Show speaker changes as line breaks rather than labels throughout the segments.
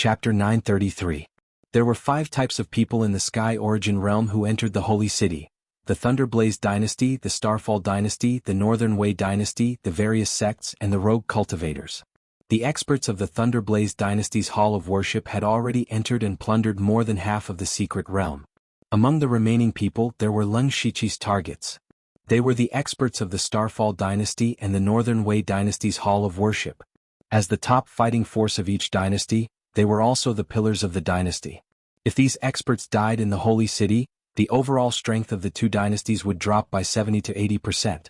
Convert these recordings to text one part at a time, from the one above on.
Chapter 933. There were 5 types of people in the Sky Origin realm who entered the Holy City: the Thunderblaze Dynasty, the Starfall Dynasty, the Northern Wei Dynasty, the various sects, and the Rogue Cultivators. The experts of the Thunderblaze Dynasty's Hall of Worship had already entered and plundered more than half of the secret realm. Among the remaining people there were Lung Shichi's targets. They were the experts of the Starfall Dynasty and the Northern Wei Dynasty's Hall of Worship. As the top fighting force of each dynasty, they were also the pillars of the dynasty. If these experts died in the Holy City, the overall strength of the 2 dynasties would drop by 70 to 80%.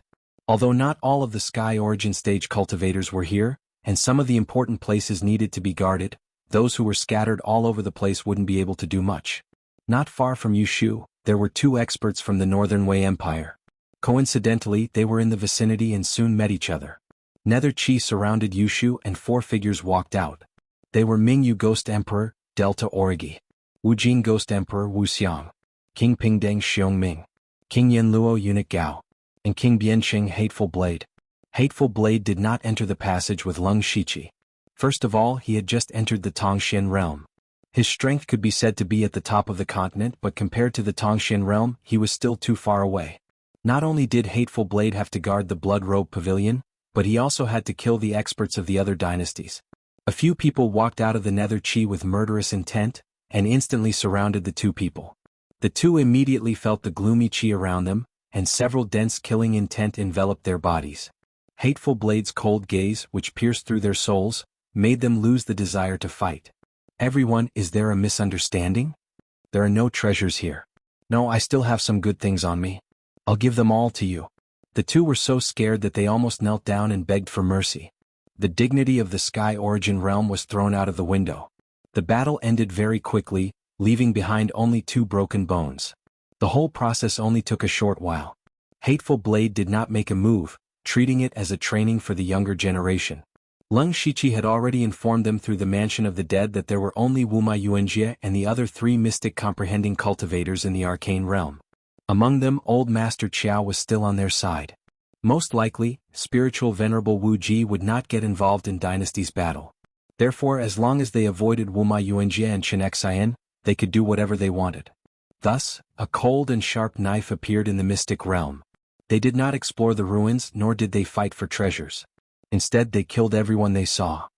Although not all of the Sky Origin stage cultivators were here, and some of the important places needed to be guarded, those who were scattered all over the place wouldn't be able to do much. Not far from Yushu, there were 2 experts from the Northern Wei Empire. Coincidentally, they were in the vicinity and soon met each other. Nether Chi surrounded Yushu and 4 figures walked out. They were Mingyu Ghost Emperor, Delta Origi; Wujing Ghost Emperor Wu Xiang; King Pingdeng Xiong Ming; King Yanluo Eunuch Gao; and King Bianqing Hateful Blade. Hateful Blade did not enter the passage with Lung Shichi. First of all, he had just entered the Tongxian realm. His strength could be said to be at the top of the continent, but compared to the Tongxian realm, he was still too far away. Not only did Hateful Blade have to guard the Blood Robe Pavilion, but he also had to kill the experts of the other dynasties. A few people walked out of the Nether Chi with murderous intent, and instantly surrounded the 2 people. The 2 immediately felt the gloomy chi around them, and several dense killing intent enveloped their bodies. Hateful Blade's cold gaze, which pierced through their souls, made them lose the desire to fight. Everyone, is there a misunderstanding? There are no treasures here. No, I still have some good things on me. I'll give them all to you. The 2 were so scared that they almost knelt down and begged for mercy. The dignity of the Sky Origin realm was thrown out of the window. The battle ended very quickly, leaving behind only 2 broken bones. The whole process only took a short while. Hateful Blade did not make a move, treating it as a training for the younger generation. Lung Shichi had already informed them through the Mansion of the Dead that there were only Wuma Yuanjie and the other 3 mystic comprehending cultivators in the arcane realm. Among them, Old Master Qiao was still on their side. Most likely, spiritual Venerable Wu Ji would not get involved in Dynasty's battle. Therefore, as long as they avoided Wuma Yuanjie and Chen Xian, they could do whatever they wanted. Thus, a cold and sharp knife appeared in the mystic realm. They did not explore the ruins, nor did they fight for treasures. Instead, they killed everyone they saw.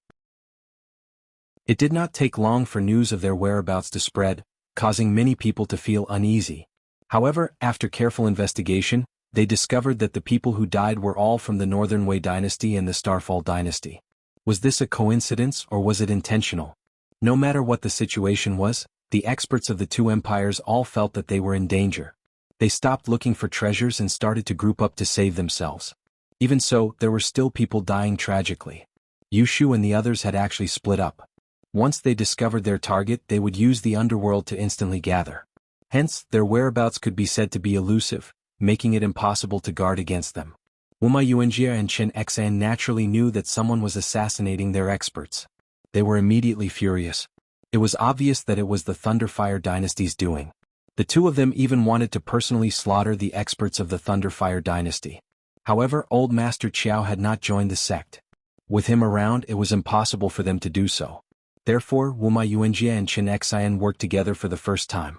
It did not take long for news of their whereabouts to spread, causing many people to feel uneasy. However, after careful investigation, they discovered that the people who died were all from the Northern Wei Dynasty and the Starfall Dynasty. Was this a coincidence or was it intentional? No matter what the situation was, the experts of the 2 empires all felt that they were in danger. They stopped looking for treasures and started to group up to save themselves. Even so, there were still people dying tragically. Yushu and the others had actually split up. Once they discovered their target, they would use the underworld to instantly gather. Hence, their whereabouts could be said to be elusive, making it impossible to guard against them. Wuma Yuanjie and Chen Xian naturally knew that someone was assassinating their experts. They were immediately furious. It was obvious that it was the Thunderfire Dynasty's doing. The 2 of them even wanted to personally slaughter the experts of the Thunderfire Dynasty. However, Old Master Qiao had not joined the sect. With him around, it was impossible for them to do so. Therefore, Wuma Yuanjie and Chen Xian worked together for the first time.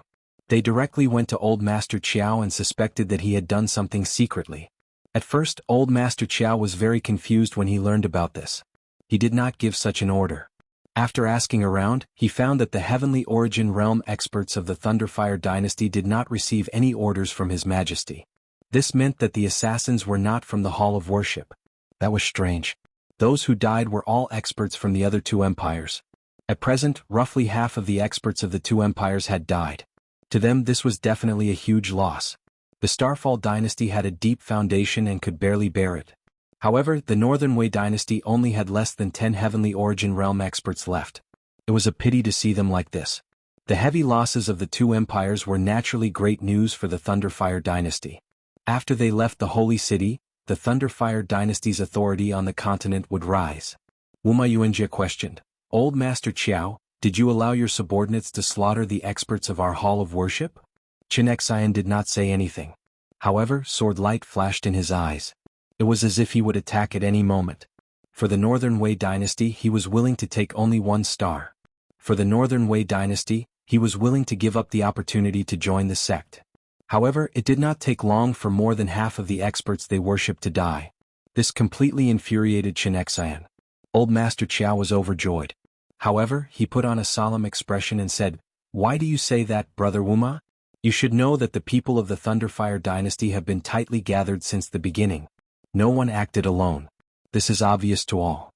They directly went to Old Master Qiao and suspected that he had done something secretly. At first, Old Master Qiao was very confused when he learned about this. He did not give such an order. After asking around, he found that the Heavenly Origin realm experts of the Thunderfire Dynasty did not receive any orders from His Majesty. This meant that the assassins were not from the Hall of Worship. That was strange. Those who died were all experts from the other 2 empires. At present, roughly half of the experts of the 2 empires had died. To them, this was definitely a huge loss. The Starfall Dynasty had a deep foundation and could barely bear it. However, the Northern Wei Dynasty only had less than 10 Heavenly Origin realm experts left. It was a pity to see them like this. The heavy losses of the 2 empires were naturally great news for the Thunderfire Dynasty. After they left the Holy City, the Thunderfire Dynasty's authority on the continent would rise. Wuma Yuanjie questioned, "Old Master Qiao, did you allow your subordinates to slaughter the experts of our Hall of Worship?" Chen Xian did not say anything. However, sword light flashed in his eyes. It was as if he would attack at any moment. For the Northern Wei Dynasty, he was willing to take only 1 star. For the Northern Wei dynasty, he was willing to give up the opportunity to join the sect. However, it did not take long for more than half of the experts they worshipped to die. This completely infuriated Chen Xian. Old Master Qiao was overjoyed. However, he put on a solemn expression and said, "Why do you say that, Brother Wuma? You should know that the people of the Thunderfire dynasty have been tightly gathered since the beginning. No one acted alone. This is obvious to all.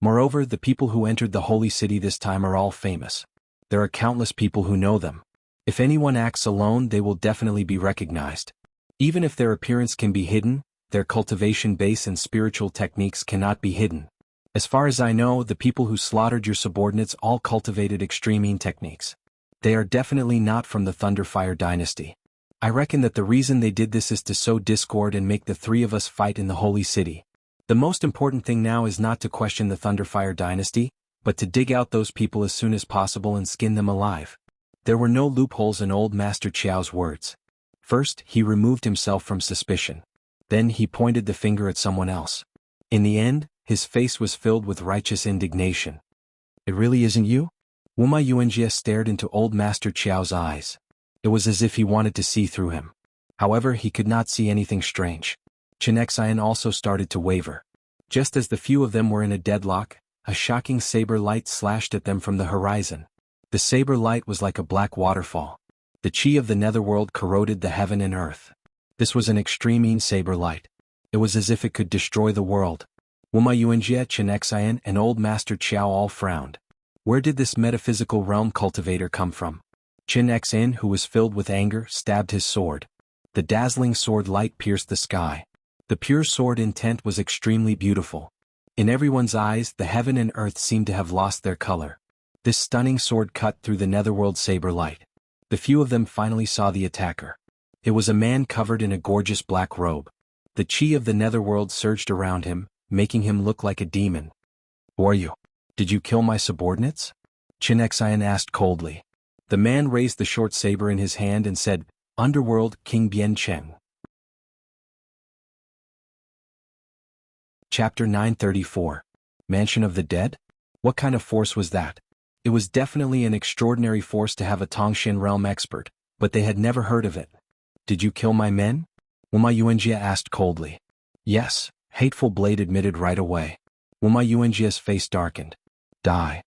Moreover, the people who entered the holy city this time are all famous. There are countless people who know them. If anyone acts alone, they will definitely be recognized. Even if their appearance can be hidden, their cultivation base and spiritual techniques cannot be hidden. As far as I know, the people who slaughtered your subordinates all cultivated extreme techniques. They are definitely not from the Thunderfire dynasty. I reckon that the reason they did this is to sow discord and make the three of us fight in the holy city. The most important thing now is not to question the Thunderfire dynasty, but to dig out those people as soon as possible and skin them alive." There were no loopholes in old Master Qiao's words. First, he removed himself from suspicion. Then he pointed the finger at someone else. In the end, his face was filled with righteous indignation. "It really isn't you?" Wuma Yuanjie stared into old Master Qiao's eyes. It was as if he wanted to see through him. However, he could not see anything strange. Chen Xian also started to waver. Just as the few of them were in a deadlock, a shocking saber light slashed at them from the horizon. The saber light was like a black waterfall. The qi of the netherworld corroded the heaven and earth. This was an extreme saber light. It was as if it could destroy the world. Wuma Yuanjie, Chen Xian, and old Master Qiao all frowned. Where did this metaphysical realm cultivator come from? Chen Xian, who was filled with anger, stabbed his sword. The dazzling sword light pierced the sky. The pure sword intent was extremely beautiful. In everyone's eyes, the heaven and earth seemed to have lost their color. This stunning sword cut through the netherworld saber light. The few of them finally saw the attacker. It was a man covered in a gorgeous black robe. The qi of the netherworld surged around him, making him look like a demon. "Who are you? Did you kill my subordinates?" Chen Xian asked coldly. The man raised the short saber in his hand and said, "Underworld, King Bian Cheng." Chapter 934. Mansion of the Dead? What kind of force was that? It was definitely an extraordinary force to have a Tongshan realm expert, but they had never heard of it. "Did you kill my men?" Wuma Yuanjie asked coldly. "Yes," Hateful Blade admitted right away. Wuma Yuanjie's face darkened. "Die."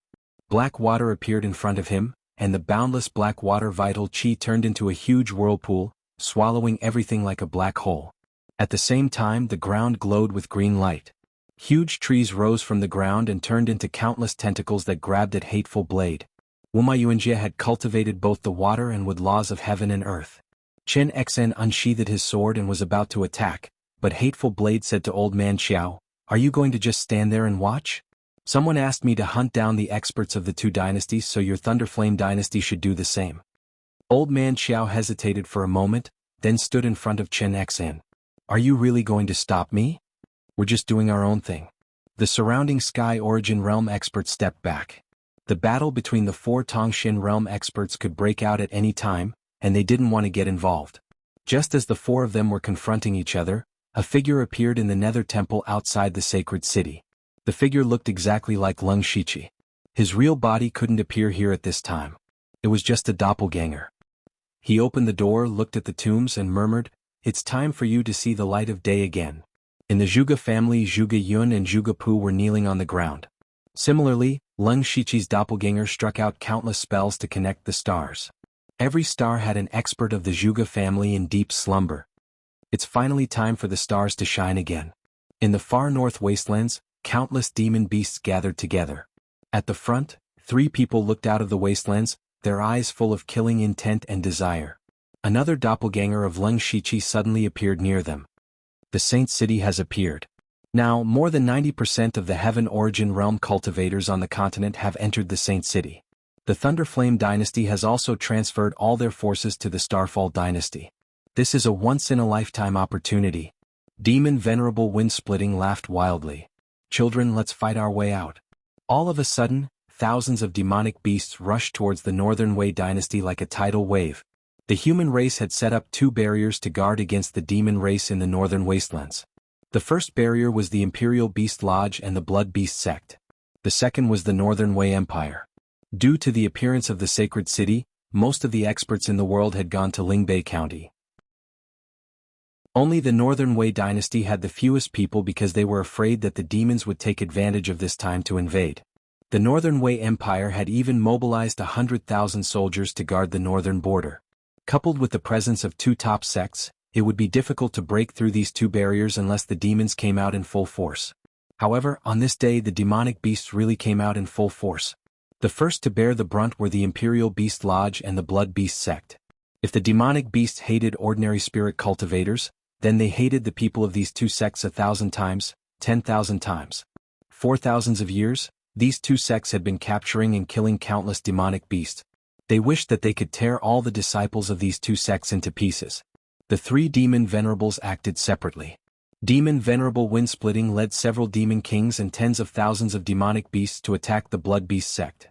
Black water appeared in front of him, and the boundless black water vital qi turned into a huge whirlpool, swallowing everything like a black hole. At the same time, the ground glowed with green light. Huge trees rose from the ground and turned into countless tentacles that grabbed at Hateful Blade. Wuma Yuanjie had cultivated both the water and wood laws of heaven and earth. Chen Xian unsheathed his sword and was about to attack, but Hateful Blade said to Old Man Qiao, "Are you going to just stand there and watch? Someone asked me to hunt down the experts of the two dynasties, so your Thunderflame dynasty should do the same." Old Man Qiao hesitated for a moment, then stood in front of Chen Xian. "Are you really going to stop me? We're just doing our own thing." The surrounding Sky Origin Realm experts stepped back. The battle between the four Tongshan Realm experts could break out at any time, and they didn't want to get involved. Just as the four of them were confronting each other, a figure appeared in the Nether Temple outside the sacred city. The figure looked exactly like Lung Shiqi. His real body couldn't appear here at this time. It was just a doppelganger. He opened the door, looked at the tombs, and murmured, "It's time for you to see the light of day again." In the Zhuge family, Zhuge Yun and Zhuge Pu were kneeling on the ground. Similarly, Lung Shiqi's doppelganger struck out countless spells to connect the stars. Every star had an expert of the Zhuge family in deep slumber. It's finally time for the stars to shine again. In the far north wastelands, countless demon beasts gathered together. At the front, 3 people looked out of the wastelands, their eyes full of killing intent and desire. Another doppelganger of Lung Shiqi suddenly appeared near them. The Saint City has appeared. Now, more than 90% of the Heaven Origin Realm cultivators on the continent have entered the Saint City. The Thunderflame dynasty has also transferred all their forces to the Starfall dynasty. This is a once-in-a-lifetime opportunity. Demon Venerable Windsplitting laughed wildly. "Children, let's fight our way out." All of a sudden, thousands of demonic beasts rushed towards the Northern Wei dynasty like a tidal wave. The human race had set up 2 barriers to guard against the demon race in the northern wastelands. The first barrier was the Imperial Beast Lodge and the Blood Beast sect. The second was the Northern Wei Empire. Due to the appearance of the sacred city, most of the experts in the world had gone to Lingbei County. Only the Northern Wei dynasty had the fewest people because they were afraid that the demons would take advantage of this time to invade. The Northern Wei Empire had even mobilized 100,000 soldiers to guard the northern border. Coupled with the presence of two top sects, it would be difficult to break through these two barriers unless the demons came out in full force. However, on this day the demonic beasts really came out in full force. The first to bear the brunt were the Imperial Beast Lodge and the Blood Beast sect. If the demonic beasts hated ordinary spirit cultivators, then they hated the people of these two sects 1,000 times, 10,000 times. For thousands of years, these two sects had been capturing and killing countless demonic beasts. They wished that they could tear all the disciples of these two sects into pieces. The three demon venerables acted separately. Demon Venerable Windsplitting led several demon kings and tens of thousands of demonic beasts to attack the Blood Beast sect.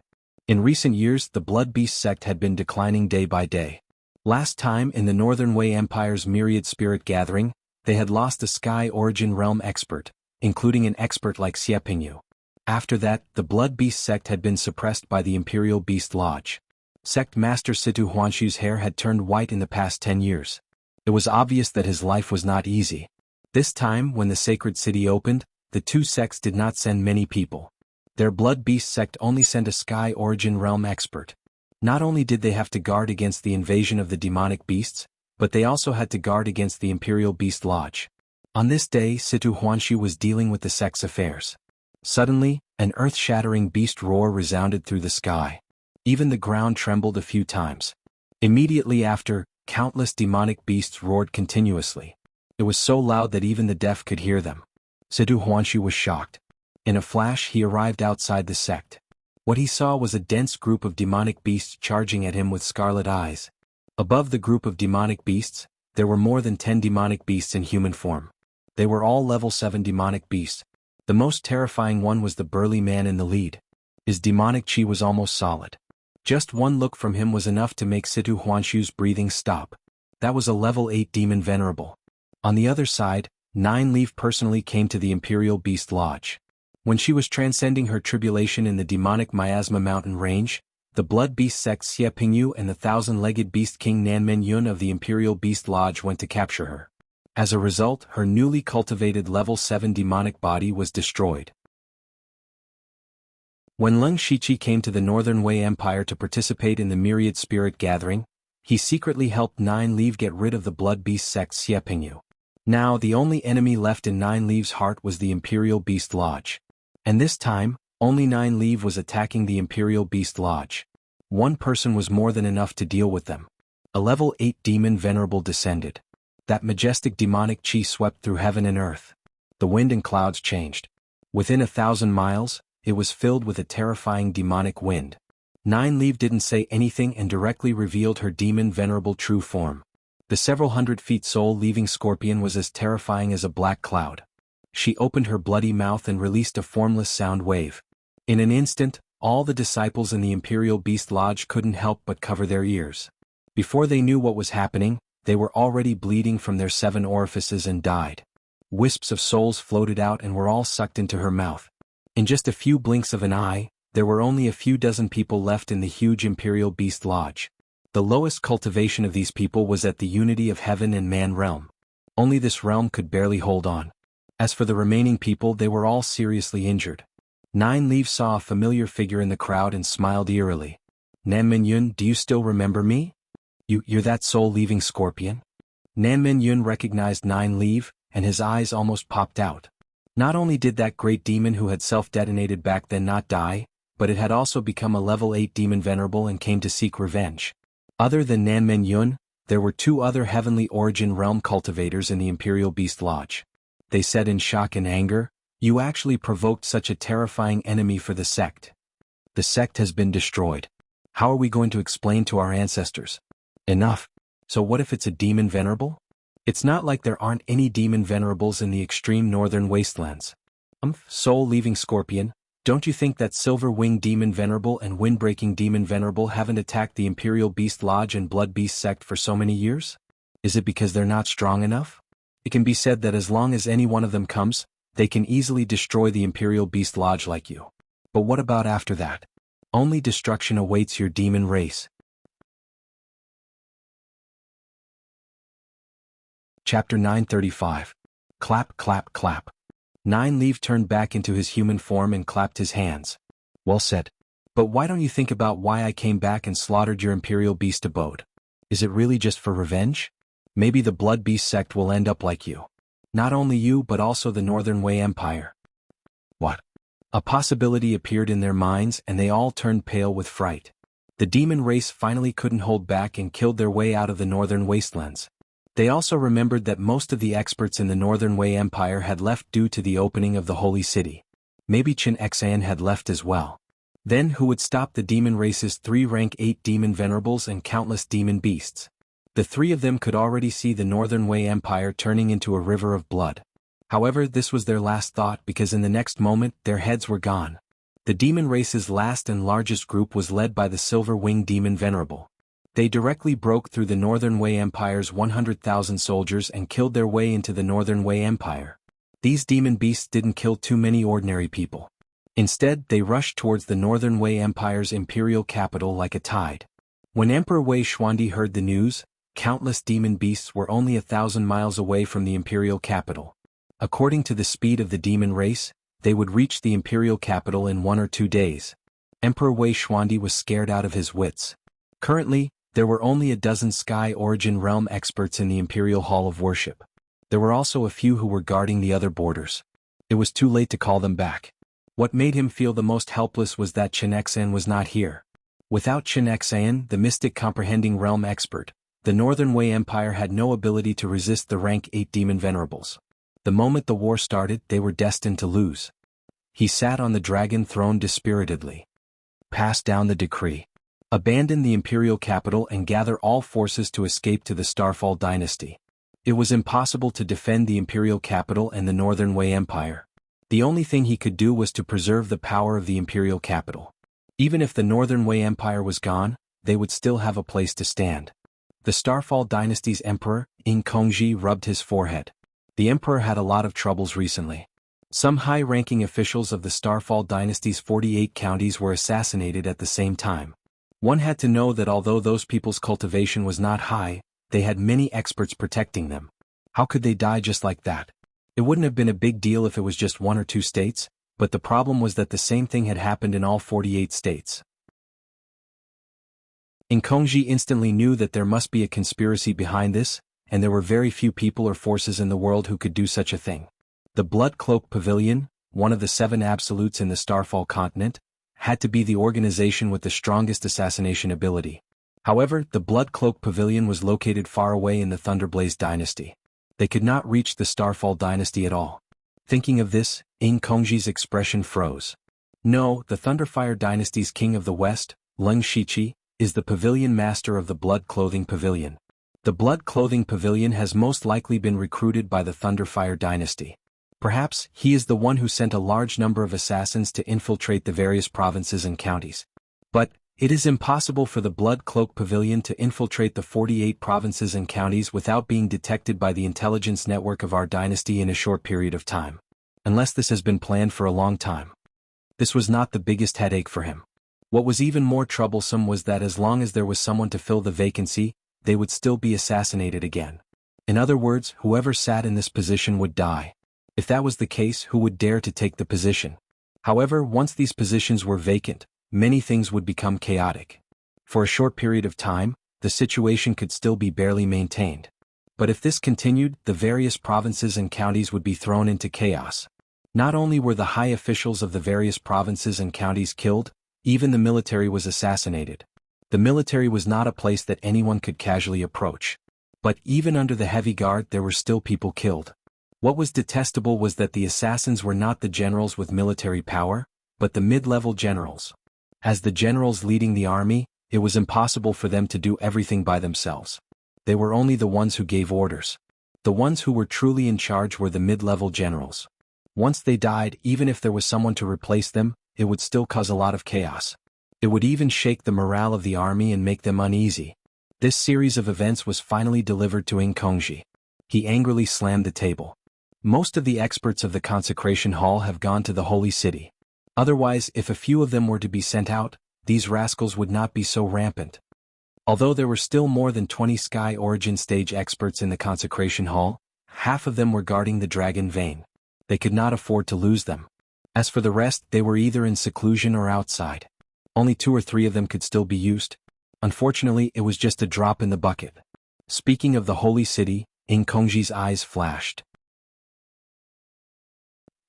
In recent years, the Blood Beast sect had been declining day by day. Last time in the Northern Wei Empire's myriad spirit gathering, they had lost a Sky Origin Realm expert, including an expert like Xie Pingyu. After that, the Blood Beast sect had been suppressed by the Imperial Beast Lodge. Sect Master Situ Huanshu's hair had turned white in the past 10 years. It was obvious that his life was not easy. This time, when the sacred city opened, the two sects did not send many people. Their Blood Beast sect only sent a Sky Origin Realm expert. Not only did they have to guard against the invasion of the demonic beasts, but they also had to guard against the Imperial Beast Lodge. On this day, Situ Huanshu was dealing with the sect's affairs. Suddenly, an earth-shattering beast roar resounded through the sky. Even the ground trembled a few times. Immediately after, countless demonic beasts roared continuously. It was so loud that even the deaf could hear them. Situ Huanshu was shocked. In a flash he arrived outside the sect. What he saw was a dense group of demonic beasts charging at him with scarlet eyes. Above the group of demonic beasts, there were more than 10 demonic beasts in human form. They were all level 7 demonic beasts. The most terrifying one was the burly man in the lead. His demonic chi was almost solid. Just one look from him was enough to make Situ Huanshu's breathing stop. That was a level 8 demon venerable. On the other side, Nine Leaf personally came to the Imperial Beast Lodge. When she was transcending her tribulation in the demonic Miasma Mountain range, the Blood Beast sect Xie Pingyu and the thousand-legged Beast King Nanmen Yun of the Imperial Beast Lodge went to capture her. As a result, her newly cultivated level 7 demonic body was destroyed. When Leng Shichi came to the Northern Wei Empire to participate in the Myriad Spirit Gathering, he secretly helped Nine Leaf get rid of the Blood Beast sect Xie Pingyu. Now the only enemy left in Nine Leaf's heart was the Imperial Beast Lodge. And this time, only Nine Leaf was attacking the Imperial Beast Lodge. One person was more than enough to deal with them. A level 8 demon venerable descended. That majestic demonic chi swept through heaven and earth. The wind and clouds changed. Within 1,000 miles, it was filled with a terrifying demonic wind. Nine Leaf didn't say anything and directly revealed her demon venerable true form. The several hundred feet soul-leaving scorpion was as terrifying as a black cloud. She opened her bloody mouth and released a formless sound wave. In an instant, all the disciples in the Imperial Beast Lodge couldn't help but cover their ears. Before they knew what was happening, they were already bleeding from their 7 orifices and died. Wisps of souls floated out and were all sucked into her mouth. In just a few blinks of an eye, there were only a few dozen people left in the huge Imperial Beast Lodge. The lowest cultivation of these people was at the unity of heaven and man realm. Only this realm could barely hold on. As for the remaining people, they were all seriously injured. Nine Leaf saw a familiar figure in the crowd and smiled eerily. Nanmen Yun, do you still remember me? You're that soul-leaving scorpion? Nanmen Yun recognized Nine Leaf, and his eyes almost popped out. Not only did that great demon who had self-detonated back then not die, but it had also become a level 8 demon venerable and came to seek revenge. Other than Nanmen Yun, there were 2 other heavenly origin realm cultivators in the Imperial Beast Lodge. They said in shock and anger, "You actually provoked such a terrifying enemy for the sect. The sect has been destroyed. How are we going to explain to our ancestors?" Enough. So what if it's a demon venerable? It's not like there aren't any demon venerables in the extreme northern wastelands. Soul-leaving scorpion, don't you think that silver-winged demon venerable and wind-breaking demon venerable haven't attacked the Imperial Beast Lodge and Blood Beast sect for so many years? Is it because they're not strong enough? It can be said that as long as any one of them comes, they can easily destroy the Imperial Beast Lodge like you. But what about after that? Only destruction awaits your demon race. Chapter 935. Clap, clap, clap. Nine Leaf turned back into his human form and clapped his hands. Well said. But why don't you think about why I came back and slaughtered your imperial beast abode? Is it really just for revenge? Maybe the Blood Beast sect will end up like you. Not only you but also the Northern Wei Empire. What? A possibility appeared in their minds and they all turned pale with fright. The demon race finally couldn't hold back and killed their way out of the northern wastelands. They also remembered that most of the experts in the Northern Wei Empire had left due to the opening of the Holy City. Maybe Qin Xan had left as well. Then who would stop the demon race's 3 rank 8 demon venerables and countless demon beasts? The 3 of them could already see the Northern Wei Empire turning into a river of blood. However, this was their last thought because in the next moment their heads were gone. The demon race's last and largest group was led by the Silver-Winged Demon Venerable. They directly broke through the Northern Wei Empire's 100,000 soldiers and killed their way into the Northern Wei Empire. These demon beasts didn't kill too many ordinary people. Instead, they rushed towards the Northern Wei Empire's imperial capital like a tide. When Emperor Wei Xuandi heard the news, countless demon beasts were only 1,000 miles away from the imperial capital. According to the speed of the demon race, they would reach the imperial capital in 1 or 2 days. Emperor Wei Xuandi was scared out of his wits. Currently, there were only a dozen Sky Origin Realm experts in the Imperial Hall of Worship. There were also a few who were guarding the other borders. It was too late to call them back. What made him feel the most helpless was that Qin Xan was not here. Without Qin Xan, the mystic comprehending realm expert, the Northern Wei Empire had no ability to resist the rank 8 demon venerables. The moment the war started, they were destined to lose. He sat on the dragon throne dispiritedly. Pass down the decree. Abandon the imperial capital and gather all forces to escape to the Starfall dynasty. It was impossible to defend the imperial capital and the Northern Wei Empire. The only thing he could do was to preserve the power of the imperial capital. Even if the Northern Wei Empire was gone, they would still have a place to stand. The Starfall dynasty's emperor, Ing Kongji, rubbed his forehead. The emperor had a lot of troubles recently. Some high-ranking officials of the Starfall dynasty's 48 counties were assassinated at the same time. One had to know that although those people's cultivation was not high, they had many experts protecting them. How could they die just like that? It wouldn't have been a big deal if it was just 1 or 2 states, but the problem was that the same thing had happened in all 48 states. Nkongji instantly knew that there must be a conspiracy behind this, and there were very few people or forces in the world who could do such a thing. The Blood Cloak Pavilion, one of the 7 absolutes in the Starfall continent, had to be the organization with the strongest assassination ability. However, the Blood Cloak Pavilion was located far away in the Thunderblaze dynasty. They could not reach the Starfall dynasty at all. Thinking of this, Ing Kongji's expression froze. No, the Thunderfire dynasty's king of the west, Leng Shiqi, is the pavilion master of the Blood Clothing Pavilion. The Blood Clothing Pavilion has most likely been recruited by the Thunderfire dynasty. Perhaps he is the one who sent a large number of assassins to infiltrate the various provinces and counties. But it is impossible for the Blood Cloak Pavilion to infiltrate the 48 provinces and counties without being detected by the intelligence network of our dynasty in a short period of time. Unless this has been planned for a long time. This was not the biggest headache for him. What was even more troublesome was that as long as there was someone to fill the vacancy, they would still be assassinated again. In other words, whoever sat in this position would die. If that was the case, who would dare to take the position? However, once these positions were vacant, many things would become chaotic. For a short period of time, the situation could still be barely maintained. But if this continued, the various provinces and counties would be thrown into chaos. Not only were the high officials of the various provinces and counties killed, even the military was assassinated. The military was not a place that anyone could casually approach. But even under the heavy guard there were still people killed. What was detestable was that the assassins were not the generals with military power, but the mid-level generals. As the generals leading the army, it was impossible for them to do everything by themselves. They were only the ones who gave orders. The ones who were truly in charge were the mid-level generals. Once they died, even if there was someone to replace them, it would still cause a lot of chaos. It would even shake the morale of the army and make them uneasy. This series of events was finally delivered to Ing Kongji. He angrily slammed the table. Most of the experts of the consecration hall have gone to the holy city. Otherwise, if a few of them were to be sent out, these rascals would not be so rampant. Although there were still more than 20 Sky Origin stage experts in the consecration hall, half of them were guarding the dragon vein. They could not afford to lose them. As for the rest, they were either in seclusion or outside. Only 2 or 3 of them could still be used. Unfortunately, it was just a drop in the bucket. Speaking of the holy city, Kongji's eyes flashed.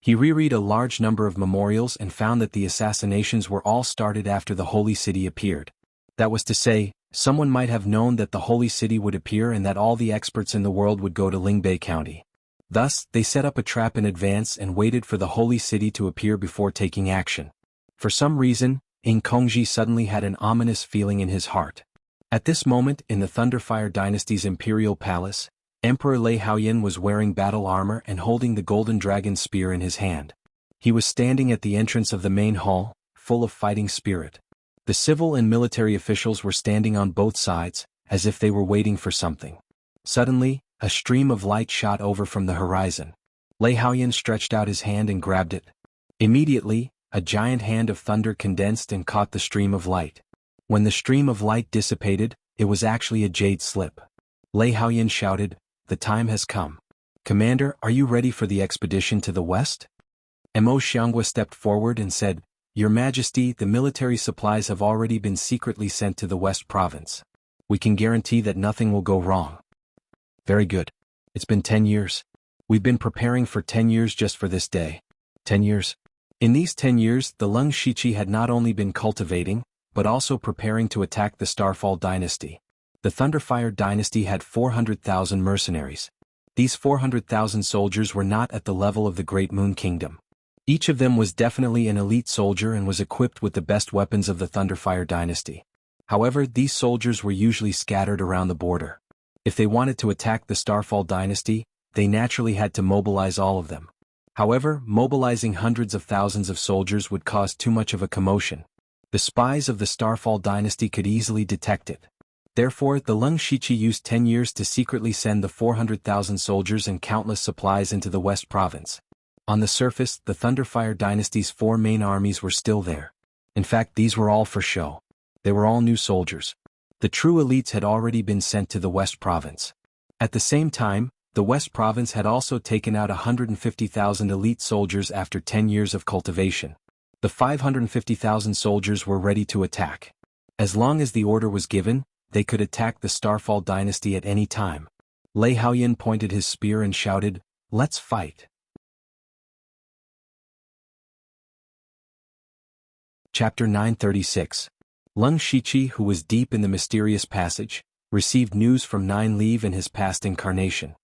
He reread a large number of memorials and found that the assassinations were all started after the holy city appeared. That was to say, someone might have known that the holy city would appear and that all the experts in the world would go to Lingbei County. Thus, they set up a trap in advance and waited for the holy city to appear before taking action. For some reason, Kongji suddenly had an ominous feeling in his heart. At this moment, in the Thunderfire Dynasty's imperial palace, Emperor Lei Haoyan was wearing battle armor and holding the golden dragon spear in his hand. He was standing at the entrance of the main hall, full of fighting spirit. The civil and military officials were standing on both sides, as if they were waiting for something. Suddenly, a stream of light shot over from the horizon. Lei Haoyan stretched out his hand and grabbed it. Immediately, a giant hand of thunder condensed and caught the stream of light. When the stream of light dissipated, it was actually a jade slip. Lei Haoyan shouted, "The time has come. Commander, are you ready for the expedition to the west?" Mo Xianghua stepped forward and said, "Your Majesty, the military supplies have already been secretly sent to the West Province. We can guarantee that nothing will go wrong." "Very good. It's been 10 years. We've been preparing for 10 years just for this day. 10 years. In these 10 years, the Leng Shiqi had not only been cultivating, but also preparing to attack the Starfall dynasty. The Thunderfire dynasty had 400,000 mercenaries. These 400,000 soldiers were not at the level of the Great Moon Kingdom. Each of them was definitely an elite soldier and was equipped with the best weapons of the Thunderfire dynasty. However, these soldiers were usually scattered around the border. If they wanted to attack the Starfall dynasty, they naturally had to mobilize all of them. However, mobilizing hundreds of thousands of soldiers would cause too much of a commotion. The spies of the Starfall dynasty could easily detect it. Therefore, the Leng Shiqi used 10 years to secretly send the 400,000 soldiers and countless supplies into the West Province. On the surface, the Thunderfire dynasty's 4 main armies were still there. In fact, these were all for show. They were all new soldiers. The true elites had already been sent to the West Province. At the same time, the West Province had also taken out 150,000 elite soldiers after 10 years of cultivation. The 550,000 soldiers were ready to attack. As long as the order was given, they could attack the Starfall dynasty at any time. Lei Haoyan pointed his spear and shouted, "Let's fight." Chapter 936. Leng Shiqi, who was deep in the mysterious passage, received news from Nine Leave in his past incarnation.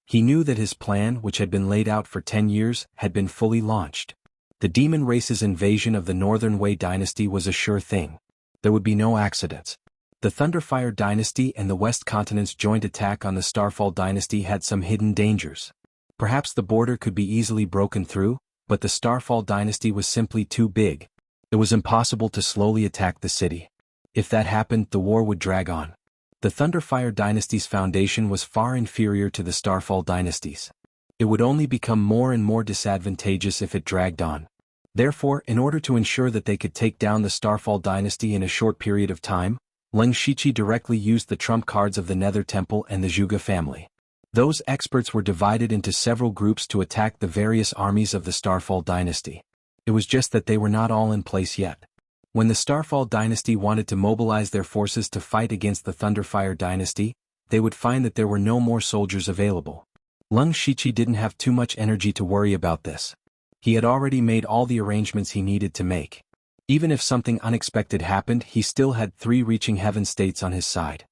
He knew that his plan, which had been laid out for 10 years, had been fully launched. The demon race's invasion of the Northern Wei dynasty was a sure thing. There would be no accidents. The Thunderfire dynasty and the West Continent's joint attack on the Starfall dynasty had some hidden dangers. Perhaps the border could be easily broken through, but the Starfall dynasty was simply too big. It was impossible to slowly attack the city. If that happened, the war would drag on. The Thunderfire dynasty's foundation was far inferior to the Starfall dynasty's. It would only become more and more disadvantageous if it dragged on. Therefore, in order to ensure that they could take down the Starfall dynasty in a short period of time, Leng Shiqi directly used the trump cards of the Nether Temple and the Zhuge family. Those experts were divided into several groups to attack the various armies of the Starfall dynasty. It was just that they were not all in place yet. When the Starfall dynasty wanted to mobilize their forces to fight against the Thunderfire dynasty, they would find that there were no more soldiers available. Leng Shiqi didn't have too much energy to worry about this. He had already made all the arrangements he needed to make. Even if something unexpected happened, he still had 3 reaching heaven states on his side.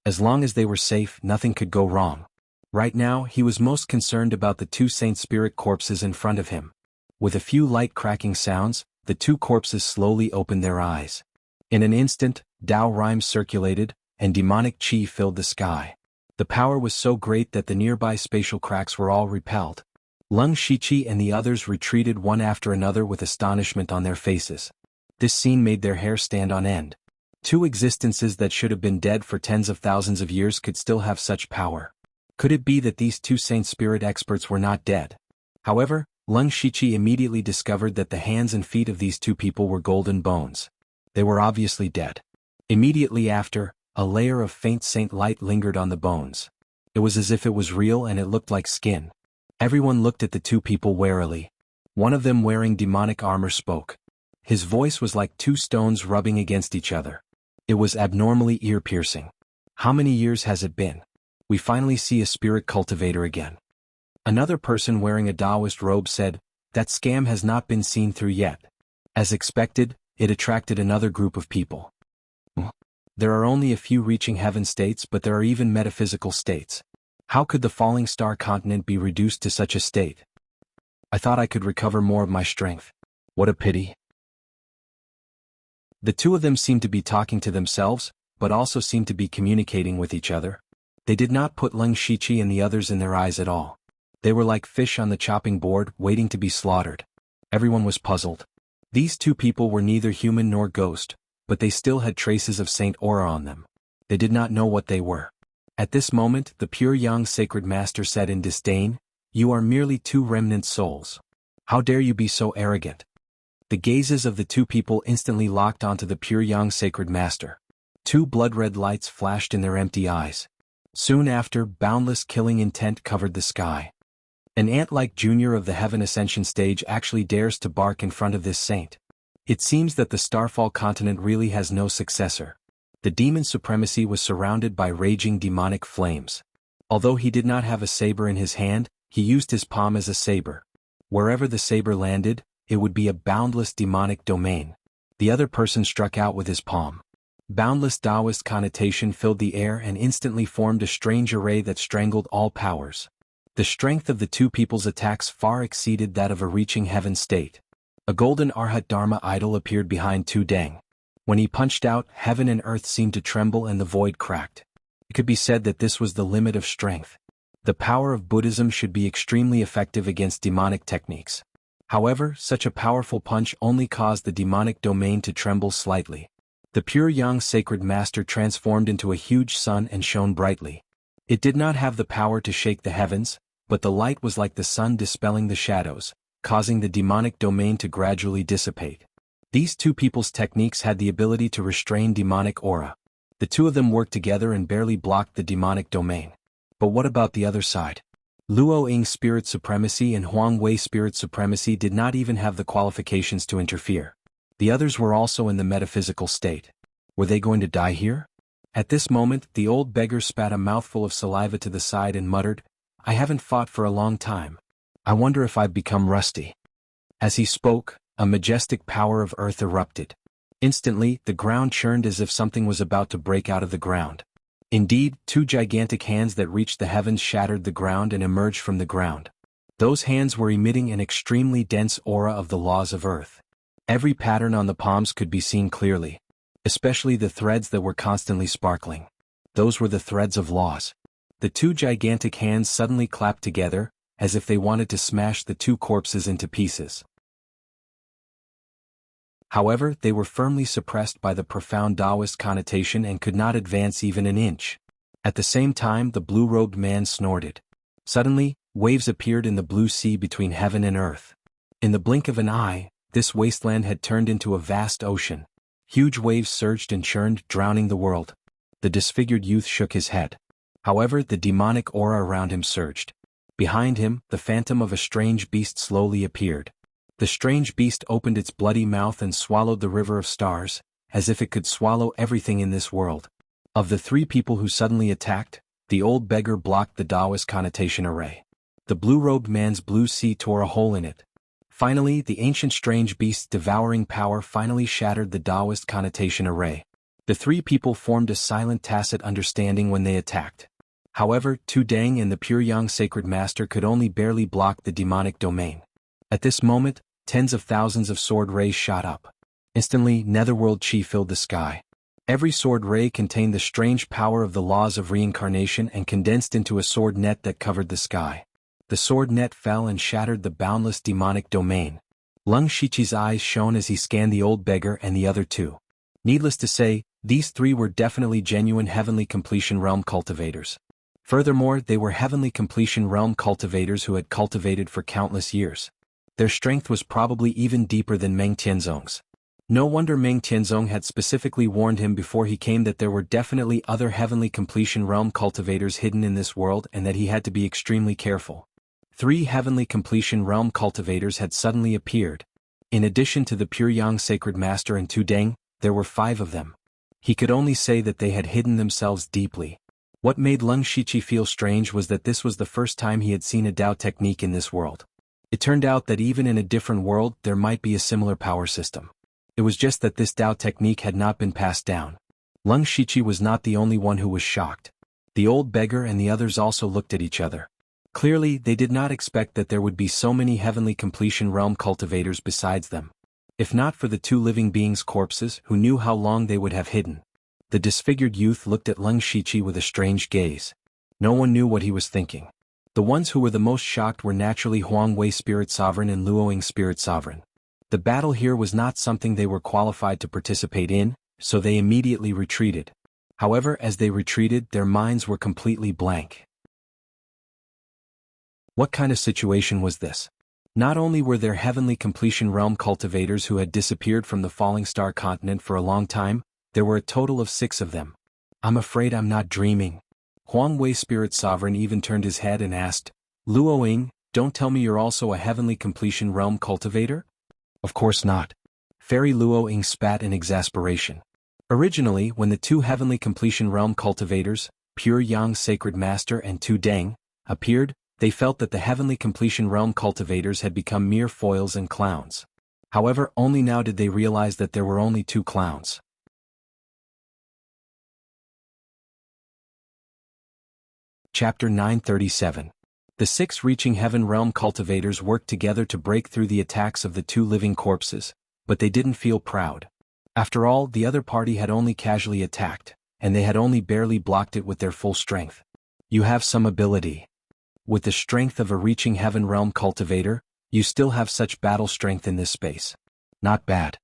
As long as they were safe, nothing could go wrong. Right now, he was most concerned about the 2 Saint Spirit corpses in front of him. With a few light cracking sounds, the 2 corpses slowly opened their eyes. In an instant, Dao rhymes circulated, and demonic chi filled the sky. The power was so great that the nearby spatial cracks were all repelled. Leng Shiqi and the others retreated one after another with astonishment on their faces. This scene made their hair stand on end. 2 existences that should have been dead for tens of thousands of years could still have such power. Could it be that these 2 Saint Spirit experts were not dead? However, Lung Shichi immediately discovered that the hands and feet of these two people were golden bones. They were obviously dead. Immediately after, a layer of faint saint light lingered on the bones. It was as if it was real and it looked like skin. Everyone looked at the two people warily. One of them wearing demonic armor spoke. His voice was like two stones rubbing against each other. It was abnormally ear-piercing. How many years has it been? We finally see a spirit cultivator again. Another person wearing a Taoist robe said, that scam has not been seen through yet. As expected, it attracted another group of people. There are only a few reaching heaven states, but there are even metaphysical states. How could the falling star continent be reduced to such a state? I thought I could recover more of my strength. What a pity. The two of them seemed to be talking to themselves, but also seemed to be communicating with each other. They did not put Lung Shichi and the others in their eyes at all. They were like fish on the chopping board, waiting to be slaughtered. Everyone was puzzled. These two people were neither human nor ghost, but they still had traces of Saint aura on them. They did not know what they were. At this moment, the pure young sacred master said in disdain, "You are merely two remnant souls. How dare you be so arrogant?" The gazes of the two people instantly locked onto the pure young sacred master. Two blood-red lights flashed in their empty eyes. Soon after, boundless killing intent covered the sky. An ant-like junior of the heaven ascension stage actually dares to bark in front of this saint. It seems that the Starfall continent really has no successor. The demon supremacy was surrounded by raging demonic flames. Although he did not have a saber in his hand, he used his palm as a saber. Wherever the saber landed, it would be a boundless demonic domain. The other person struck out with his palm. Boundless Taoist connotation filled the air and instantly formed a strange array that strangled all powers. The strength of the two people's attacks far exceeded that of a reaching heaven state. A golden Arhat Dharma idol appeared behind Tu Deng. When he punched out, heaven and earth seemed to tremble and the void cracked. It could be said that this was the limit of strength. The power of Buddhism should be extremely effective against demonic techniques. However, such a powerful punch only caused the demonic domain to tremble slightly. The pure young sacred master transformed into a huge sun and shone brightly. It did not have the power to shake the heavens, but the light was like the sun dispelling the shadows, causing the demonic domain to gradually dissipate. These two people's techniques had the ability to restrain demonic aura. The two of them worked together and barely blocked the demonic domain. But what about the other side? Luo Ying's spirit supremacy and Huang Wei spirit supremacy did not even have the qualifications to interfere. The others were also in the metaphysical state. Were they going to die here? At this moment, the old beggar spat a mouthful of saliva to the side and muttered, "I haven't fought for a long time. I wonder if I've become rusty." As he spoke, a majestic power of earth erupted. Instantly, the ground churned as if something was about to break out of the ground. Indeed, two gigantic hands that reached the heavens shattered the ground and emerged from the ground. Those hands were emitting an extremely dense aura of the laws of earth. Every pattern on the palms could be seen clearly, especially the threads that were constantly sparkling. Those were the threads of laws. The two gigantic hands suddenly clapped together, as if they wanted to smash the two corpses into pieces. However, they were firmly suppressed by the profound Taoist connotation and could not advance even an inch. At the same time, the blue-robed man snorted. Suddenly, waves appeared in the blue sea between heaven and earth. In the blink of an eye, this wasteland had turned into a vast ocean. Huge waves surged and churned, drowning the world. The disfigured youth shook his head. However, the demonic aura around him surged. Behind him, the phantom of a strange beast slowly appeared. The strange beast opened its bloody mouth and swallowed the river of stars, as if it could swallow everything in this world. Of the three people who suddenly attacked, the old beggar blocked the Taoist connotation array. The blue-robed man's blue sea tore a hole in it. Finally, the ancient strange beast's devouring power finally shattered the Taoist connotation array. The three people formed a silent tacit understanding when they attacked. However, Tu Deng and the pure young sacred master could only barely block the demonic domain. At this moment, tens of thousands of sword rays shot up. Instantly, netherworld chi filled the sky. Every sword ray contained the strange power of the laws of reincarnation and condensed into a sword net that covered the sky. The sword net fell and shattered the boundless demonic domain. Lung Shichi's eyes shone as he scanned the old beggar and the other two. Needless to say, these three were definitely genuine heavenly completion realm cultivators. Furthermore, they were heavenly completion realm cultivators who had cultivated for countless years. Their strength was probably even deeper than Meng Tianzong's. No wonder Meng Tianzong had specifically warned him before he came that there were definitely other heavenly completion realm cultivators hidden in this world and that he had to be extremely careful. 3 heavenly completion realm cultivators had suddenly appeared. In addition to the Pure Yang Sacred Master and Tu Deng, there were 5 of them. He could only say that they had hidden themselves deeply. What made Leng Shiqi feel strange was that this was the first time he had seen a Dao technique in this world. It turned out that even in a different world there might be a similar power system. It was just that this Dao technique had not been passed down. Leng Shiqi was not the only one who was shocked. The old beggar and the others also looked at each other. Clearly, they did not expect that there would be so many heavenly completion realm cultivators besides them. If not for the 2 living beings' corpses who knew how long they would have hidden. The disfigured youth looked at Leng Shiqi with a strange gaze. No one knew what he was thinking. The ones who were the most shocked were naturally Huang Wei Spirit Sovereign and Luoying Spirit Sovereign. The battle here was not something they were qualified to participate in, so they immediately retreated. However, as they retreated, their minds were completely blank. What kind of situation was this? Not only were there heavenly completion realm cultivators who had disappeared from the Falling Star continent for a long time, there were a total of 6 of them. I'm afraid I'm not dreaming. Huang Wei Spirit Sovereign even turned his head and asked, Luoying, don't tell me you're also a heavenly completion realm cultivator? Of course not. Fairy Luoying spat in exasperation. Originally, when the 2 heavenly completion realm cultivators, Pure Yang Sacred Master and Tu Deng, appeared, they felt that the heavenly completion realm cultivators had become mere foils and clowns. However, only now did they realize that there were only 2 clowns. Chapter 937. The 6 reaching heaven realm cultivators worked together to break through the attacks of the 2 living corpses, but they didn't feel proud. After all, the other party had only casually attacked, and they had only barely blocked it with their full strength. You have some ability. With the strength of a reaching heaven realm cultivator, you still have such battle strength in this space. Not bad.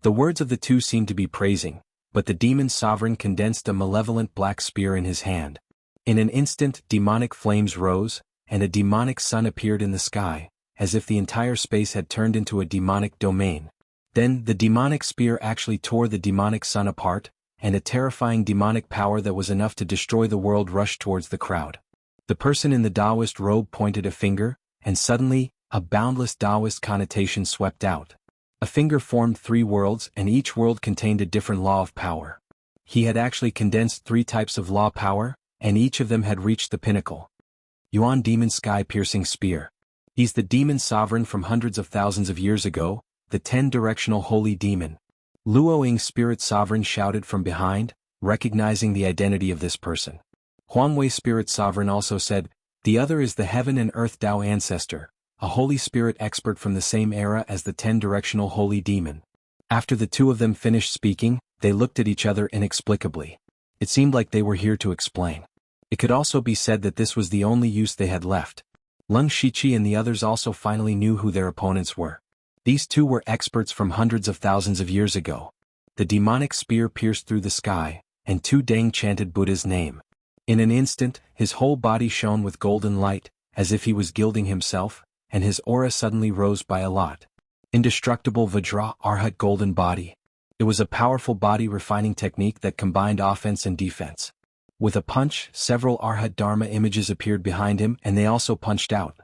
The words of the 2 seemed to be praising, but the demon sovereign condensed a malevolent black spear in his hand. In an instant, demonic flames rose, and a demonic sun appeared in the sky, as if the entire space had turned into a demonic domain. Then, the demonic spear actually tore the demonic sun apart, and a terrifying demonic power that was enough to destroy the world rushed towards the crowd. The person in the Taoist robe pointed a finger, and suddenly, a boundless Taoist connotation swept out. A finger formed 3 worlds, and each world contained a different law of power. He had actually condensed 3 types of law power, and each of them had reached the pinnacle. Yuan Demon Sky-Piercing Spear. He's the demon sovereign from hundreds of thousands of years ago, the 10-directional holy demon. Luoying Spirit Sovereign shouted from behind, recognizing the identity of this person. Huang Wei Spirit Sovereign also said, the other is the Heaven and Earth Tao Ancestor, a Holy Spirit expert from the same era as the 10-directional holy demon. After the 2 of them finished speaking, they looked at each other inexplicably. It seemed like they were here to explain. It could also be said that this was the only use they had left. Leng Shiqi and the others also finally knew who their opponents were. These 2 were experts from hundreds of thousands of years ago. The demonic spear pierced through the sky, and Tu Deng chanted Buddha's name. In an instant, his whole body shone with golden light, as if he was gilding himself, and his aura suddenly rose by a lot. Indestructible Vajra Arhat golden body. It was a powerful body refining technique that combined offense and defense. With a punch, several Arhat Dharma images appeared behind him and they also punched out.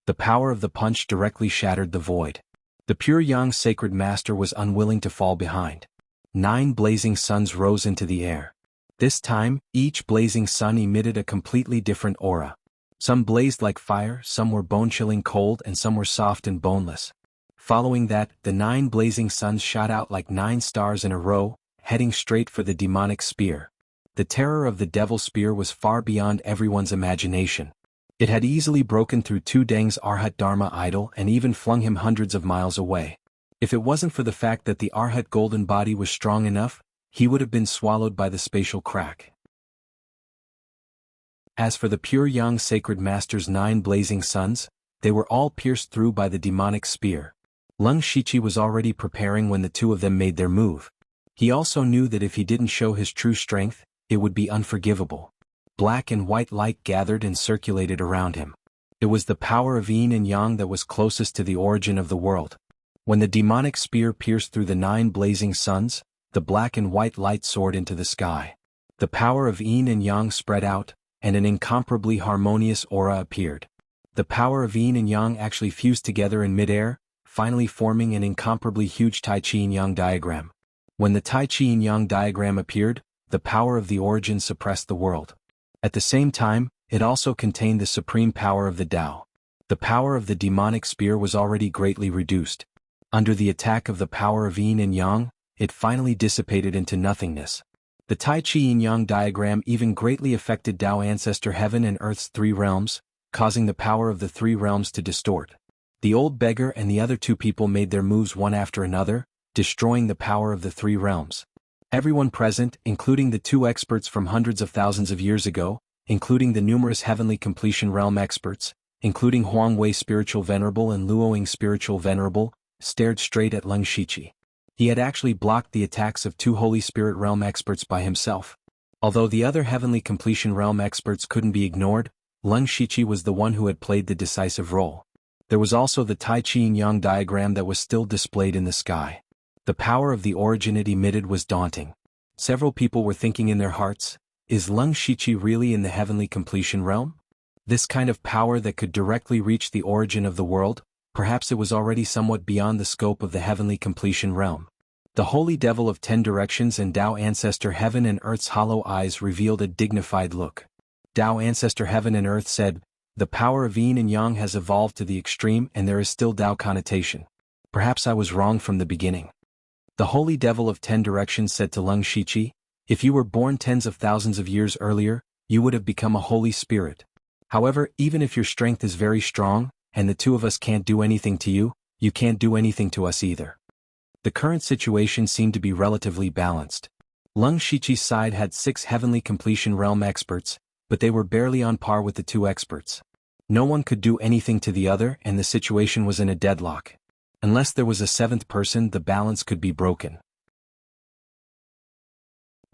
The power of the punch directly shattered the void. The Pure Yang Sacred Master was unwilling to fall behind. 9 blazing suns rose into the air. This time, each blazing sun emitted a completely different aura. Some blazed like fire, some were bone-chilling cold, and some were soft and boneless. Following that, the 9 blazing suns shot out like 9 stars in a row, heading straight for the demonic spear. The terror of the devil spear was far beyond everyone's imagination. It had easily broken through Tu Deng's Arhat Dharma idol and even flung him hundreds of miles away. If it wasn't for the fact that the Arhat golden body was strong enough, he would have been swallowed by the spatial crack. As for the Pure Yang Sacred Master's 9 blazing suns, they were all pierced through by the demonic spear. Leng Shiqi was already preparing when the 2 of them made their move. He also knew that if he didn't show his true strength, it would be unforgivable. Black and white light gathered and circulated around him. It was the power of yin and yang that was closest to the origin of the world. When the demonic spear pierced through the 9 blazing suns, the black and white light soared into the sky. The power of yin and yang spread out, and an incomparably harmonious aura appeared. The power of yin and yang actually fused together in midair, finally forming an incomparably huge Tai Chi yin-yang diagram. When the Tai Chi yin-yang diagram appeared, the power of the origin suppressed the world. At the same time, it also contained the supreme power of the Tao. The power of the demonic spear was already greatly reduced. Under the attack of the power of yin and yang, it finally dissipated into nothingness. The Tai Chi yin-yang diagram even greatly affected Tao Ancestor Heaven and Earth's 3 realms, causing the power of the 3 realms to distort. The old beggar and the other 2 people made their moves one after another, destroying the power of the 3 realms. Everyone present, including the 2 experts from hundreds of thousands of years ago, including the numerous heavenly completion realm experts, including Huang Wei Spiritual Venerable and Luoying Spiritual Venerable, stared straight at Leng Shiqi. He had actually blocked the attacks of 2 Holy Spirit realm experts by himself. Although the other heavenly completion realm experts couldn't be ignored, Leng Shiqi was the one who had played the decisive role. There was also the Tai Chi yin-yang diagram that was still displayed in the sky. The power of the origin it emitted was daunting. Several people were thinking in their hearts, is Leng Shiqi really in the heavenly completion realm? This kind of power that could directly reach the origin of the world, perhaps it was already somewhat beyond the scope of the heavenly completion realm. The Holy Devil of 10 Directions and Tao Ancestor Heaven and Earth's hollow eyes revealed a dignified look. Tao Ancestor Heaven and Earth said, the power of yin and yang has evolved to the extreme and there is still Tao connotation. Perhaps I was wrong from the beginning. The Holy Devil of 10 Directions said to Leng Shiqi, if you were born tens of thousands of years earlier, you would have become a Holy Spirit. However, even if your strength is very strong, and the 2 of us can't do anything to you, you can't do anything to us either. The current situation seemed to be relatively balanced. Leng Shiqi's side had 6 heavenly completion realm experts, but they were barely on par with the 2 experts. No one could do anything to the other and the situation was in a deadlock. Unless there was a 7th person, the balance could be broken.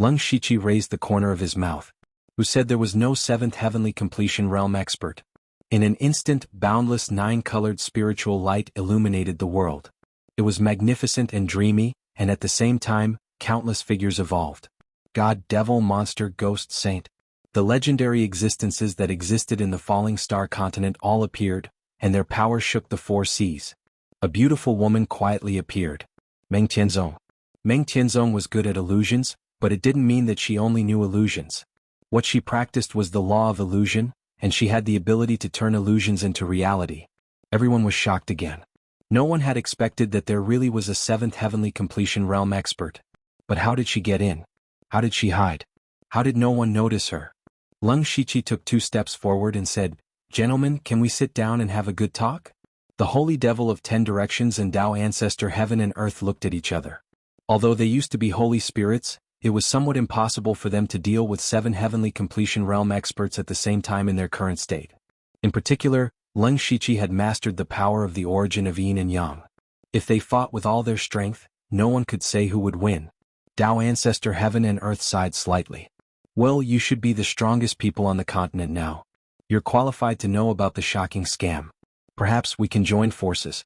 Leng Shiqi raised the corner of his mouth. Who said there was no 7th heavenly completion realm expert? In an instant, boundless 9-colored spiritual light illuminated the world. It was magnificent and dreamy, and at the same time, countless figures evolved. God, devil, monster, ghost, saint. The legendary existences that existed in the falling star continent all appeared, and their power shook the 4 seas. A beautiful woman quietly appeared. Meng Tianzong. Meng Tianzong was good at illusions, but it didn't mean that she only knew illusions. What she practiced was the law of illusion, and she had the ability to turn illusions into reality. Everyone was shocked again. No one had expected that there really was a 7th heavenly completion realm expert. But how did she get in? How did she hide? How did no one notice her? Leng Shiqi took 2 steps forward and said, gentlemen, can we sit down and have a good talk? The Holy Devil of 10 Directions and Tao Ancestor Heaven and Earth looked at each other. Although they used to be holy spirits, it was somewhat impossible for them to deal with 7 heavenly completion realm experts at the same time in their current state. In particular, Leng Shiqi had mastered the power of the origin of yin and yang. If they fought with all their strength, no one could say who would win. Tao Ancestor Heaven and Earth sighed slightly. Well, you should be the strongest people on the continent now. You're qualified to know about the shocking scam. Perhaps we can join forces.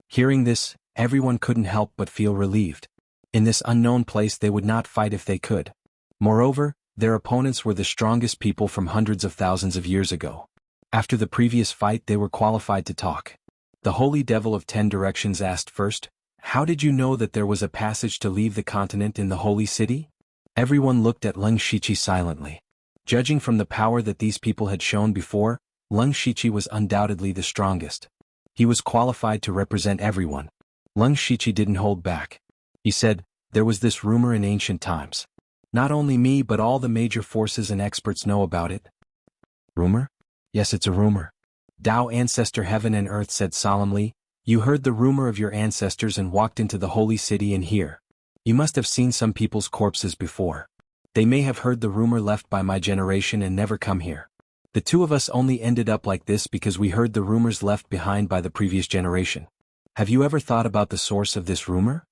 Hearing this, everyone couldn't help but feel relieved. In this unknown place they would not fight if they could. Moreover, their opponents were the strongest people from hundreds of thousands of years ago. After the previous fight they were qualified to talk. The Holy Devil of 10 Directions asked first, how did you know that there was a passage to leave the continent in the holy city? Everyone looked at Leng Shiqi silently. Judging from the power that these people had shown before, Leng Shiqi was undoubtedly the strongest. He was qualified to represent everyone. Leng Shiqi didn't hold back. He said, there was this rumor in ancient times. Not only me but all the major forces and experts know about it. Rumor? Yes, it's a rumor. Tao Ancestor Heaven and Earth said solemnly, you heard the rumor of your ancestors and walked into the holy city and here. You must have seen some people's corpses before. They may have heard the rumor left by my generation and never come here. The 2 of us only ended up like this because we heard the rumors left behind by the previous generation. Have you ever thought about the source of this rumor?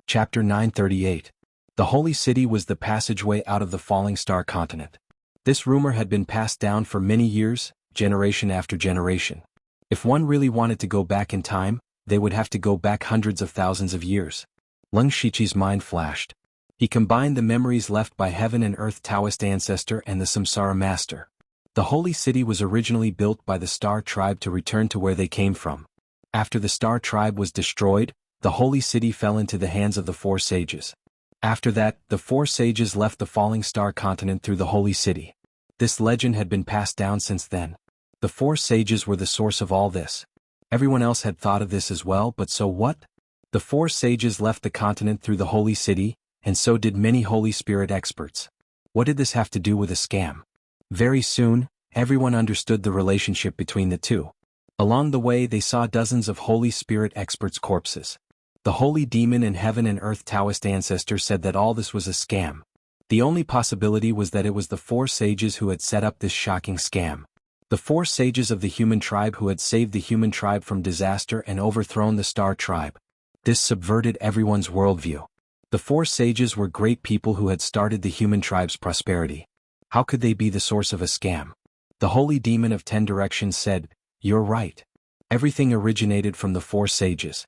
Chapter 938. The holy city was the passageway out of the falling star continent. This rumor had been passed down for many years, generation after generation. If one really wanted to go back in time, they would have to go back hundreds of thousands of years. Leng Shiqi's mind flashed. He combined the memories left by heaven and earth Taoist ancestor and the Samsara master. The holy city was originally built by the Star tribe to return to where they came from. After the Star tribe was destroyed, the holy city fell into the hands of the four sages. After that, the four sages left the falling star continent through the holy city. This legend had been passed down since then. The four sages were the source of all this. Everyone else had thought of this as well, but so what? The four sages left the continent through the holy city, and so did many Holy Spirit experts. What did this have to do with a scam? Very soon, everyone understood the relationship between the two. Along the way they saw dozens of Holy Spirit experts' corpses. The holy demon and heaven and earth Taoist ancestor said that all this was a scam. The only possibility was that it was the four sages who had set up this shocking scam. The four sages of the human tribe who had saved the human tribe from disaster and overthrown the Star tribe. This subverted everyone's worldview. The four sages were great people who had started the human tribe's prosperity. How could they be the source of a scam? The holy demon of 10 directions said, "You're right. Everything originated from the four sages."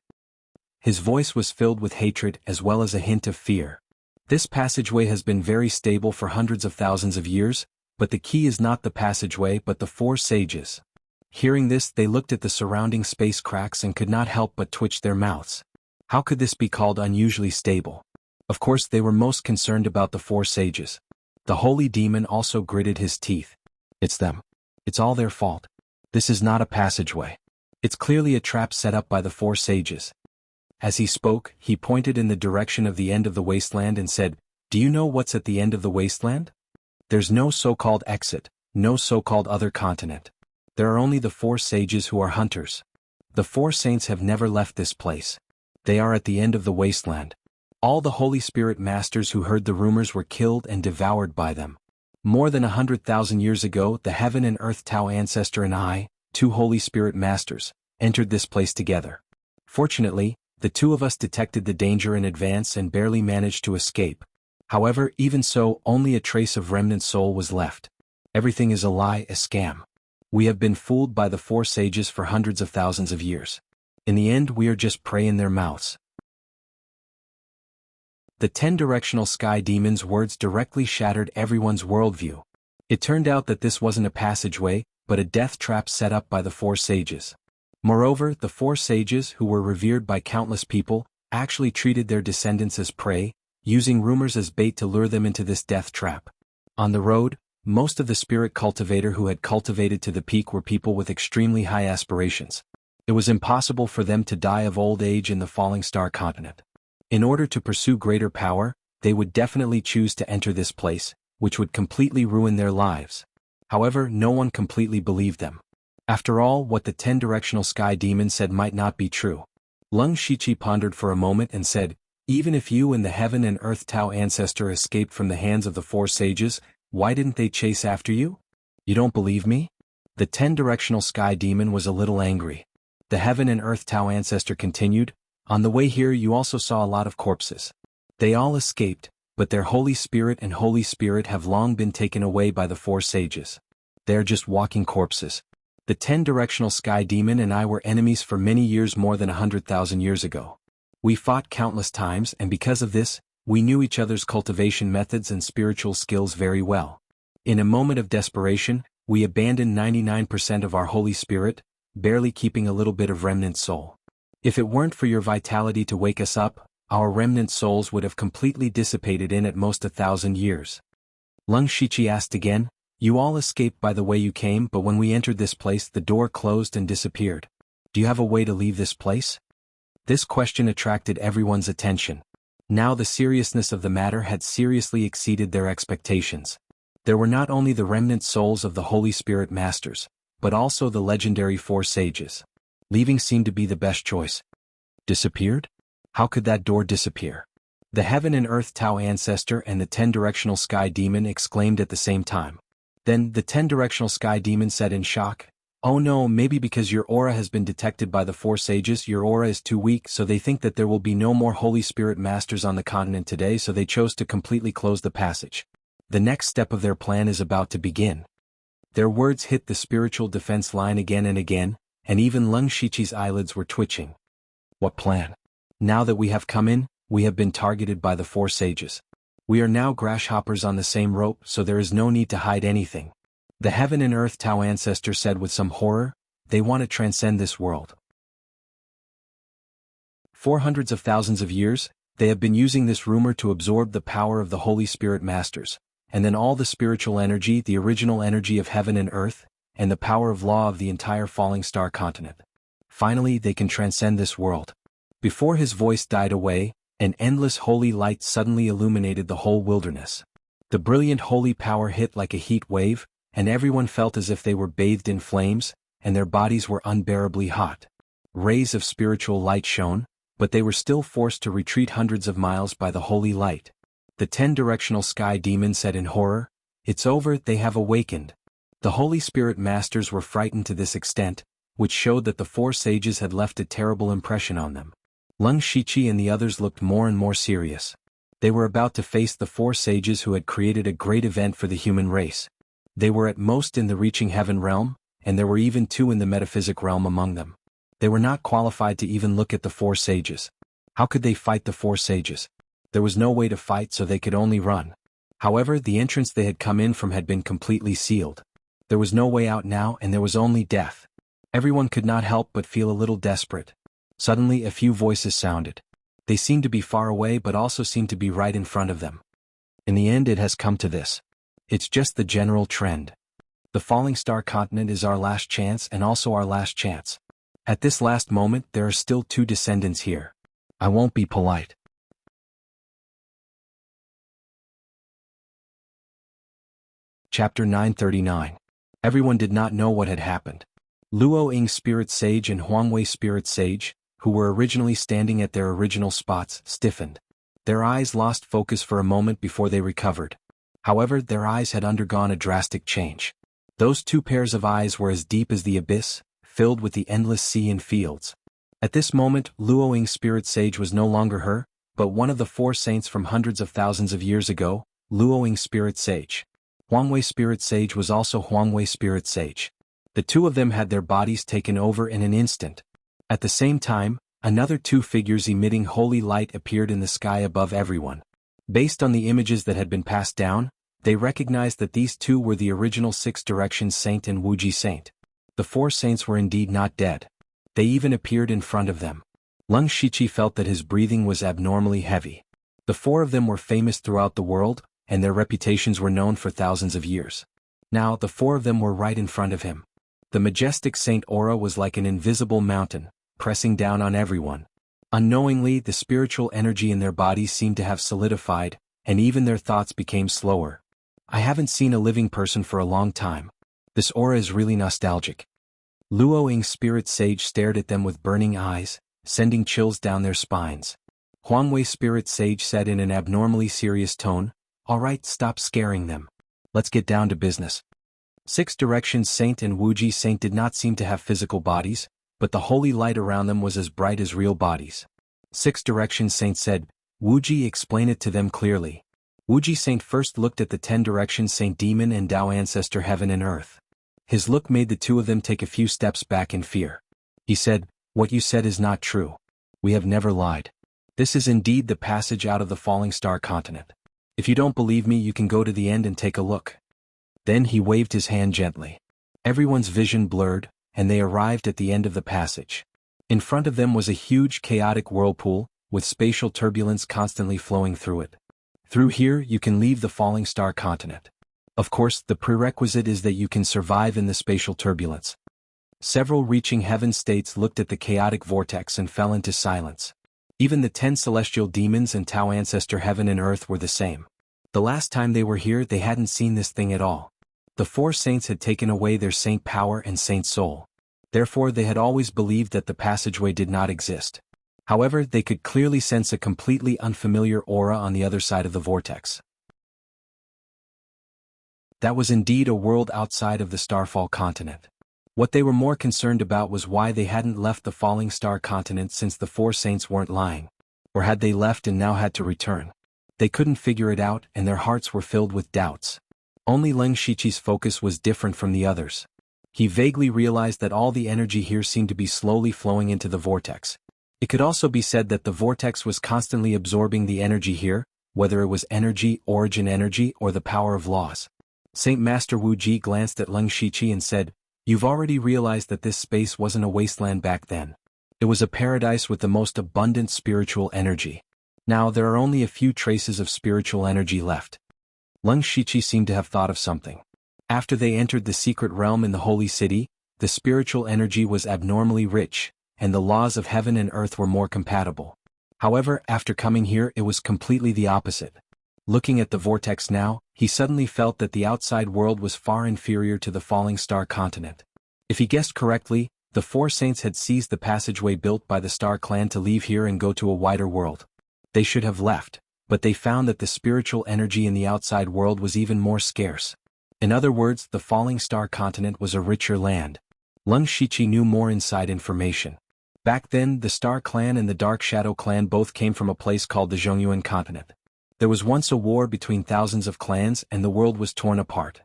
His voice was filled with hatred as well as a hint of fear. This passageway has been very stable for hundreds of thousands of years, but the key is not the passageway but the four sages. Hearing this, they looked at the surrounding space cracks and could not help but twitch their mouths. How could this be called unusually stable? Of course they were most concerned about the four sages. The holy demon also gritted his teeth. It's them. It's all their fault. This is not a passageway. It's clearly a trap set up by the four sages. As he spoke, he pointed in the direction of the end of the wasteland and said, "Do you know what's at the end of the wasteland? There's no so-called exit, no so-called other continent. There are only the four sages who are hunters. The four saints have never left this place. They are at the end of the wasteland. All the Holy Spirit masters who heard the rumors were killed and devoured by them. More than 100,000 years ago, the heaven and earth Tao ancestor and I, 2 Holy Spirit masters, entered this place together. Fortunately, the 2 of us detected the danger in advance and barely managed to escape. However, even so, only a trace of remnant soul was left. Everything is a lie, a scam. We have been fooled by the four sages for hundreds of thousands of years. In the end, we are just prey in their mouths." The 10-directional sky demon's words directly shattered everyone's worldview. It turned out that this wasn't a passageway, but a death trap set up by the four sages. Moreover, the four sages, who were revered by countless people, actually treated their descendants as prey, using rumors as bait to lure them into this death trap. On the road, most of the spirit cultivator who had cultivated to the peak were people with extremely high aspirations. It was impossible for them to die of old age in the falling star continent. In order to pursue greater power, they would definitely choose to enter this place, which would completely ruin their lives. However, no one completely believed them. After all, what the 10-directional sky demon said might not be true. Leng Shiqi pondered for a moment and said, "Even if you and the heaven and earth Tao ancestor escaped from the hands of the four sages, why didn't they chase after you? You don't believe me?" The 10-directional sky demon was a little angry. The heaven and earth Tao ancestor continued, "On the way here you also saw a lot of corpses. They all escaped, but their Holy Spirit and Holy Spirit have long been taken away by the four sages. They are just walking corpses. The 10-directional sky demon and I were enemies for many years, more than 100,000 years ago. We fought countless times, and because of this, we knew each other's cultivation methods and spiritual skills very well. In a moment of desperation, we abandoned 99% of our Holy Spirit, barely keeping a little bit of remnant soul. If it weren't for your vitality to wake us up, our remnant souls would have completely dissipated in at most 1,000 years." Leng Shiqi asked again, "You all escaped by the way you came, but when we entered this place the door closed and disappeared. Do you have a way to leave this place?" This question attracted everyone's attention. Now the seriousness of the matter had seriously exceeded their expectations. There were not only the remnant souls of the Holy Spirit Masters, but also the legendary four sages. Leaving seemed to be the best choice. Disappeared? How could that door disappear? The heaven and earth Tao ancestor and the 10-directional sky demon exclaimed at the same time. Then the 10-directional sky demon said in shock, Oh no, maybe because your aura has been detected by the four sages, your aura is too weak, so they think that there will be no more Holy Spirit masters on the continent today, so they chose to completely close the passage. The next step of their plan is about to begin. Their words hit the spiritual defense line again and again, and even Lung Shichi's eyelids were twitching. What plan? Now that we have come in, we have been targeted by the four sages. We are now grasshoppers on the same rope, so there is no need to hide anything. The heaven and earth Tao ancestor said with some horror, they want to transcend this world. For hundreds of thousands of years, they have been using this rumor to absorb the power of the Holy Spirit masters, and then all the spiritual energy, the original energy of heaven and earth, and the power of law of the entire falling star continent. Finally, they can transcend this world. Before his voice died away, an endless holy light suddenly illuminated the whole wilderness. The brilliant holy power hit like a heat wave, and everyone felt as if they were bathed in flames, and their bodies were unbearably hot. Rays of spiritual light shone, but they were still forced to retreat hundreds of miles by the holy light. The 10-directional sky demon said in horror, "It's over, they have awakened." The Holy Spirit masters were frightened to this extent, which showed that the four sages had left a terrible impression on them. Lung Shichi and the others looked more and more serious. They were about to face the four sages who had created a great event for the human race. They were at most in the reaching heaven realm, and there were even two in the metaphysic realm among them. They were not qualified to even look at the four sages. How could they fight the four sages? There was no way to fight, so they could only run. However, the entrance they had come in from had been completely sealed. There was no way out now, and there was only death. Everyone could not help but feel a little desperate. Suddenly a few voices sounded. They seemed to be far away but also seemed to be right in front of them. In the end it has come to this. It's just the general trend. The falling star continent is our last chance and also our last chance. At this last moment there are still two descendants here. I won't be polite. Chapter 939. Everyone did not know what had happened. Luo Ying Spirit Sage and Huangwei Spirit Sage, who were originally standing at their original spots, stiffened. Their eyes lost focus for a moment before they recovered. However, their eyes had undergone a drastic change. Those two pairs of eyes were as deep as the abyss, filled with the endless sea and fields. At this moment, Luo Ying Spirit Sage was no longer her, but one of the four saints from hundreds of thousands of years ago, Luo Ying Spirit Sage. Huangwei Spirit Sage was also Huangwei Spirit Sage. The two of them had their bodies taken over in an instant. At the same time, another two figures emitting holy light appeared in the sky above everyone. Based on the images that had been passed down, they recognized that these two were the original Six Directions Saint and Wuji Saint. The four saints were indeed not dead. They even appeared in front of them. Lung Shichi felt that his breathing was abnormally heavy. The four of them were famous throughout the world, and their reputations were known for thousands of years. Now the four of them were right in front of him. The majestic saint aura was like an invisible mountain, pressing down on everyone. Unknowingly, the spiritual energy in their bodies seemed to have solidified, and even their thoughts became slower. I haven't seen a living person for a long time. This aura is really nostalgic. Luo Ying's Spirit Sage stared at them with burning eyes, sending chills down their spines. Huangwei Spirit Sage said in an abnormally serious tone, "All right, stop scaring them. Let's get down to business." Six Directions Saint and Wuji Saint did not seem to have physical bodies, but the holy light around them was as bright as real bodies. Six Directions Saint said, "Wuji, explain it to them clearly." Wuji Saint first looked at the 10 Directions Saint Demon and Tao Ancestor Heaven and Earth. His look made the two of them take a few steps back in fear. He said, "What you said is not true. We have never lied. This is indeed the passage out of the falling star continent. If you don't believe me, you can go to the end and take a look." Then he waved his hand gently. Everyone's vision blurred, and they arrived at the end of the passage. In front of them was a huge chaotic whirlpool, with spatial turbulence constantly flowing through it. Through here you can leave the falling star continent. Of course, the prerequisite is that you can survive in the spatial turbulence. Several reaching heaven states looked at the chaotic vortex and fell into silence. Even the 10 celestial demons and Tao Ancestor Heaven and Earth were the same. The last time they were here they hadn't seen this thing at all. The four saints had taken away their saint power and saint soul. Therefore they had always believed that the passageway did not exist. However, they could clearly sense a completely unfamiliar aura on the other side of the vortex. That was indeed a world outside of the Starfall continent. What they were more concerned about was why they hadn't left the falling star continent since the four saints weren't lying. Or had they left and now had to return? They couldn't figure it out and their hearts were filled with doubts. Only Leng Shiqi's focus was different from the others. He vaguely realized that all the energy here seemed to be slowly flowing into the vortex. It could also be said that the vortex was constantly absorbing the energy here, whether it was energy, origin energy, or the power of laws. Saint Master Wu Ji glanced at Leng Shiqi and said, "You've already realized that this space wasn't a wasteland back then. It was a paradise with the most abundant spiritual energy. Now there are only a few traces of spiritual energy left." Leng Shiqi seemed to have thought of something. After they entered the secret realm in the holy city, the spiritual energy was abnormally rich, and the laws of heaven and earth were more compatible. However, after coming here it was completely the opposite. Looking at the vortex now, he suddenly felt that the outside world was far inferior to the falling star continent. If he guessed correctly, the four saints had seized the passageway built by the Star Clan to leave here and go to a wider world. They should have left, but they found that the spiritual energy in the outside world was even more scarce. In other words, the falling star continent was a richer land. Leng Shiqi knew more inside information. Back then, the Star Clan and the Dark Shadow Clan both came from a place called the Zhongyuan continent. There was once a war between thousands of clans and the world was torn apart.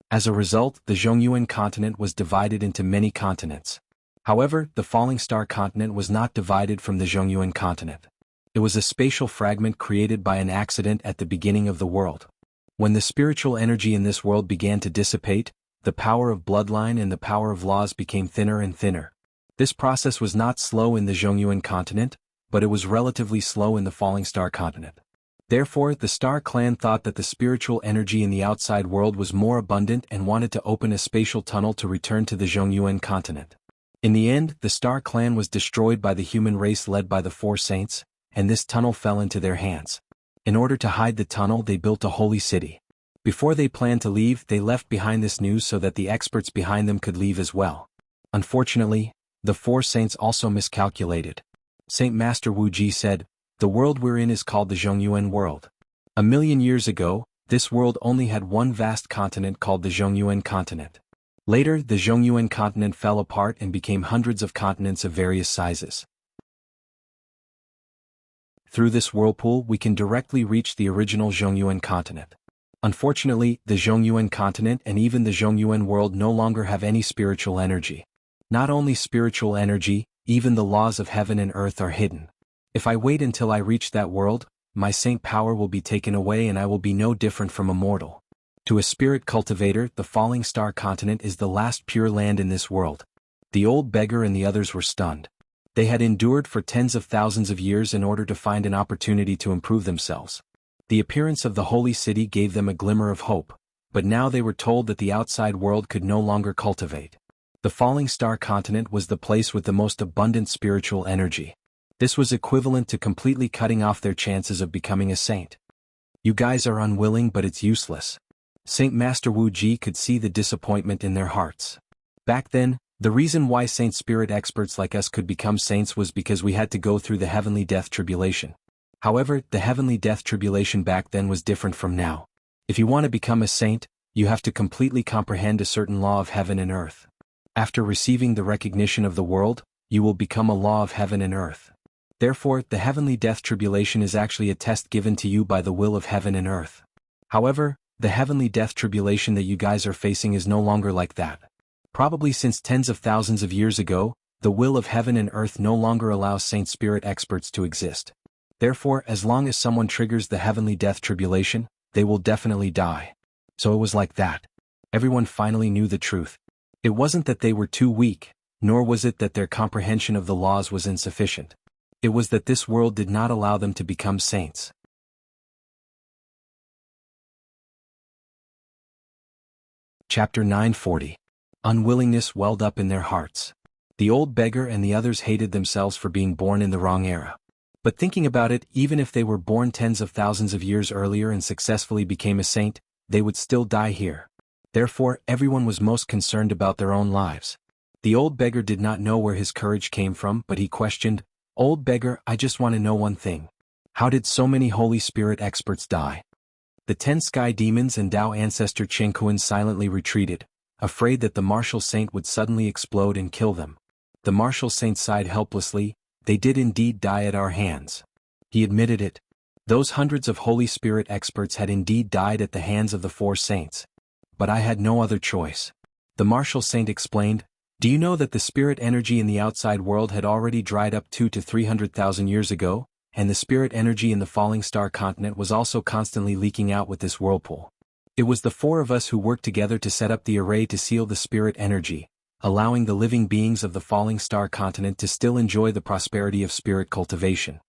As a result, the Zhongyuan continent was divided into many continents. However, the falling star continent was not divided from the Zhongyuan continent. It was a spatial fragment created by an accident at the beginning of the world. When the spiritual energy in this world began to dissipate, the power of bloodline and the power of laws became thinner and thinner. This process was not slow in the Zhongyuan continent, but it was relatively slow in the falling star continent. Therefore, the Star Clan thought that the spiritual energy in the outside world was more abundant and wanted to open a spatial tunnel to return to the Zhongyuan continent. In the end, the Star Clan was destroyed by the human race led by the four saints, and this tunnel fell into their hands. In order to hide the tunnel, they built a holy city. Before they planned to leave, they left behind this news so that the experts behind them could leave as well. Unfortunately, the four saints also miscalculated. Saint Master Wu Ji said, "The world we're in is called the Zhongyuan world. 1,000,000 years ago, this world only had one vast continent called the Zhongyuan continent. Later, the Zhongyuan continent fell apart and became hundreds of continents of various sizes. Through this whirlpool, we can directly reach the original Zhongyuan continent. Unfortunately, the Zhongyuan continent and even the Zhongyuan world no longer have any spiritual energy. Not only spiritual energy, even the laws of heaven and earth are hidden. If I wait until I reach that world, my saint power will be taken away and I will be no different from a mortal." To a spirit cultivator, the falling star continent is the last pure land in this world. The old beggar and the others were stunned. They had endured for tens of thousands of years in order to find an opportunity to improve themselves. The appearance of the holy city gave them a glimmer of hope, but now they were told that the outside world could no longer cultivate. The falling star continent was the place with the most abundant spiritual energy. This was equivalent to completely cutting off their chances of becoming a saint. "You guys are unwilling, but it's useless." Saint Master Wu Ji could see the disappointment in their hearts. Back then, the reason why saint spirit experts like us could become saints was because we had to go through the heavenly death tribulation. However, the heavenly death tribulation back then was different from now. If you want to become a saint, you have to completely comprehend a certain law of heaven and earth. After receiving the recognition of the world, you will become a law of heaven and earth. Therefore, the heavenly death tribulation is actually a test given to you by the will of heaven and earth. However, the heavenly death tribulation that you guys are facing is no longer like that. Probably since tens of thousands of years ago, the will of heaven and earth no longer allows saint spirit experts to exist. Therefore, as long as someone triggers the heavenly death tribulation, they will definitely die. So it was like that. Everyone finally knew the truth. It wasn't that they were too weak, nor was it that their comprehension of the laws was insufficient. It was that this world did not allow them to become saints. Chapter 940. Unwillingness welled up in their hearts. The old beggar and the others hated themselves for being born in the wrong era. But thinking about it, even if they were born tens of thousands of years earlier and successfully became a saint, they would still die here. Therefore, everyone was most concerned about their own lives. The old beggar did not know where his courage came from, but he questioned, "Old beggar, I just want to know one thing. How did so many Holy Spirit experts die?" The 10 sky demons and Tao ancestor Chen Kuan silently retreated, afraid that the martial saint would suddenly explode and kill them. The martial saint sighed helplessly. They did indeed die at our hands. He admitted it. Those hundreds of Holy Spirit experts had indeed died at the hands of the four saints. But I had no other choice. The martial saint explained, "Do you know that the spirit energy in the outside world had already dried up 200 to 300,000 years ago, and the spirit energy in the falling star continent was also constantly leaking out with this whirlpool? It was the four of us who worked together to set up the array to seal the spirit energy, allowing the living beings of the falling star continent to still enjoy the prosperity of spirit cultivation."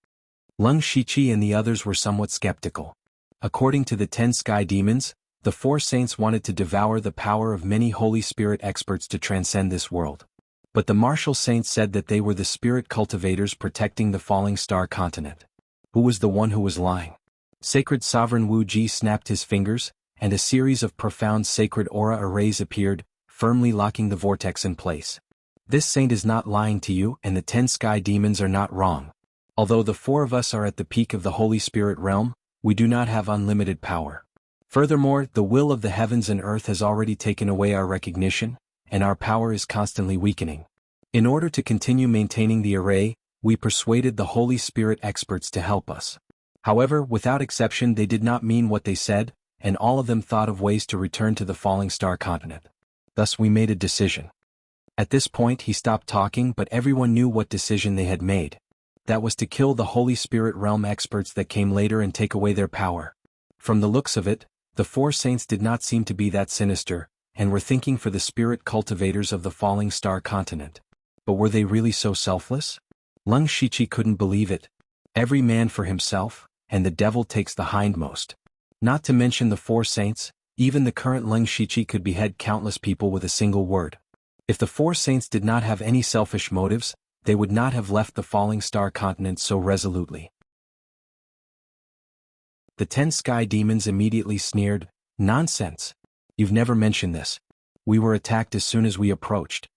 Lung Shichi and the others were somewhat skeptical. According to the 10 sky demons, the four saints wanted to devour the power of many Holy Spirit experts to transcend this world. But the martial saints said that they were the spirit cultivators protecting the falling star continent. Who was the one who was lying? Sacred Sovereign Wu Ji snapped his fingers, and a series of profound sacred aura arrays appeared, firmly locking the vortex in place. This saint is not lying to you, and the 10 sky demons are not wrong. Although the four of us are at the peak of the Holy Spirit realm, we do not have unlimited power. Furthermore, the will of the heavens and earth has already taken away our recognition, and our power is constantly weakening. In order to continue maintaining the array, we persuaded the Holy Spirit experts to help us. However, without exception they did not mean what they said, and all of them thought of ways to return to the falling star continent. Thus we made a decision. At this point he stopped talking, but everyone knew what decision they had made. That was to kill the Holy Spirit realm experts that came later and take away their power. From the looks of it, the four saints did not seem to be that sinister, and were thinking for the spirit cultivators of the falling star continent. But were they really so selfless? Lung Shichi couldn't believe it. Every man for himself, and the devil takes the hindmost. Not to mention the four saints, even the current Lung Shichi could behead countless people with a single word. If the four saints did not have any selfish motives, they would not have left the falling star continent so resolutely. The 10 sky demons immediately sneered, "Nonsense. You've never mentioned this. We were attacked as soon as we approached."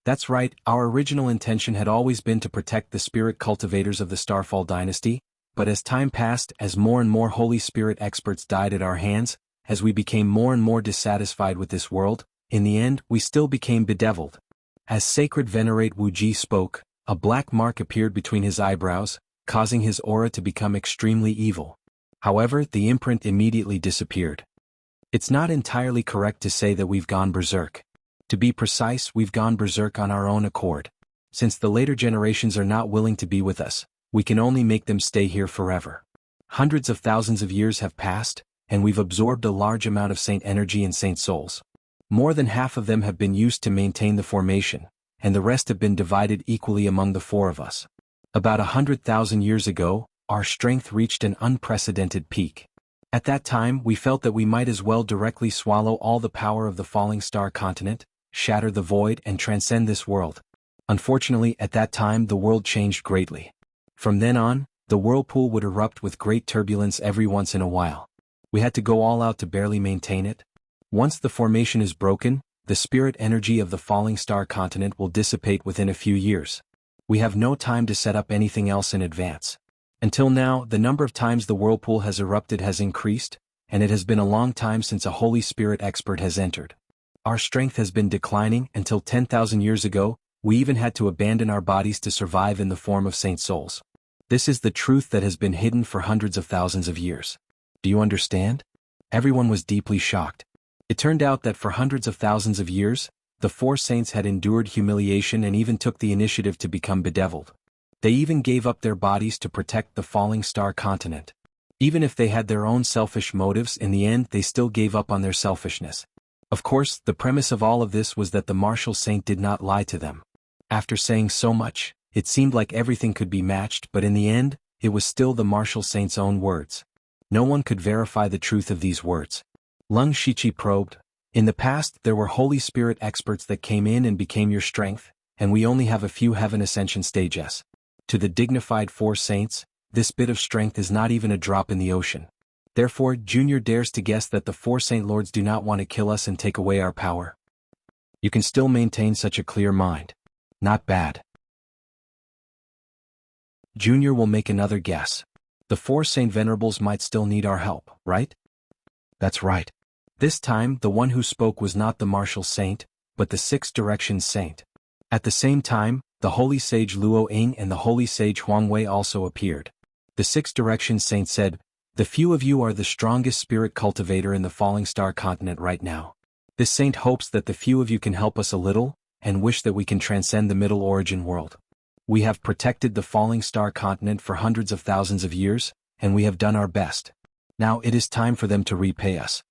That's right, our original intention had always been to protect the spirit cultivators of the Starfall dynasty, but as time passed, as more and more Holy Spirit experts died at our hands, as we became more and more dissatisfied with this world, in the end we still became bedeviled. As Sacred Venerate Wu Ji spoke, a black mark appeared between his eyebrows, causing his aura to become extremely evil. However, the imprint immediately disappeared. It's not entirely correct to say that we've gone berserk. To be precise, we've gone berserk on our own accord. Since the later generations are not willing to be with us, we can only make them stay here forever. Hundreds of thousands of years have passed, and we've absorbed a large amount of saint energy and saint souls. More than half of them have been used to maintain the formation, and the rest have been divided equally among the four of us. About 100,000 years ago, our strength reached an unprecedented peak. At that time we felt that we might as well directly swallow all the power of the falling star continent, shatter the void and transcend this world. Unfortunately, at that time the world changed greatly. From then on, the whirlpool would erupt with great turbulence every once in a while. We had to go all out to barely maintain it. Once the formation is broken, the spirit energy of the falling star continent will dissipate within a few years. We have no time to set up anything else in advance. Until now, the number of times the whirlpool has erupted has increased, and it has been a long time since a Holy Spirit expert has entered. Our strength has been declining until 10,000 years ago, we even had to abandon our bodies to survive in the form of saint souls. This is the truth that has been hidden for hundreds of thousands of years. Do you understand? Everyone was deeply shocked. It turned out that for hundreds of thousands of years, the four saints had endured humiliation and even took the initiative to become bedeviled. They even gave up their bodies to protect the falling star continent. Even if they had their own selfish motives, in the end they still gave up on their selfishness. Of course, the premise of all of this was that the martial saint did not lie to them. After saying so much, it seemed like everything could be matched, but in the end, it was still the martial saint's own words. No one could verify the truth of these words. Lung Shichi probed, "In the past there were Holy Spirit experts that came in and became your strength, and we only have a few heaven ascension stages. To the dignified four saints, this bit of strength is not even a drop in the ocean. Therefore, Junior dares to guess that the four saint lords do not want to kill us and take away our power. You can still maintain such a clear mind. Not bad. Junior will make another guess. The four Saint Venerables might still need our help, right?" "That's right. This time, the one who spoke was not the martial saint, but the Six Directions saint. At the same time, the holy sage Luo Ying and the holy sage Huangwei also appeared. The Six Directions saint said, "The few of you are the strongest spirit cultivator in the Falling Star continent right now. This saint hopes that the few of you can help us a little, and wish that we can transcend the Middle Origin world. We have protected the Falling Star continent for hundreds of thousands of years, and we have done our best. Now it is time for them to repay us."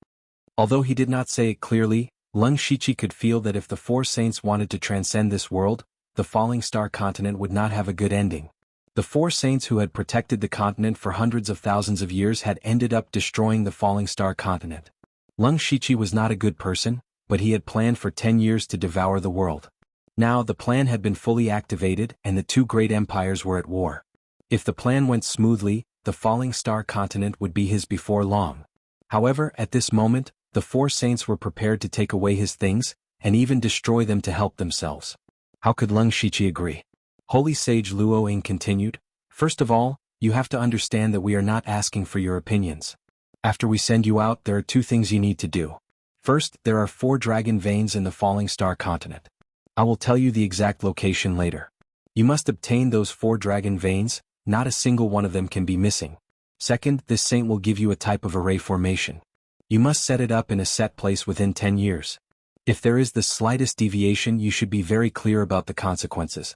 Although he did not say it clearly, Leng Shiqi could feel that if the four saints wanted to transcend this world, the Falling Star continent would not have a good ending. The four saints who had protected the continent for hundreds of thousands of years had ended up destroying the Falling Star continent. Leng Shiqi was not a good person, but he had planned for 10 years to devour the world. Now the plan had been fully activated and the two great empires were at war. If the plan went smoothly, the Falling Star continent would be his before long. However, at this moment, the four saints were prepared to take away his things, and even destroy them to help themselves. How could Leng Shiqi agree? Holy Sage Luo Ying continued, "First of all, you have to understand that we are not asking for your opinions. After we send you out, there are two things you need to do. First, there are 4 dragon veins in the Falling Star continent. I will tell you the exact location later. You must obtain those 4 dragon veins, not a single one of them can be missing. Second, this saint will give you a type of array formation. You must set it up in a set place within 10 years. If there is the slightest deviation, you should be very clear about the consequences."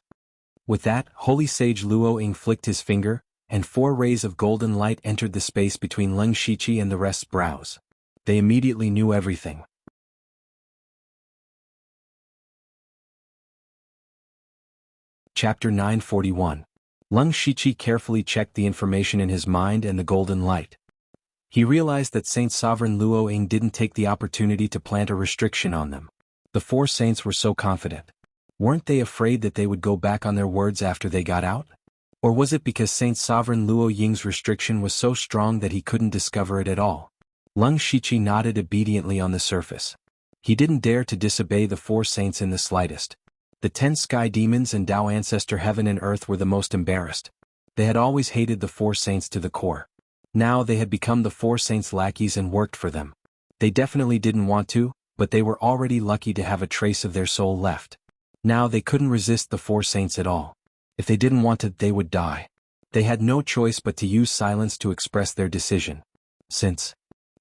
With that, Holy Sage Luo Ying flicked his finger, and 4 rays of golden light entered the space between Leng Shiqi and the rest's brows. They immediately knew everything. Chapter 941. Leng Shiqi carefully checked the information in his mind and the golden light. He realized that Saint Sovereign Luo Ying didn't take the opportunity to plant a restriction on them. The 4 saints were so confident. Weren't they afraid that they would go back on their words after they got out? Or was it because Saint Sovereign Luo Ying's restriction was so strong that he couldn't discover it at all? Leng Shiqi nodded obediently on the surface. He didn't dare to disobey the 4 saints in the slightest. The 10 sky demons and Tao Ancestor Heaven and Earth were the most embarrassed. They had always hated the 4 saints to the core. Now they had become the 4 saints' lackeys and worked for them. They definitely didn't want to, but they were already lucky to have a trace of their soul left. Now they couldn't resist the 4 saints at all. If they didn't want to, they would die. They had no choice but to use silence to express their decision.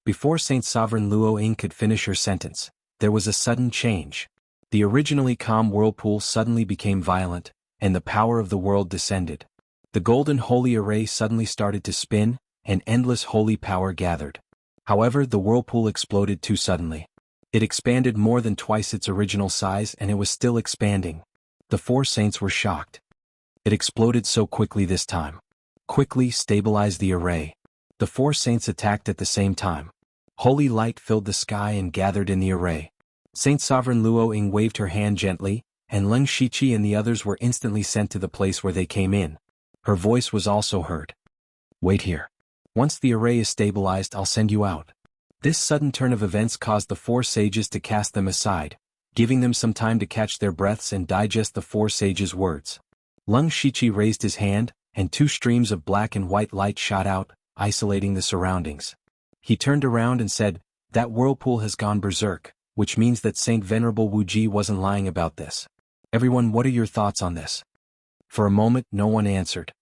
Before Saint Sovereign Luo Ying could finish her sentence, there was a sudden change. The originally calm whirlpool suddenly became violent, and the power of the world descended. The golden holy array suddenly started to spin, and endless holy power gathered. However, the whirlpool exploded too suddenly. It expanded more than twice its original size and it was still expanding. The 4 saints were shocked. It exploded so quickly this time. Quickly stabilize the array. The 4 saints attacked at the same time. Holy light filled the sky and gathered in the array. Saint Sovereign Luo Ying waved her hand gently, and Leng Shiqi and the others were instantly sent to the place where they came in. Her voice was also heard. "Wait here. Once the array is stabilized, I'll send you out." This sudden turn of events caused the 4 sages to cast them aside, giving them some time to catch their breaths and digest the 4 sages' words. Leng Shiqi raised his hand, and 2 streams of black and white light shot out, isolating the surroundings. He turned around and said, "That whirlpool has gone berserk, which means that Saint Venerable Wuji wasn't lying about this. Everyone, what are your thoughts on this?" For a moment, no one answered.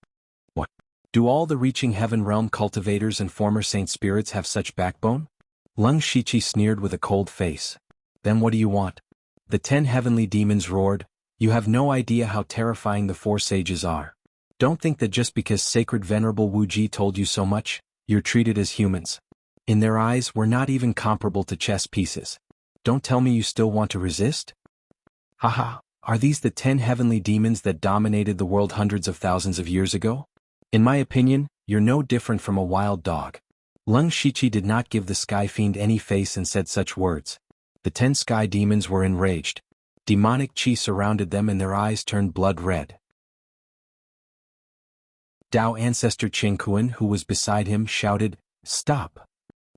"What? Do all the reaching heaven realm cultivators and former saint spirits have such backbone?" Leng Shiqi sneered with a cold face. "Then what do you want?" The 10 heavenly demons roared, "You have no idea how terrifying the 4 sages are. Don't think that just because Sacred Venerable Wuji told you so much, you're treated as humans. In their eyes, we're not even comparable to chess pieces. Don't tell me you still want to resist?" Haha, are these the 10 heavenly demons that dominated the world hundreds of thousands of years ago? In my opinion, you're no different from a wild dog. Leng Shiqi did not give the sky fiend any face and said such words. The 10 sky demons were enraged. Demonic chi surrounded them and their eyes turned blood red. Tao Ancestor Qingquan, who was beside him, shouted, "Stop!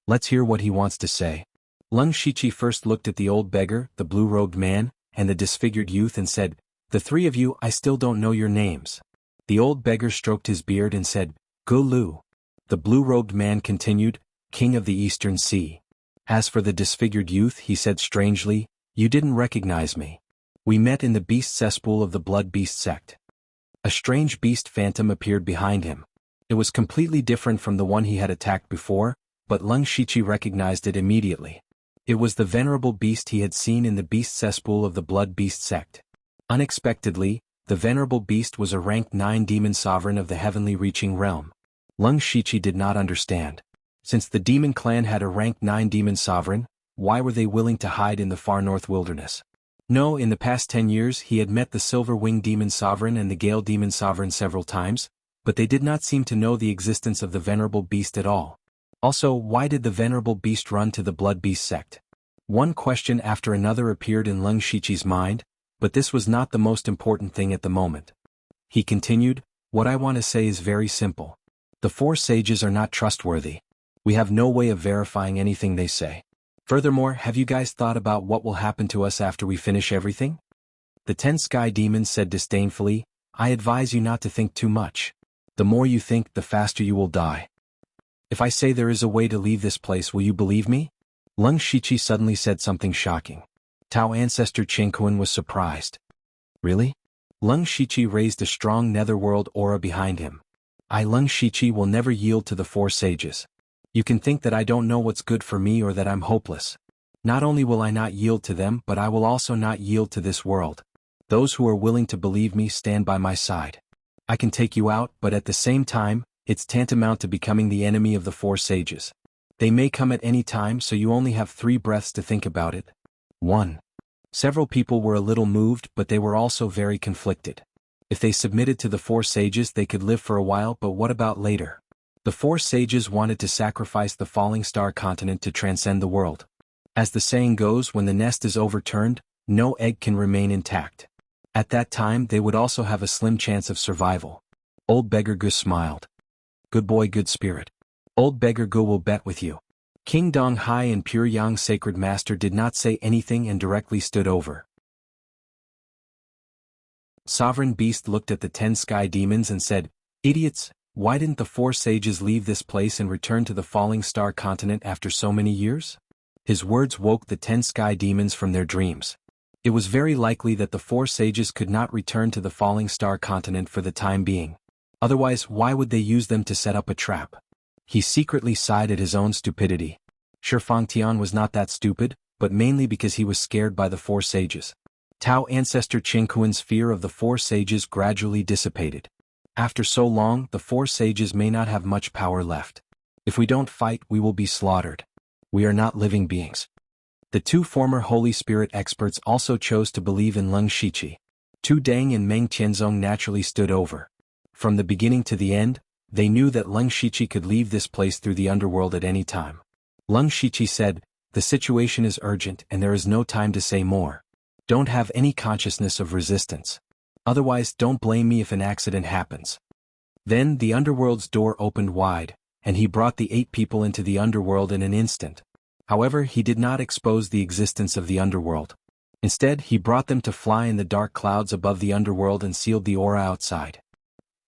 Let's hear what he wants to say." Leng Shiqi first looked at the old beggar, the blue-robed man, and the disfigured youth and said, "The 3 of you, I still don't know your names." The old beggar stroked his beard and said, "Gu Lu." The blue-robed man continued, "King of the Eastern Sea." As for the disfigured youth, he said strangely, you didn't recognize me. We met in the beast cesspool of the blood beast sect. A strange beast phantom appeared behind him. It was completely different from the one he had attacked before, but Lung Shiqi recognized it immediately. It was the venerable beast he had seen in the beast cesspool of the blood beast sect. Unexpectedly, the venerable beast was a rank 9 demon sovereign of the heavenly reaching realm. Lung Shiqi did not understand. Since the demon clan had a rank 9 demon sovereign, why were they willing to hide in the far north wilderness? No, in the past 10 years he had met the Silver Wing Demon Sovereign and the Gale Demon Sovereign several times, but they did not seem to know the existence of the Venerable Beast at all. Also, why did the Venerable Beast run to the Blood Beast sect? One question after another appeared in Lung Shiqi's mind, but this was not the most important thing at the moment. He continued, what I want to say is very simple. The 4 sages are not trustworthy. We have no way of verifying anything they say. Furthermore, have you guys thought about what will happen to us after we finish everything? The 10 sky demons said disdainfully, I advise you not to think too much. The more you think, the faster you will die. If I say there is a way to leave this place, will you believe me? Lung Shiqi suddenly said something shocking. Tao ancestor Qingquan was surprised. Really? Lung Shiqi raised a strong netherworld aura behind him. I, Lung Shiqi, will never yield to the 4 sages. You can think that I don't know what's good for me or that I'm hopeless. Not only will I not yield to them, but I will also not yield to this world. Those who are willing to believe me stand by my side. I can take you out, but at the same time, it's tantamount to becoming the enemy of the 4 sages. They may come at any time, so you only have 3 breaths to think about it. 1. Several people were a little moved, but they were also very conflicted. If they submitted to the 4 sages, they could live for a while, but what about later? The 4 sages wanted to sacrifice the falling star continent to transcend the world. As the saying goes, when the nest is overturned, no egg can remain intact. At that time they would also have a slim chance of survival. Old Beggar Gu smiled. Good boy, good spirit. Old Beggar Gu will bet with you. King Dong Hai and Pure Yang Sacred Master did not say anything and directly stood over. Sovereign Beast looked at the 10 sky demons and said, idiots, why didn't the 4 sages leave this place and return to the falling star continent after so many years? His words woke the 10 sky demons from their dreams. It was very likely that the 4 sages could not return to the falling star continent for the time being. Otherwise, why would they use them to set up a trap? He secretly sighed at his own stupidity. Sure, Fangtian was not that stupid, but mainly because he was scared by the 4 sages. Tao ancestor Qingquan's fear of the 4 sages gradually dissipated. After so long, the 4 sages may not have much power left. If we don't fight, we will be slaughtered. We are not living beings. The 2 former Holy Spirit experts also chose to believe in Lung Shiqi. Tu Dang and Meng Tianzong naturally stood over. From the beginning to the end, they knew that Lung Shiqi could leave this place through the underworld at any time. Lung Shiqi said, the situation is urgent and there is no time to say more. Don't have any consciousness of resistance. Otherwise, don't blame me if an accident happens. Then the underworld's door opened wide, and he brought the 8 people into the underworld in an instant. However, he did not expose the existence of the underworld. Instead, he brought them to fly in the dark clouds above the underworld and sealed the aura outside.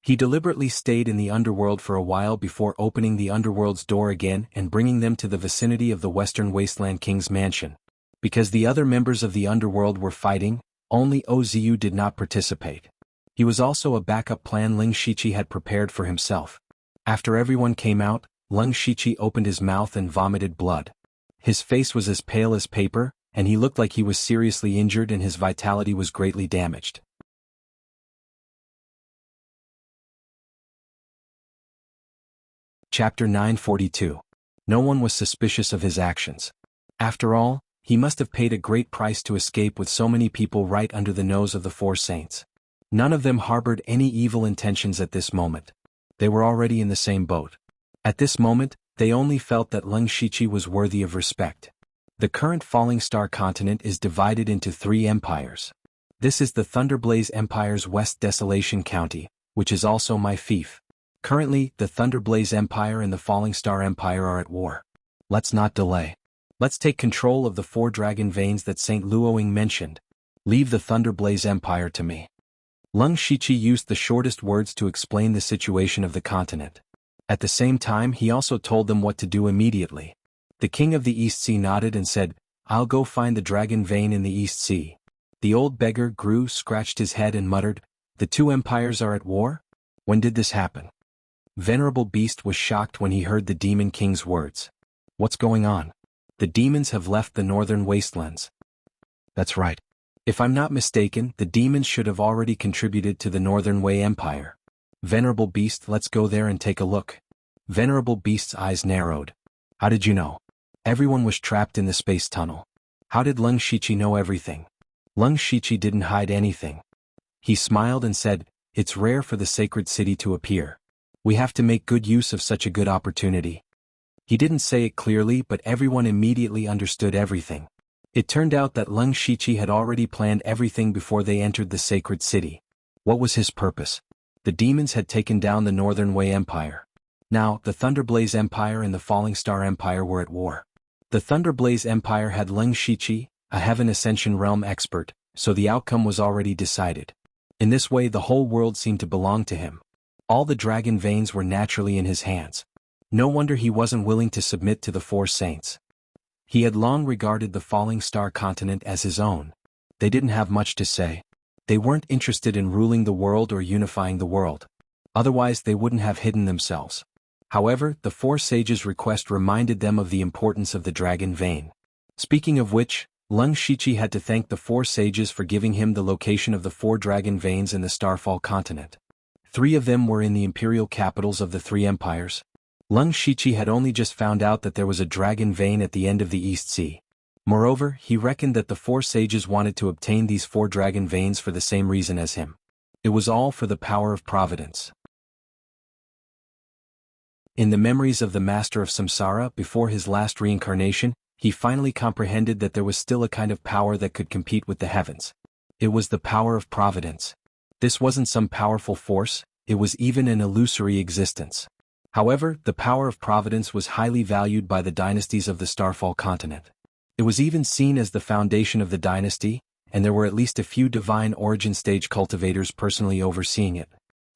He deliberately stayed in the underworld for a while before opening the underworld's door again and bringing them to the vicinity of the Western Wasteland King's mansion. Because the other members of the underworld were fighting, only Ozu did not participate. He was also a backup plan Lung Shiqi had prepared for himself. After everyone came out, Lung Shiqi opened his mouth and vomited blood. His face was as pale as paper, and he looked like he was seriously injured and his vitality was greatly damaged. Chapter 942. No one was suspicious of his actions. After all, he must have paid a great price to escape with so many people right under the nose of the 4 saints. None of them harbored any evil intentions at this moment. They were already in the same boat. At this moment, they only felt that Lung Shiqi was worthy of respect. The current Falling Star continent is divided into 3 empires. This is the Thunderblaze Empire's West Desolation County, which is also my fief. Currently, the Thunderblaze Empire and the Falling Star Empire are at war. Let's not delay. Let's take control of the 4 dragon veins that St. Luoying mentioned. Leave the Thunderblaze Empire to me. Lung Shiqi used the shortest words to explain the situation of the continent. At the same time, he also told them what to do immediately. The king of the East Sea nodded and said, "I'll go find the dragon vein in the East Sea." The old beggar scratched his head and muttered, "The two empires are at war? When did this happen?" Venerable Beast was shocked when he heard the demon king's words. "What's going on? The demons have left the northern wastelands." "That's right. If I'm not mistaken, the demons should have already contributed to the Northern Way Empire." "Venerable Beast, let's go there and take a look." Venerable Beast's eyes narrowed. "How did you know?" "Everyone was trapped in the space tunnel." "How did Lung Shichi know everything?" "Lung Shichi didn't hide anything. He smiled and said, 'It's rare for the sacred city to appear. We have to make good use of such a good opportunity.'" He didn't say it clearly, but everyone immediately understood everything. It turned out that Lung Shichi had already planned everything before they entered the sacred city. What was his purpose? The demons had taken down the Northern Way Empire. Now, the Thunderblaze Empire and the Falling Star Empire were at war. The Thunderblaze Empire had Lung Shichi, a Heaven Ascension Realm expert, so the outcome was already decided. In this way the whole world seemed to belong to him. All the dragon veins were naturally in his hands. No wonder he wasn't willing to submit to the Four Saints. He had long regarded the Falling Star continent as his own. They didn't have much to say. They weren't interested in ruling the world or unifying the world. Otherwise they wouldn't have hidden themselves. However, the Four Sages' request reminded them of the importance of the dragon vein. Speaking of which, Lung Shichi had to thank the Four Sages for giving him the location of the 4 dragon veins in the Starfall continent. 3 of them were in the imperial capitals of the 3 empires. Lung Shichi had only just found out that there was a dragon vein at the end of the East Sea. Moreover, he reckoned that the 4 sages wanted to obtain these 4 dragon veins for the same reason as him. It was all for the power of providence. In the memories of the Master of Samsara before his last reincarnation, he finally comprehended that there was still a kind of power that could compete with the heavens. It was the power of providence. This wasn't some powerful force, it was even an illusory existence. However, the power of providence was highly valued by the dynasties of the Starfall continent. It was even seen as the foundation of the dynasty, and there were at least a few divine origin stage cultivators personally overseeing it.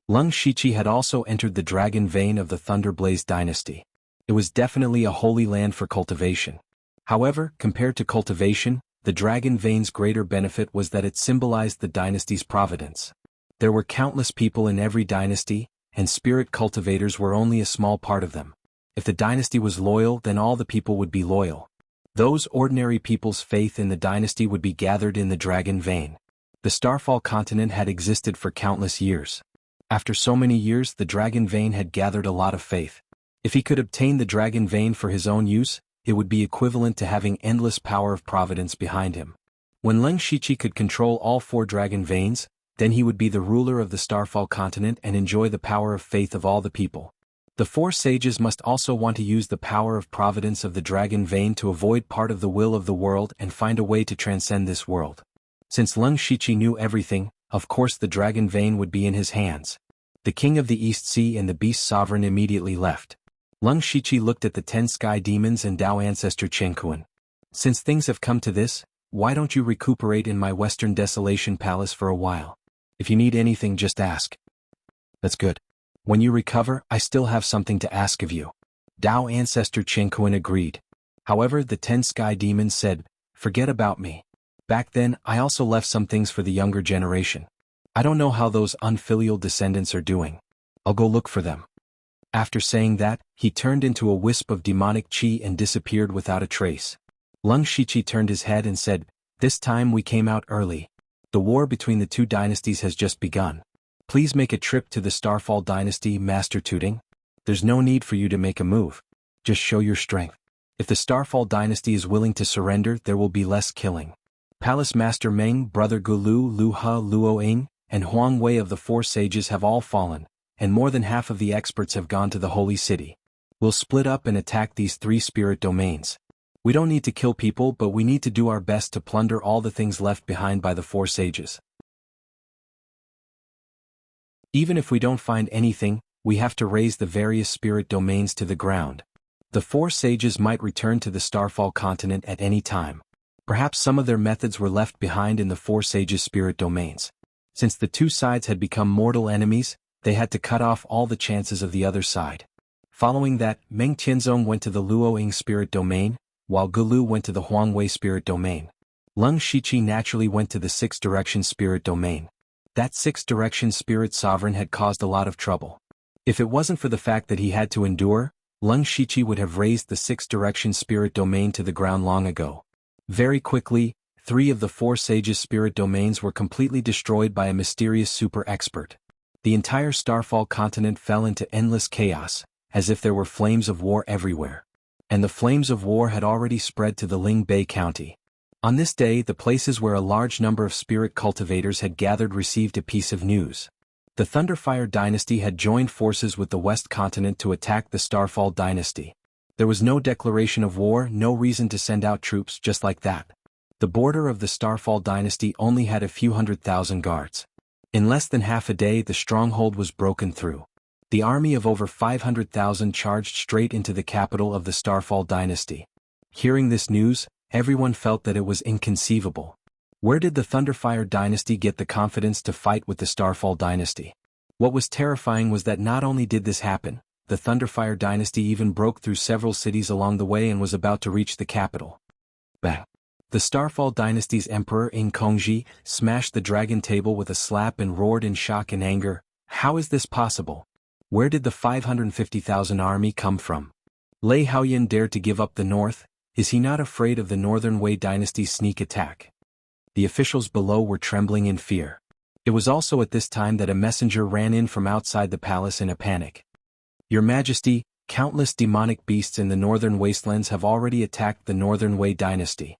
Lung Shichi had also entered the dragon vein of the Thunderblaze dynasty. It was definitely a holy land for cultivation. However, compared to cultivation, the dragon vein's greater benefit was that it symbolized the dynasty's providence. There were countless people in every dynasty, and spirit cultivators were only a small part of them. If the dynasty was loyal, then all the people would be loyal. Those ordinary people's faith in the dynasty would be gathered in the dragon vein. The Starfall continent had existed for countless years. After so many years, the dragon vein had gathered a lot of faith. If he could obtain the dragon vein for his own use, it would be equivalent to having endless power of providence behind him. When Lung Shichi could control all 4 dragon veins, then he would be the ruler of the Starfall continent and enjoy the power of faith of all the people. The 4 sages must also want to use the power of providence of the dragon vein to avoid part of the will of the world and find a way to transcend this world. Since Lung Shichi knew everything, of course the dragon vein would be in his hands. The king of the East Sea and the beast sovereign immediately left. Lung Shichi looked at the 10 sky demons and Tao ancestor Chenkuan. "Since things have come to this, why don't you recuperate in my Western Desolation Palace for a while? If you need anything, just ask." "That's good. When you recover, I still have something to ask of you." Tao ancestor Chenkuan agreed. However, the 10 sky demons said, "Forget about me. Back then, I also left some things for the younger generation. I don't know how those unfilial descendants are doing. I'll go look for them." After saying that, he turned into a wisp of demonic chi and disappeared without a trace. Lung Shichi turned his head and said, "This time we came out early. The war between the 2 dynasties has just begun. Please make a trip to the Starfall dynasty, Master Tooting. There's no need for you to make a move. Just show your strength. If the Starfall dynasty is willing to surrender, there will be less killing. Palace Master Meng, Brother Gulu, Lu Ha, Luo Ing, and Huang Wei of the 4 sages have all fallen, and more than half of the experts have gone to the Holy City. We'll split up and attack these 3 spirit domains. We don't need to kill people, but we need to do our best to plunder all the things left behind by the 4 sages. Even if we don't find anything, we have to raise the various spirit domains to the ground. The 4 sages might return to the Starfall continent at any time. Perhaps some of their methods were left behind in the 4 sages' spirit domains. Since the 2 sides had become mortal enemies, they had to cut off all the chances of the other side. Following that, Meng Tianzong went to the Luoying spirit domain, while Gulu went to the Huangwei spirit domain. Leng Shiqi naturally went to the Sixth Direction spirit domain. That Sixth Direction spirit sovereign had caused a lot of trouble. If it wasn't for the fact that he had to endure, Leng Shiqi would have raised the Sixth Direction spirit domain to the ground long ago. Very quickly, 3 of the 4 sages' spirit domains were completely destroyed by a mysterious super expert. The entire Starfall continent fell into endless chaos, as if there were flames of war everywhere. And the flames of war had already spread to the Ling Bei County. On this day, the places where a large number of spirit cultivators had gathered received a piece of news. The Thunderfire dynasty had joined forces with the West Continent to attack the Starfall dynasty. There was no declaration of war, no reason to send out troops just like that. The border of the Starfall dynasty only had a few 100,000 guards. In less than half a day, the stronghold was broken through. The army of over 500,000 charged straight into the capital of the Starfall dynasty. Hearing this news, everyone felt that it was inconceivable. Where did the Thunderfire dynasty get the confidence to fight with the Starfall dynasty? What was terrifying was that not only did this happen, the Thunderfire dynasty even broke through several cities along the way and was about to reach the capital. Bang! The Starfall dynasty's emperor In Kongji smashed the dragon table with a slap and roared in shock and anger. How is this possible? Where did the 550,000 army come from? Lei Haoyan dared to give up the north. Is he not afraid of the Northern Wei dynasty's sneak attack? The officials below were trembling in fear. It was also at this time that a messenger ran in from outside the palace in a panic. Your Majesty, countless demonic beasts in the northern wastelands have already attacked the Northern Wei dynasty.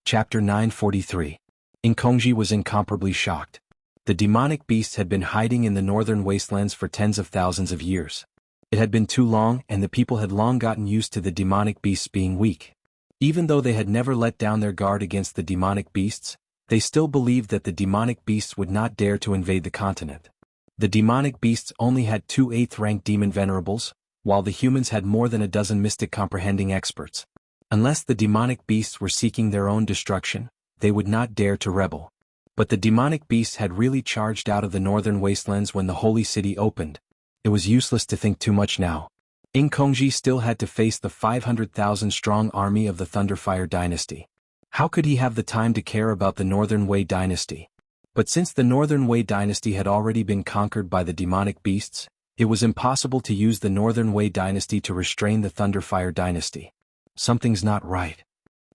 Chapter 943. Inkongji was incomparably shocked. The demonic beasts had been hiding in the northern wastelands for tens of thousands of years. It had been too long, and the people had long gotten used to the demonic beasts being weak. Even though they had never let down their guard against the demonic beasts, they still believed that the demonic beasts would not dare to invade the continent. The demonic beasts only had 2 8th-rank demon venerables, while the humans had more than a dozen mystic comprehending experts. Unless the demonic beasts were seeking their own destruction, they would not dare to rebel. But the demonic beasts had really charged out of the northern wastelands when the holy city opened. It was useless to think too much now. Inkongji still had to face the 500,000-strong army of the Thunderfire dynasty. How could he have the time to care about the Northern Wei dynasty? But since the Northern Wei dynasty had already been conquered by the demonic beasts, it was impossible to use the Northern Wei dynasty to restrain the Thunderfire dynasty. Something's not right.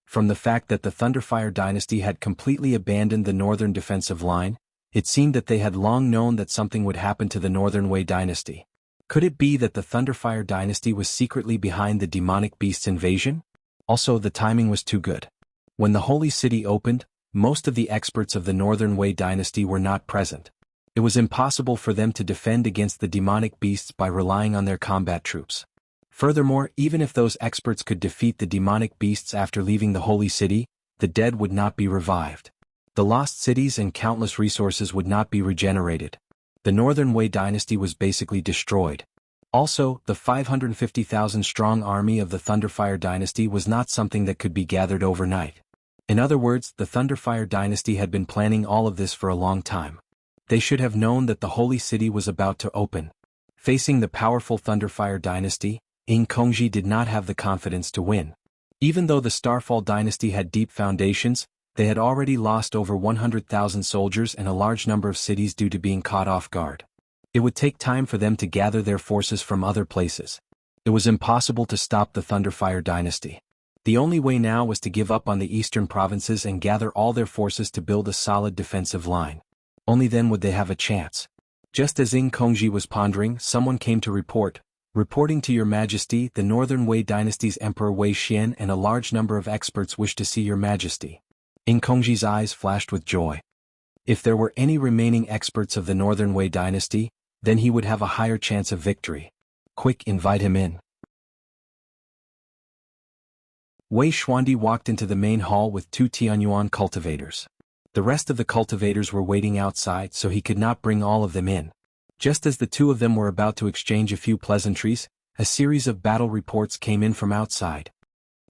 From the fact that the Thunderfire dynasty had completely abandoned the northern defensive line, it seemed that they had long known that something would happen to the Northern Wei dynasty. Could it be that the Thunderfire dynasty was secretly behind the demonic beast's invasion? Also, the timing was too good. When the holy city opened, most of the experts of the Northern Wei dynasty were not present. It was impossible for them to defend against the demonic beasts by relying on their combat troops. Furthermore, even if those experts could defeat the demonic beasts after leaving the holy city, the dead would not be revived. The lost cities and countless resources would not be regenerated. The Northern Wei dynasty was basically destroyed. Also, the 550,000-strong army of the Thunderfire dynasty was not something that could be gathered overnight. In other words, the Thunderfire dynasty had been planning all of this for a long time. They should have known that the holy city was about to open. Facing the powerful Thunderfire dynasty, Inkongji did not have the confidence to win. Even though the Starfall dynasty had deep foundations, they had already lost over 100,000 soldiers and a large number of cities due to being caught off guard. It would take time for them to gather their forces from other places. It was impossible to stop the Thunderfire dynasty. The only way now was to give up on the eastern provinces and gather all their forces to build a solid defensive line. Only then would they have a chance. Just as Inkongji was pondering, someone came to report. Reporting to your Majesty, the Northern Wei dynasty's Emperor Wei Xian and a large number of experts wish to see your Majesty. Inkongji's eyes flashed with joy. If there were any remaining experts of the Northern Wei dynasty, then he would have a higher chance of victory. Quick, invite him in. Wei Xuandi walked into the main hall with 2 Tianyuan cultivators. The rest of the cultivators were waiting outside, so he could not bring all of them in. Just as the 2 of them were about to exchange a few pleasantries, a series of battle reports came in from outside.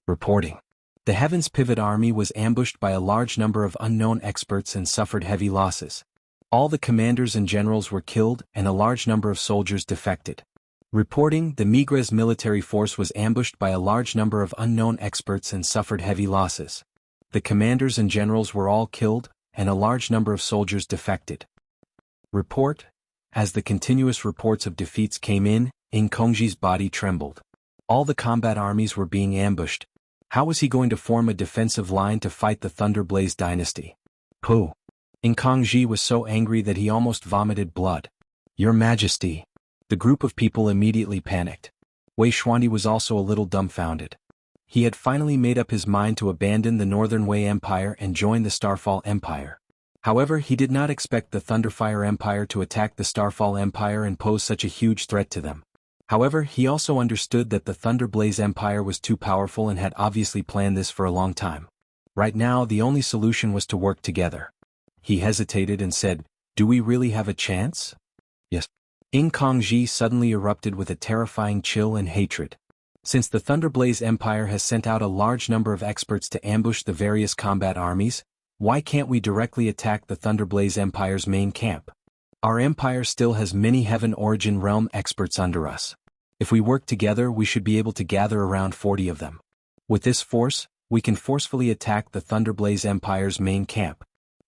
Reporting. The Heaven's Pivot Army was ambushed by a large number of unknown experts and suffered heavy losses. All the commanders and generals were killed and a large number of soldiers defected. Reporting, the Migres military force was ambushed by a large number of unknown experts and suffered heavy losses. The commanders and generals were all killed, and a large number of soldiers defected. Report, as the continuous reports of defeats came in Kongji's body trembled. All the combat armies were being ambushed. How was he going to form a defensive line to fight the Thunderblaze dynasty? Pooh! Kongji was so angry that he almost vomited blood. Your Majesty! The group of people immediately panicked. Wei Xuandi was also a little dumbfounded. He had finally made up his mind to abandon the Northern Wei Empire and join the Starfall Empire. However, he did not expect the Thunderfire Empire to attack the Starfall Empire and pose such a huge threat to them. However, he also understood that the Thunderblaze Empire was too powerful and had obviously planned this for a long time. Right now, the only solution was to work together. He hesitated and said, "Do we really have a chance?" "Yes." Kongji suddenly erupted with a terrifying chill and hatred. Since the Thunderblaze Empire has sent out a large number of experts to ambush the various combat armies, why can't we directly attack the Thunderblaze Empire's main camp? Our empire still has many Heaven Origin Realm experts under us. If we work together, we should be able to gather around 40 of them. With this force, we can forcefully attack the Thunderblaze Empire's main camp.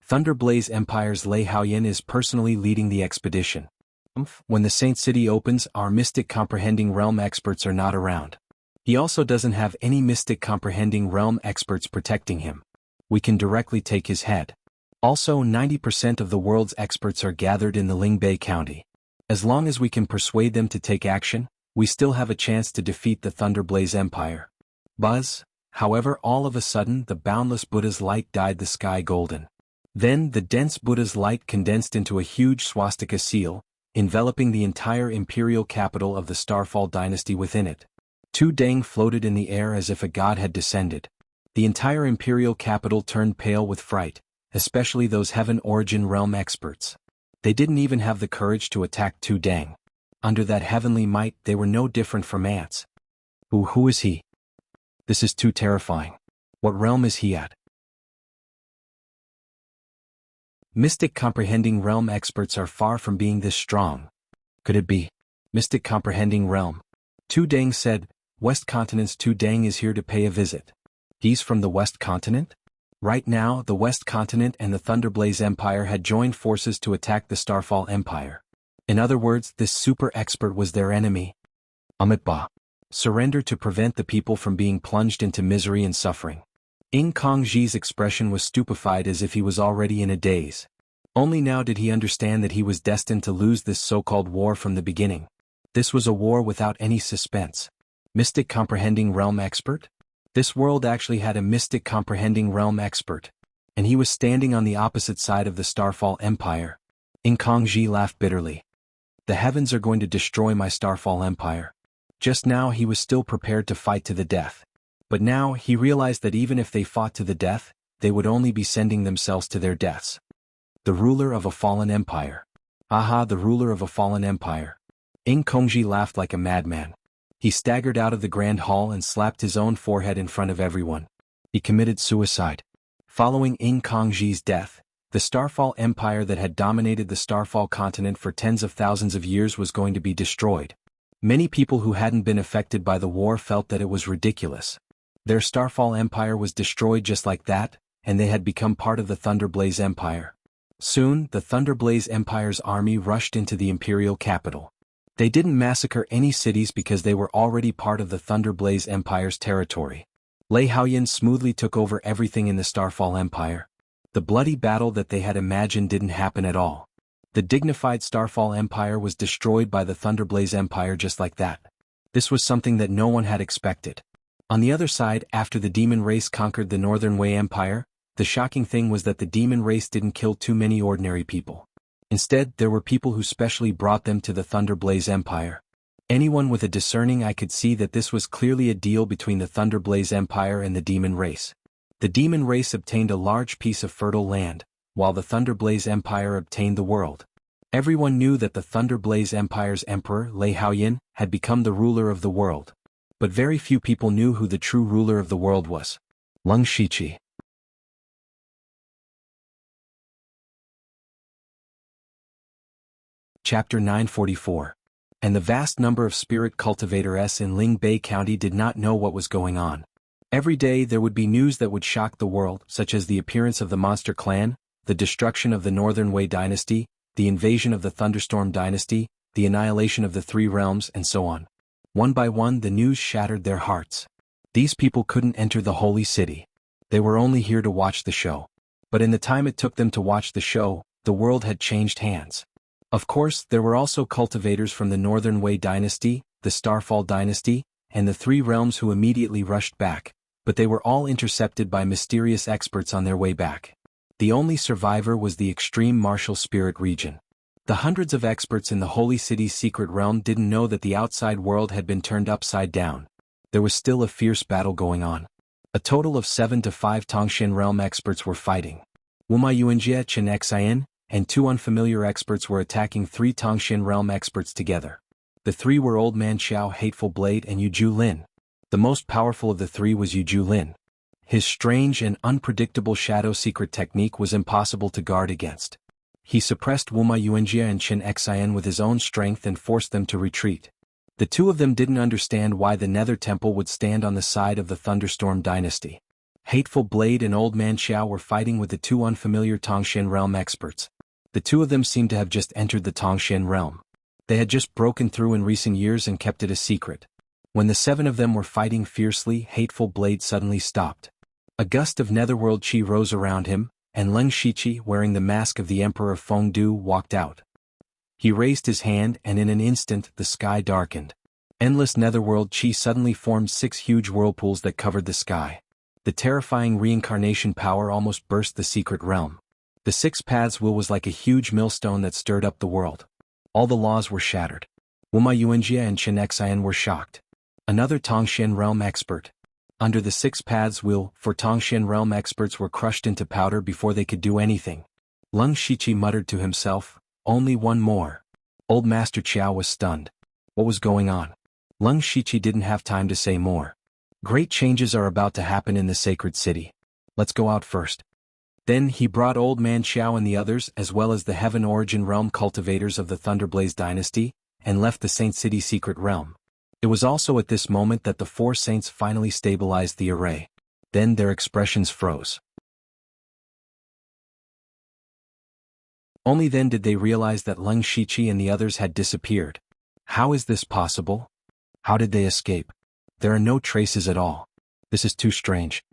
Thunderblaze Empire's Lei Haoyan is personally leading the expedition. When the Saint City opens, our Mystic Comprehending Realm experts are not around. He also doesn't have any Mystic Comprehending Realm experts protecting him. We can directly take his head. Also, 90% of the world's experts are gathered in the Lingbei County. As long as we can persuade them to take action, we still have a chance to defeat the Thunderblaze Empire. Buzz. However, all of a sudden the boundless Buddha's light dyed the sky golden. Then the dense Buddha's light condensed into a huge swastika seal, enveloping the entire imperial capital of the Starfall dynasty within it. Tu Deng floated in the air as if a god had descended. The entire imperial capital turned pale with fright, especially those Heaven Origin Realm experts. They didn't even have the courage to attack Tu Deng. Under that heavenly might, they were no different from ants. Who is he? This is too terrifying. What realm is he at? Mystic Comprehending Realm experts are far from being this strong. Could it be? Mystic Comprehending Realm. Tu Deng said, West Continent's Tu Deng is here to pay a visit. He's from the West Continent? Right now, the West Continent and the Thunderblaze Empire had joined forces to attack the Starfall Empire. In other words, this super expert was their enemy. Amitba. Surrender to prevent the people from being plunged into misery and suffering. Kongji's expression was stupefied as if he was already in a daze. Only now did he understand that he was destined to lose this so-called war from the beginning. This was a war without any suspense. Mystic Comprehending Realm expert? This world actually had a Mystic Comprehending Realm expert. And he was standing on the opposite side of the Starfall Empire. Kongji laughed bitterly. The heavens are going to destroy my Starfall Empire. Just now he was still prepared to fight to the death. But now he realized that even if they fought to the death, they would only be sending themselves to their deaths. The ruler of a fallen empire. Aha, the ruler of a fallen empire. Kongji laughed like a madman. He staggered out of the grand hall and slapped his own forehead in front of everyone. He committed suicide. Following Kongji's death, the Starfall Empire that had dominated the Starfall continent for tens of thousands of years was going to be destroyed. Many people who hadn't been affected by the war felt that it was ridiculous. Their Starfall Empire was destroyed just like that, and they had become part of the Thunderblaze Empire. Soon, the Thunderblaze Empire's army rushed into the imperial capital. They didn't massacre any cities because they were already part of the Thunderblaze Empire's territory. Lei Haoyan smoothly took over everything in the Starfall Empire. The bloody battle that they had imagined didn't happen at all. The dignified Starfall Empire was destroyed by the Thunderblaze Empire just like that. This was something that no one had expected. On the other side, after the demon race conquered the Northern Wei Empire, the shocking thing was that the demon race didn't kill too many ordinary people. Instead, there were people who specially brought them to the Thunderblaze Empire. Anyone with a discerning eye could see that this was clearly a deal between the Thunderblaze Empire and the demon race. The demon race obtained a large piece of fertile land, while the Thunderblaze Empire obtained the world. Everyone knew that the Thunderblaze Empire's emperor, Lei Haoyan, had become the ruler of the world. But very few people knew who the true ruler of the world was. Lung Shiqi. Chapter 944. And the vast number of spirit cultivators in Lingbei County did not know what was going on. Every day there would be news that would shock the world, such as the appearance of the Monster Clan, the destruction of the Northern Wei Dynasty, the invasion of the Thunderstorm Dynasty, the annihilation of the Three Realms, and so on. One by one the news shattered their hearts. These people couldn't enter the holy city. They were only here to watch the show. But in the time it took them to watch the show, the world had changed hands. Of course, there were also cultivators from the Northern Wei Dynasty, the Starfall Dynasty, and the Three Realms who immediately rushed back, but they were all intercepted by mysterious experts on their way back. The only survivor was the extreme martial spirit region. The hundreds of experts in the Holy City's secret realm didn't know that the outside world had been turned upside down. There was still a fierce battle going on. A total of 7 to 5 Tongshan realm experts were fighting. Wuxia Chronicles and 2 unfamiliar experts were attacking 3 Tongshan realm experts together. The 3 were Old Man Xiao, Hateful Blade, and Yuju Lin. The most powerful of the 3 was Yuju Lin. His strange and unpredictable shadow secret technique was impossible to guard against. He suppressed Wuxia and Chen Xian with his own strength and forced them to retreat. The 2 of them didn't understand why the Nether Temple would stand on the side of the Thunderstorm Dynasty. Hateful Blade and Old Man Xiao were fighting with the 2 unfamiliar Tongshan realm experts. The 2 of them seemed to have just entered the Tongshan realm. They had just broken through in recent years and kept it a secret. When the 7 of them were fighting fiercely, Hateful Blade suddenly stopped. A gust of netherworld qi rose around him, and Lung Shiqi, wearing the mask of the Emperor of Fengdu, walked out. He raised his hand and in an instant the sky darkened. Endless netherworld qi suddenly formed 6 huge whirlpools that covered the sky. The terrifying reincarnation power almost burst the secret realm. The 6 Paths Wheel was like a huge millstone that stirred up the world. All the laws were shattered. Wuxia and Chen Xian were shocked. Another Tongshan realm expert. Under the 6 Paths Wheel, 4 Tongshan realm experts were crushed into powder before they could do anything. Lung Shiqi muttered to himself, only one more. Old Master Qiao was stunned. What was going on? Lung Shiqi didn't have time to say more. Great changes are about to happen in the sacred city. Let's go out first. Then he brought Old Man Xiao and the others, as well as the Heaven Origin Realm cultivators of the Thunderblaze Dynasty, and left the Saint City secret realm. It was also at this moment that the 4 saints finally stabilized the array. Then their expressions froze. Only then did they realize that Lung Shiqi and the others had disappeared. How is this possible? How did they escape? There are no traces at all. This is too strange.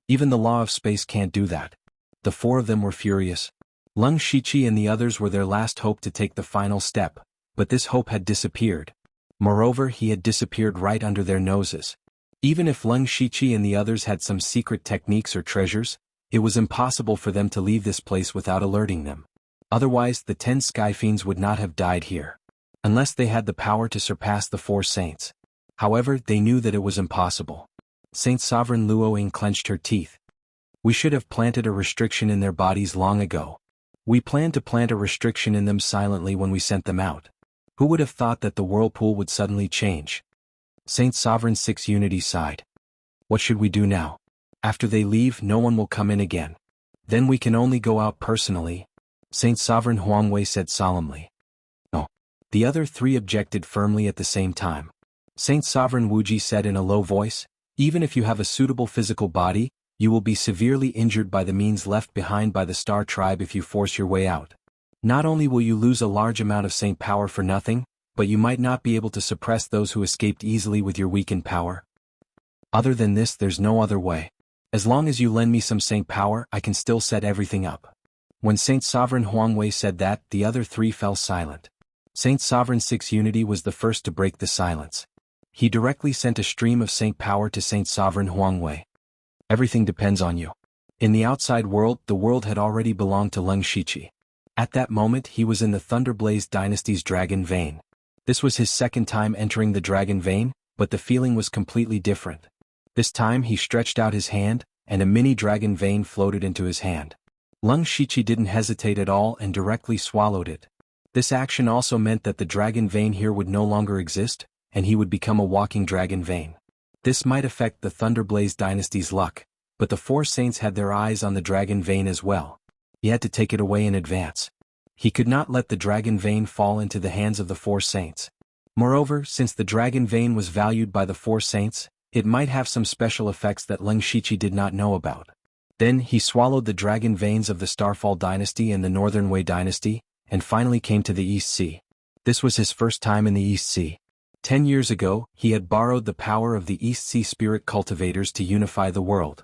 Even the law of space can't do that. The 4 of them were furious. Lung Shiqi and the others were their last hope to take the final step, but this hope had disappeared. Moreover, he had disappeared right under their noses. Even if Lung Shiqi and the others had some secret techniques or treasures, it was impossible for them to leave this place without alerting them. Otherwise, the 10 Sky Fiends would not have died here. Unless they had the power to surpass the 4 saints. However, they knew that it was impossible. Saint Sovereign Luo Ying clenched her teeth. We should have planted a restriction in their bodies long ago. We planned to plant a restriction in them silently when we sent them out. Who would have thought that the whirlpool would suddenly change? Saint Sovereign 6 Unity sighed. What should we do now? After they leave, no one will come in again. Then we can only go out personally. Saint Sovereign Huangwei said solemnly. No. The other 3 objected firmly at the same time. Saint Sovereign Wuji said in a low voice, even if you have a suitable physical body, you will be severely injured by the means left behind by the Star Tribe if you force your way out. Not only will you lose a large amount of saint power for nothing, but you might not be able to suppress those who escaped easily with your weakened power. Other than this, there's no other way. As long as you lend me some saint power, I can still set everything up. When Saint Sovereign Huangwei said that, the other 3 fell silent. Saint Sovereign 6 Unity was the first to break the silence. He directly sent a stream of saint power to Saint Sovereign Huangwei. Everything depends on you. In the outside world, the world had already belonged to Lung Shiqi. At that moment, he was in the Thunderblaze Dynasty's Dragon Vein. This was his 2nd time entering the Dragon Vein, but the feeling was completely different. This time he stretched out his hand, and a mini Dragon Vein floated into his hand. Lung Shiqi didn't hesitate at all and directly swallowed it. This action also meant that the Dragon Vein here would no longer exist, and he would become a walking Dragon Vein. This might affect the Thunderblaze Dynasty's luck, But the four saints had their eyes on the dragon vein as well. He had to take it away in advance. He could not let the dragon vein fall into the hands of the four saints. Moreover, since the dragon vein was valued by the four saints, it might have some special effects that Leng Shiqi did not know about. Then he swallowed the dragon veins of the Starfall dynasty and the Northern Wei dynasty, and finally came to the East Sea. This was his first time in the East Sea. 10 years ago, he had borrowed the power of the East Sea spirit cultivators to unify the world.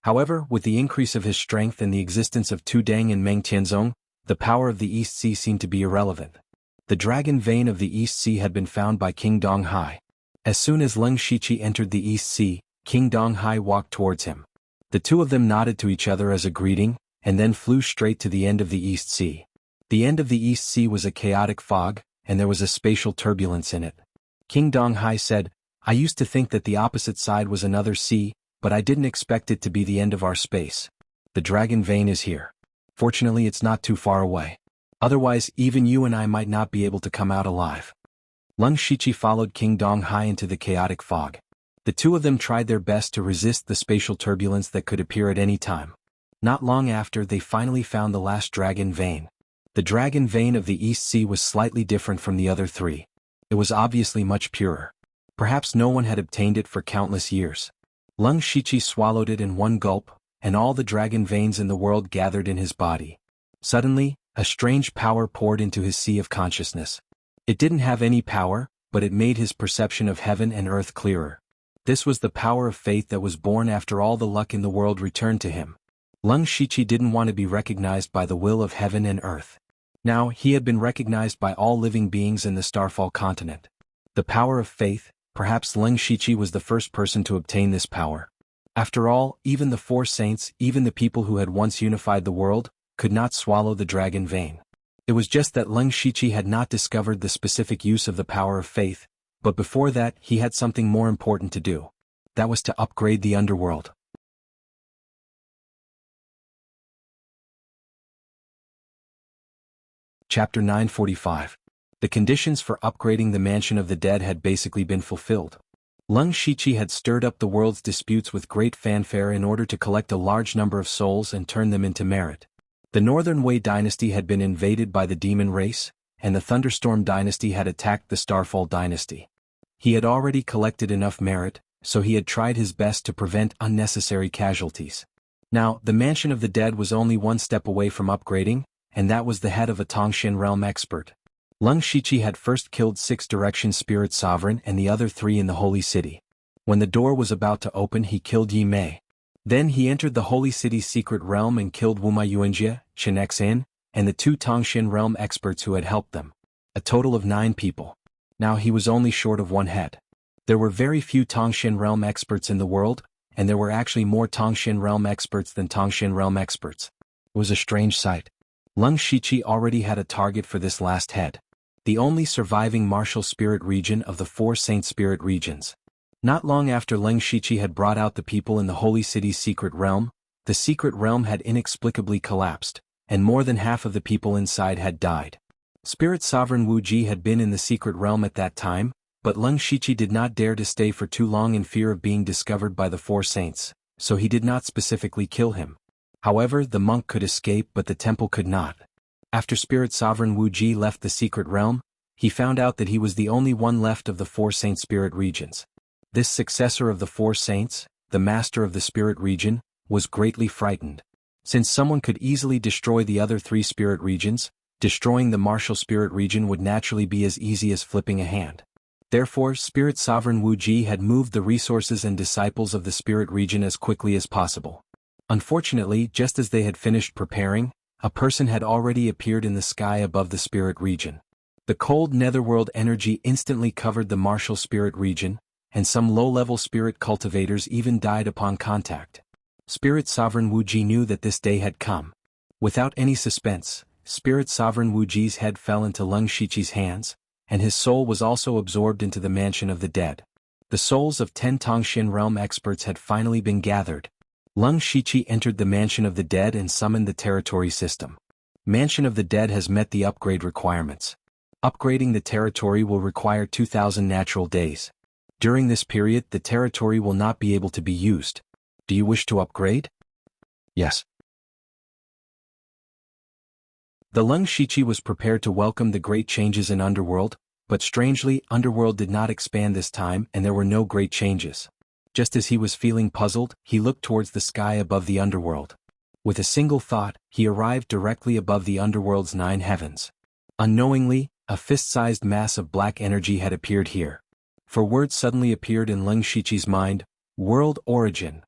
However, with the increase of his strength and the existence of Tu Deng and Meng Tianzong, the power of the East Sea seemed to be irrelevant. The dragon vein of the East Sea had been found by King Donghai. As soon as Leng Shiqi entered the East Sea, King Donghai walked towards him. The two of them nodded to each other as a greeting, and then flew straight to the end of the East Sea. The end of the East Sea was a chaotic fog, and there was a spatial turbulence in it. King Donghai said, "I used to think that the opposite side was another sea, but I didn't expect it to be the end of our space. The dragon vein is here. Fortunately, it's not too far away. Otherwise, even you and I might not be able to come out alive." Leng Shiqi followed King Donghai into the chaotic fog. The two of them tried their best to resist the spatial turbulence that could appear at any time. Not long after, they finally found the last dragon vein. The dragon vein of the East Sea was slightly different from the other three. It was obviously much purer. Perhaps no one had obtained it for countless years. Leng Shiqi swallowed it in one gulp, and all the dragon veins in the world gathered in his body. Suddenly, a strange power poured into his sea of consciousness. It didn't have any power, but it made his perception of heaven and earth clearer. This was the power of faith that was born after all the luck in the world returned to him. Leng Shiqi didn't want to be recognized by the will of heaven and earth. Now he had been recognized by all living beings in the Starfall continent. The power of faith, perhaps Leng Shiqi was the first person to obtain this power. After all, even the four saints, even the people who had once unified the world, could not swallow the dragon vein. It was just that Leng Shiqi had not discovered the specific use of the power of faith, but before that he had something more important to do. That was to upgrade the underworld. Chapter 945. The conditions for upgrading the Mansion of the Dead had basically been fulfilled. Leng Shiqi had stirred up the world's disputes with great fanfare in order to collect a large number of souls and turn them into merit. The Northern Wei dynasty had been invaded by the demon race, and the Thunderstorm dynasty had attacked the Starfall dynasty. He had already collected enough merit, so he had tried his best to prevent unnecessary casualties. Now, the Mansion of the Dead was only one step away from upgrading, and that was the head of a Tongshan realm expert. Leng Shiqi had first killed 6 Direction Spirit Sovereign and the other 3 in the Holy City. When the door was about to open, he killed Yi Mei. Then he entered the Holy City's secret realm and killed Wuma Yuanjie, Chen Xin, and the 2 Tongshan realm experts who had helped them. A total of 9 people. Now he was only short of 1 head. There were very few Tongshan realm experts in the world, and there were actually more Tongshan realm experts than Tongshan realm experts. It was a strange sight. Leng Shiqi already had a target for this last head. The only surviving martial spirit region of the 4 saint spirit regions. Not long after Leng Shiqi had brought out the people in the Holy City's secret realm, the secret realm had inexplicably collapsed, and more than half of the people inside had died. Spirit Sovereign Wu Ji had been in the secret realm at that time, but Leng Shiqi did not dare to stay for too long in fear of being discovered by the 4 saints, so he did not specifically kill him. However, the monk could escape but the temple could not. After Spirit Sovereign Wu Ji left the secret realm, he found out that he was the only one left of the 4 saint spirit regions. This successor of the 4 saints, the master of the spirit region, was greatly frightened. Since someone could easily destroy the other 3 spirit regions, destroying the martial spirit region would naturally be as easy as flipping a hand. Therefore, Spirit Sovereign Wu Ji had moved the resources and disciples of the spirit region as quickly as possible. Unfortunately, just as they had finished preparing, a person had already appeared in the sky above the spirit region. The cold netherworld energy instantly covered the martial spirit region, and some low-level spirit cultivators even died upon contact. Spirit Sovereign Wu Ji knew that this day had come. Without any suspense, Spirit Sovereign Wu Ji's head fell into Leng Shiqi's hands, and his soul was also absorbed into the Mansion of the Dead. The souls of 10 Tongshan realm experts had finally been gathered. Leng Shiqi entered the Mansion of the Dead and summoned the territory system. Mansion of the Dead has met the upgrade requirements. Upgrading the territory will require 2,000 natural days. During this period, the territory will not be able to be used. Do you wish to upgrade? Yes. The Lung Shichi was prepared to welcome the great changes in Underworld, but strangely, Underworld did not expand this time and there were no great changes. Just as he was feeling puzzled, he looked towards the sky above the Underworld. With a single thought, he arrived directly above the Underworld's 9 heavens. Unknowingly, a fist-sized mass of black energy had appeared here. For words suddenly appeared in Lung Shichi's mind: World Origin.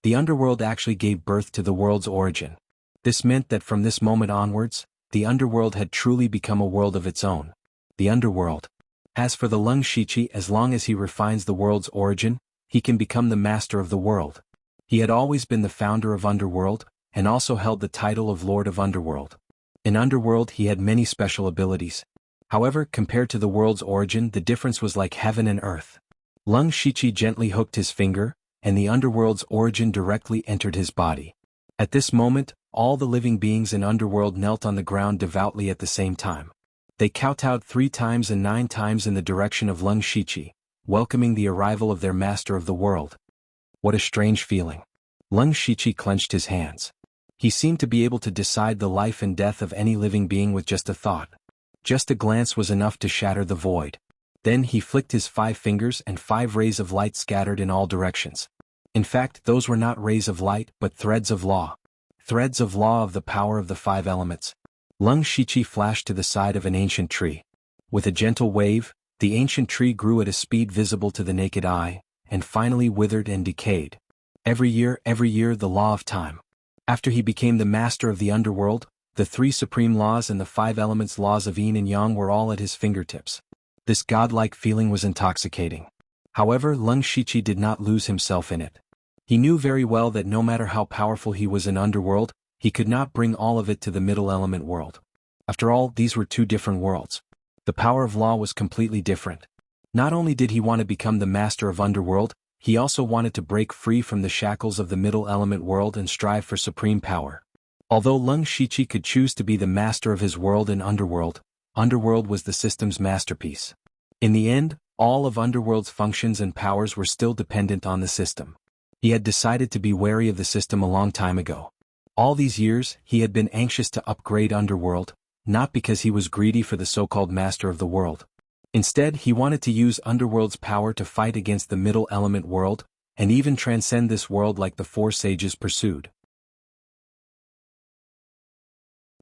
The Underworld actually gave birth to the world's origin. This meant that from this moment onwards, the Underworld had truly become a world of its own. The Underworld. As for the Lung Shichi, as long as he refines the world's origin, he can become the master of the world. He had always been the founder of Underworld, and also held the title of Lord of Underworld. In Underworld he had many special abilities. However, compared to the world's origin, the difference was like heaven and earth. Lung Shichi gently hooked his finger, and the Underworld's origin directly entered his body. At this moment, all the living beings in Underworld knelt on the ground devoutly at the same time. They kowtowed 3 times and 9 times in the direction of Lung Shichi, welcoming the arrival of their master of the world. What a strange feeling. Lung Shichi clenched his hands. He seemed to be able to decide the life and death of any living being with just a thought. Just a glance was enough to shatter the void. Then he flicked his 5 fingers and 5 rays of light scattered in all directions. In fact, those were not rays of light but threads of law. Threads of law of the power of the 5 elements. Lung Shichi flashed to the side of an ancient tree. With a gentle wave, the ancient tree grew at a speed visible to the naked eye, and finally withered and decayed. Every year, the law of time. After he became the master of the Underworld, the 3 supreme laws and the 5 elements laws of yin and yang were all at his fingertips. This godlike feeling was intoxicating. However, Lung Shichi did not lose himself in it. He knew very well that no matter how powerful he was in Underworld, he could not bring all of it to the middle element world. After all, these were 2 different worlds. The power of law was completely different. Not only did he want to become the master of Underworld, he also wanted to break free from the shackles of the middle element world and strive for supreme power. Although Lung Shichi could choose to be the master of his world in Underworld, Underworld was the system's masterpiece. In the end, all of Underworld's functions and powers were still dependent on the system. He had decided to be wary of the system a long time ago. All these years, he had been anxious to upgrade Underworld, not because he was greedy for the so-called master of the world. Instead, he wanted to use Underworld's power to fight against the middle element world, and even transcend this world like the 4 sages pursued.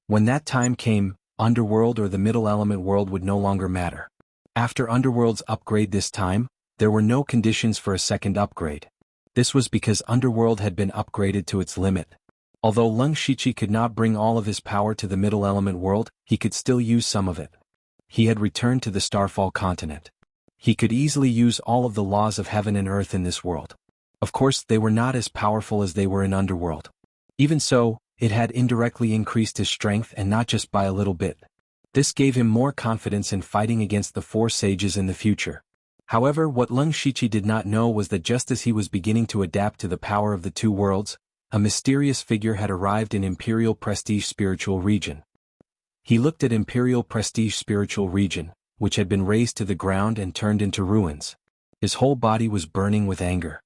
When that time came, Underworld or the middle element world would no longer matter. After Underworld's upgrade this time, there were no conditions for a second upgrade. This was because Underworld had been upgraded to its limit. Although Lung Shichi could not bring all of his power to the middle element world, he could still use some of it. He had returned to the Starfall continent. He could easily use all of the laws of heaven and earth in this world. Of course, they were not as powerful as they were in Underworld. Even so, it had indirectly increased his strength, and not just by a little bit. This gave him more confidence in fighting against the 4 sages in the future. However, what Lung Shichi did not know was that just as he was beginning to adapt to the power of the 2 worlds, a mysterious figure had arrived in Imperial Prestige Spiritual Region. He looked at Imperial Prestige Spiritual Region, which had been razed to the ground and turned into ruins. His whole body was burning with anger.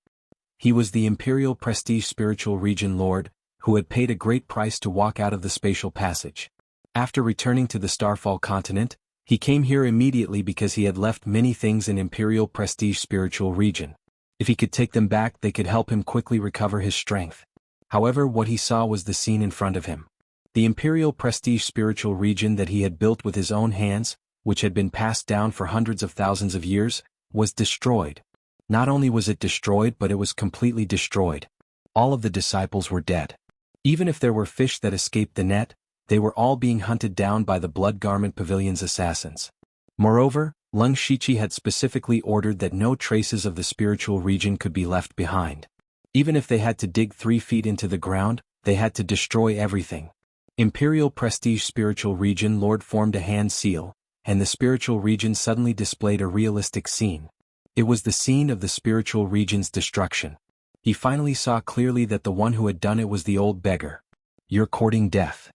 He was the Imperial Prestige Spiritual Region Lord, who had paid a great price to walk out of the spatial passage. After returning to the Starfall continent, he came here immediately because he had left many things in Imperial Prestige Spiritual Region. If he could take them back, they could help him quickly recover his strength. However, what he saw was the scene in front of him. The Imperial Prestige Spiritual Region that he had built with his own hands, which had been passed down for hundreds of thousands of years, was destroyed. Not only was it destroyed, but it was completely destroyed. All of the disciples were dead. Even if there were fish that escaped the net, they were all being hunted down by the Blood Garment Pavilion's assassins. Moreover, Lung Shichi had specifically ordered that no traces of the spiritual region could be left behind. Even if they had to dig 3 feet into the ground, they had to destroy everything. Imperial Prestige Spiritual Region Lord formed a hand seal, and the spiritual region suddenly displayed a realistic scene. It was the scene of the spiritual region's destruction. He finally saw clearly that the one who had done it was the old beggar. "You're courting death."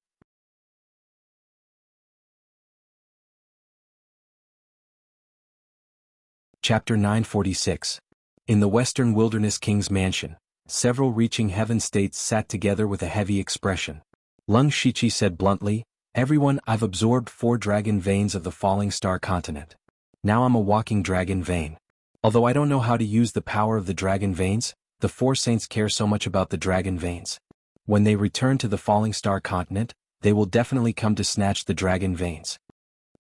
Chapter 946. In the western wilderness king's mansion, several reaching heaven states sat together with a heavy expression. Lung Shichi said bluntly, "Everyone, I've absorbed 4 dragon veins of the falling star continent. Now I'm a walking dragon vein. Although I don't know how to use the power of the dragon veins, the 4 saints care so much about the dragon veins. When they return to the falling star continent, they will definitely come to snatch the dragon veins."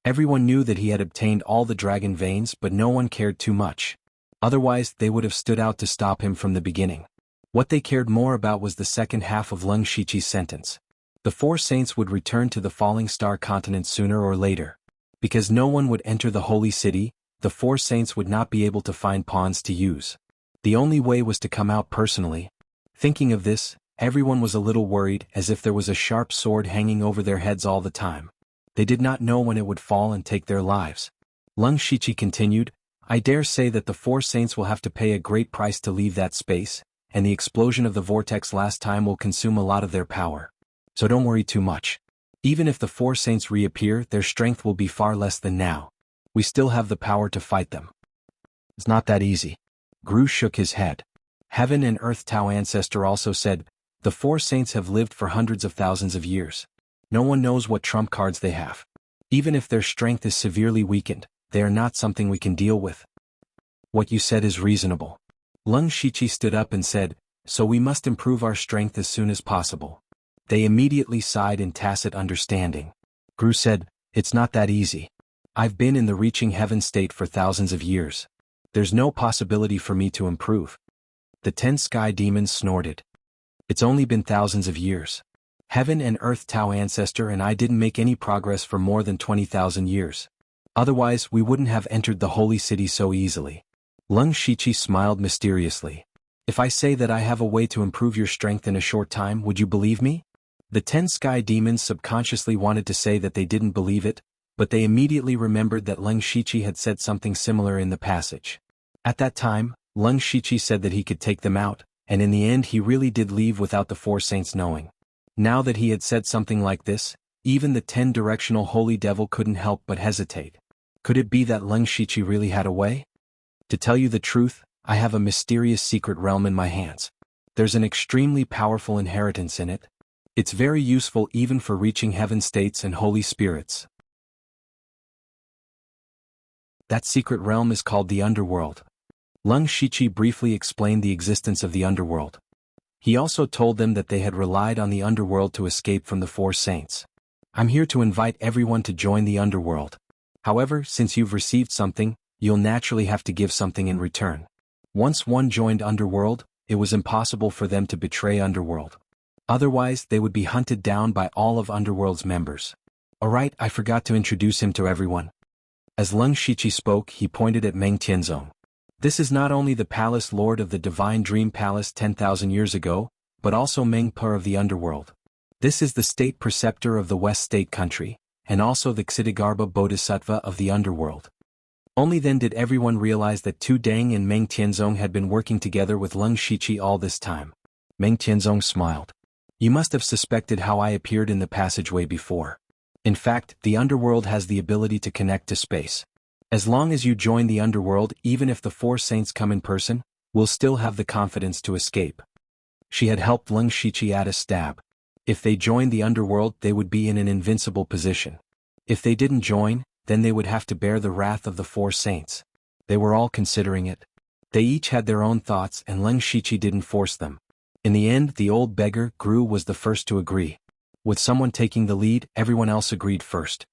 Everyone knew that he had obtained all the dragon veins, but no one cared too much. Otherwise, they would have stood out to stop him from the beginning. What they cared more about was the second half of Lung Shichi's sentence. The 4 saints would return to the falling star continent sooner or later. Because no one would enter the holy city, the 4 saints would not be able to find pawns to use. The only way was to come out personally. Thinking of this, everyone was a little worried, as if there was a sharp sword hanging over their heads all the time. They did not know when it would fall and take their lives. Lung Shichi continued, "I dare say that the 4 saints will have to pay a great price to leave that space, and the explosion of the vortex last time will consume a lot of their power. So don't worry too much. Even if the 4 saints reappear, their strength will be far less than now. We still have the power to fight them." "It's not that easy." Gru shook his head. Heaven and Earth Tao Ancestor also said, "The 4 saints have lived for hundreds of thousands of years. No one knows what trump cards they have. Even if their strength is severely weakened, they are not something we can deal with." "What you said is reasonable." Lung Shichi stood up and said, "So we must improve our strength as soon as possible." They immediately sighed in tacit understanding. Gru said, "It's not that easy. I've been in the reaching heaven state for thousands of years. There's no possibility for me to improve." The 10 sky demons snorted. "It's only been thousands of years. Heaven and Earth Tao Ancestor and I didn't make any progress for more than 20,000 years. Otherwise, we wouldn't have entered the holy city so easily." Lung Shichi smiled mysteriously. "If I say that I have a way to improve your strength in a short time, would you believe me?" The 10 sky demons subconsciously wanted to say that they didn't believe it, but they immediately remembered that Lung Shichi had said something similar in the passage. At that time, Lung Shichi said that he could take them out, and in the end he really did leave without the 4 saints knowing. Now that he had said something like this, even the 10-directional holy devil couldn't help but hesitate. Could it be that Lung Shichi really had a way? "To tell you the truth, I have a mysterious secret realm in my hands. There's an extremely powerful inheritance in it. It's very useful even for reaching heaven states and holy spirits. That secret realm is called the underworld." Lung Shichi briefly explained the existence of the underworld. He also told them that they had relied on the underworld to escape from the 4 saints. "I'm here to invite everyone to join the underworld. However, since you've received something, you'll naturally have to give something in return." Once one joined underworld, it was impossible for them to betray underworld. Otherwise, they would be hunted down by all of underworld's members. "Alright, I forgot to introduce him to everyone." As Lung Shichi spoke, he pointed at Meng Tianzong. "This is not only the palace lord of the Divine Dream Palace 10,000 years ago, but also Meng Per of the underworld. This is the state preceptor of the West State Country, and also the Ksitigarbha Bodhisattva of the underworld." Only then did everyone realize that Tu Dang and Meng Tianzong had been working together with Lung Shichi all this time. Meng Tianzong smiled. "You must have suspected how I appeared in the passageway before. In fact, the underworld has the ability to connect to space. As long as you join the underworld, even if the 4 saints come in person, we'll still have the confidence to escape." She had helped Lung Shichi at a stab. If they joined the underworld, they would be in an invincible position. If they didn't join, then they would have to bear the wrath of the 4 saints. They were all considering it. They each had their own thoughts, and Lung Shichi didn't force them. In the end, the old beggar, Gru, was the first to agree. With someone taking the lead, everyone else agreed first.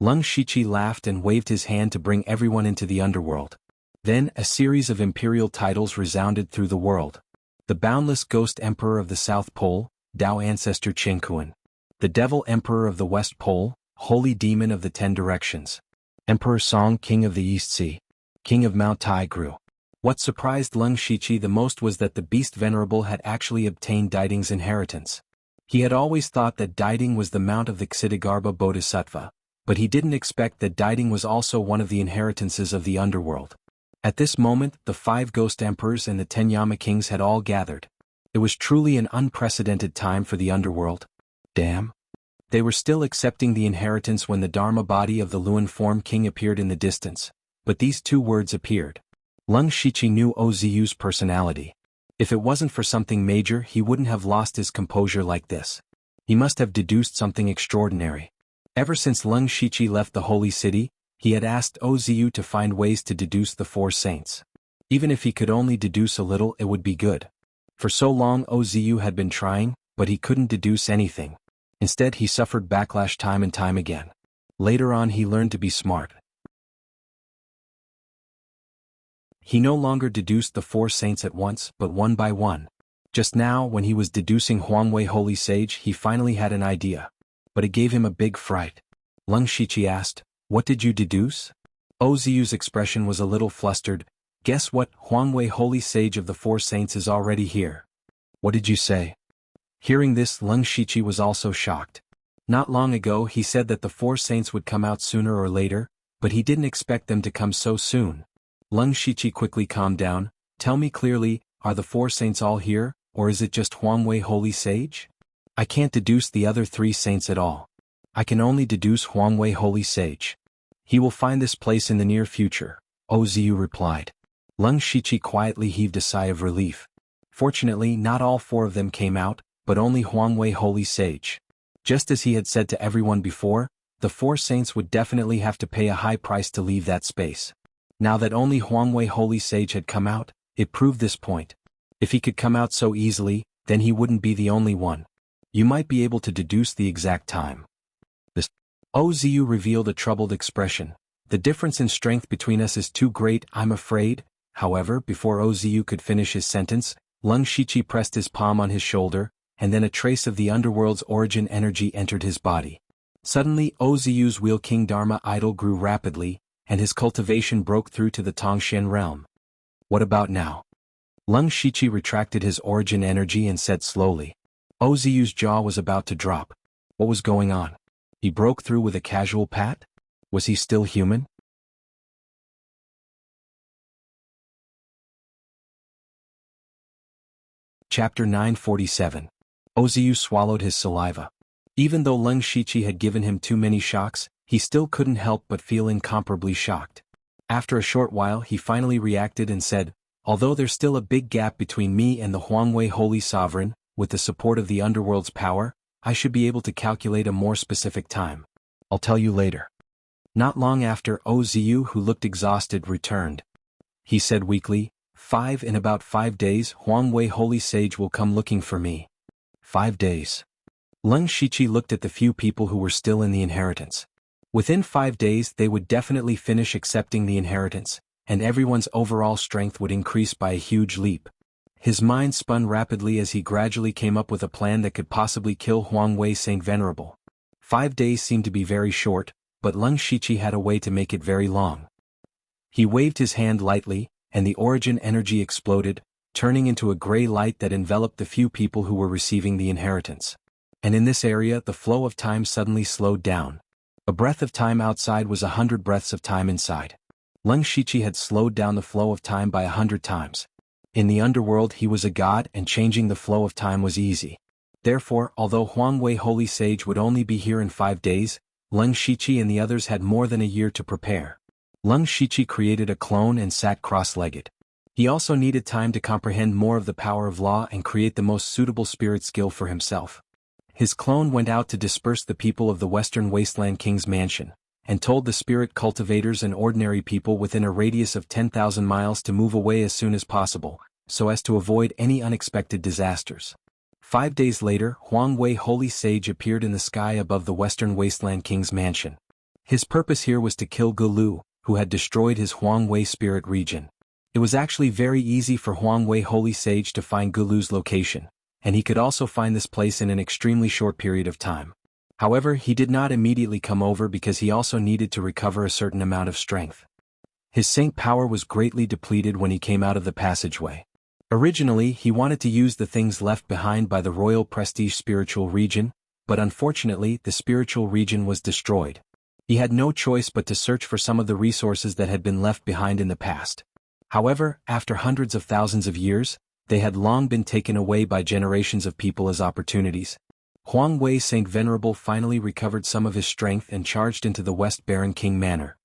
Lung Shichi laughed and waved his hand to bring everyone into the underworld. Then, a series of imperial titles resounded through the world. The Boundless Ghost Emperor of the South Pole, Tao Ancestor Qingkuan. The Devil Emperor of the West Pole, Holy Demon of the 10 Directions. Emperor Song, King of the East Sea. King of Mount Taigru. What surprised Lung Shichi the most was that the Beast Venerable had actually obtained Daiding's inheritance. He had always thought that Daiding was the mount of the Ksitigarbha Bodhisattva, but he didn't expect that Daiding was also one of the inheritances of the underworld. At this moment, the 5 ghost emperors and the 10 Yama kings had all gathered. It was truly an unprecedented time for the underworld. Damn. They were still accepting the inheritance when the Dharma body of the Luan form king appeared in the distance, but these 2 words appeared. Leng Shiqi knew Ozu's personality. If it wasn't for something major, he wouldn't have lost his composure like this. He must have deduced something extraordinary. Ever since Leng Shiqi left the holy city, he had asked Ozu to find ways to deduce the four saints. Even if he could only deduce a little, it would be good. For so long Ozu had been trying, but he couldn't deduce anything. Instead he suffered backlash time and time again. Later on he learned to be smart. He no longer deduced the four saints at once, but one by one. Just now, when he was deducing Huangwei Holy Sage, he finally had an idea. But it gave him a big fright. Leng Shiqi asked, "What did you deduce?" Ozu's expression was a little flustered. "Guess what? Huangwei Holy Sage of the four saints is already here." "What did you say?" Hearing this, Leng Shiqi was also shocked. Not long ago he said that the four saints would come out sooner or later, but he didn't expect them to come so soon. Leng Shiqi quickly calmed down. "Tell me clearly, are the four saints all here, or is it just Huangwei Holy Sage? I can't deduce the other three saints at all. I can only deduce Huangwei Holy Sage. He will find this place in the near future," Ozu replied. Leng Shiqi quietly heaved a sigh of relief. Fortunately, not all four of them came out, but only Huangwei Holy Sage. Just as he had said to everyone before, the four saints would definitely have to pay a high price to leave that space. Now that only Huangwei Holy Sage had come out, it proved this point. If he could come out so easily, then he wouldn't be the only one. You might be able to deduce the exact time. This Ozu revealed a troubled expression. "The difference in strength between us is too great, I'm afraid." However, before Ozu could finish his sentence, Leng Shiqi pressed his palm on his shoulder, and then a trace of the underworld's origin energy entered his body. Suddenly Ozu's Wheel King Dharma idol grew rapidly, and his cultivation broke through to the Tongxian realm. "What about now?" Leng Shiqi retracted his origin energy and said slowly. Ozu's jaw was about to drop. What was going on? He broke through with a casual pat? Was he still human? Chapter 947. Ozu swallowed his saliva. Even though Leng Shiqi had given him too many shocks, he still couldn't help but feel incomparably shocked. After a short while he finally reacted and said, "Although there's still a big gap between me and the Huangwei Holy Sovereign, with the support of the underworld's power, I should be able to calculate a more specific time. I'll tell you later." Not long after, Ozu, who looked exhausted, returned. He said weakly, In about 5 days, Huangwei Holy Sage will come looking for me." 5 days. Leng Shiqi looked at the few people who were still in the inheritance. Within 5 days they would definitely finish accepting the inheritance, and everyone's overall strength would increase by a huge leap. His mind spun rapidly as he gradually came up with a plan that could possibly kill Huangwei Saint Venerable. 5 days seemed to be very short, but Leng Shiqi had a way to make it very long. He waved his hand lightly, and the origin energy exploded, turning into a gray light that enveloped the few people who were receiving the inheritance. And in this area the flow of time suddenly slowed down. A breath of time outside was 100 breaths of time inside. Leng Shiqi had slowed down the flow of time by 100 times. In the underworld he was a god, and changing the flow of time was easy. Therefore, although Huangwei Holy Sage would only be here in 5 days, Leng Shiqi and the others had more than a year to prepare. Leng Shiqi created a clone and sat cross-legged. He also needed time to comprehend more of the power of law and create the most suitable spirit skill for himself. His clone went out to disperse the people of the Western Wasteland King's mansion, and told the spirit cultivators and ordinary people within a radius of 10,000 miles to move away as soon as possible, so as to avoid any unexpected disasters. 5 days later, Huangwei Holy Sage appeared in the sky above the Western Wasteland King's mansion. His purpose here was to kill Gulu, who had destroyed his Huangwei spirit region. It was actually very easy for Huangwei Holy Sage to find Gulu's location, and he could also find this place in an extremely short period of time. However, he did not immediately come over because he also needed to recover a certain amount of strength. His saint power was greatly depleted when he came out of the passageway. Originally, he wanted to use the things left behind by the Royal Prestige spiritual region, but unfortunately the spiritual region was destroyed. He had no choice but to search for some of the resources that had been left behind in the past. However, after hundreds of thousands of years, they had long been taken away by generations of people as opportunities. Huangwei Saint Venerable finally recovered some of his strength and charged into the West Baron King Manor.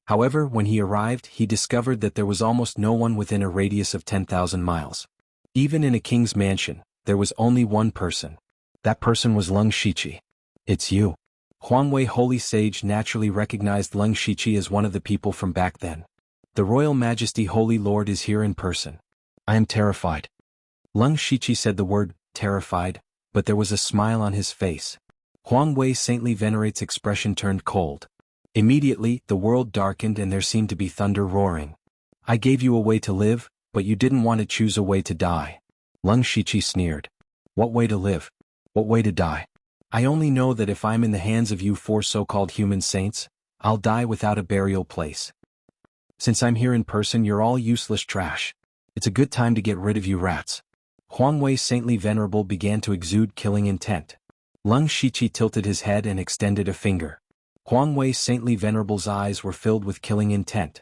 However, when he arrived, he discovered that there was almost no one within a radius of 10,000 miles. Even in a king's mansion, there was only one person. That person was Leng Shiqi. It's you. Huangwei Holy Sage naturally recognized Leng Shiqi as one of the people from back then. The Royal Majesty Holy Lord is here in person. I am terrified. Leng Shiqi said the word, terrified, but there was a smile on his face. Huangwei Saintly Venerate's expression turned cold. Immediately, the world darkened and there seemed to be thunder roaring. I gave you a way to live, but you didn't want to choose a way to die. Leng Shiqi sneered. What way to live? What way to die? I only know that if I'm in the hands of you four so-called human saints, I'll die without a burial place. Since I'm here in person, you're all useless trash. It's a good time to get rid of you rats. Huangwei Saintly Venerable began to exude killing intent. Leng Shiqi tilted his head and extended a finger. Huangwei Saintly Venerable's eyes were filled with killing intent.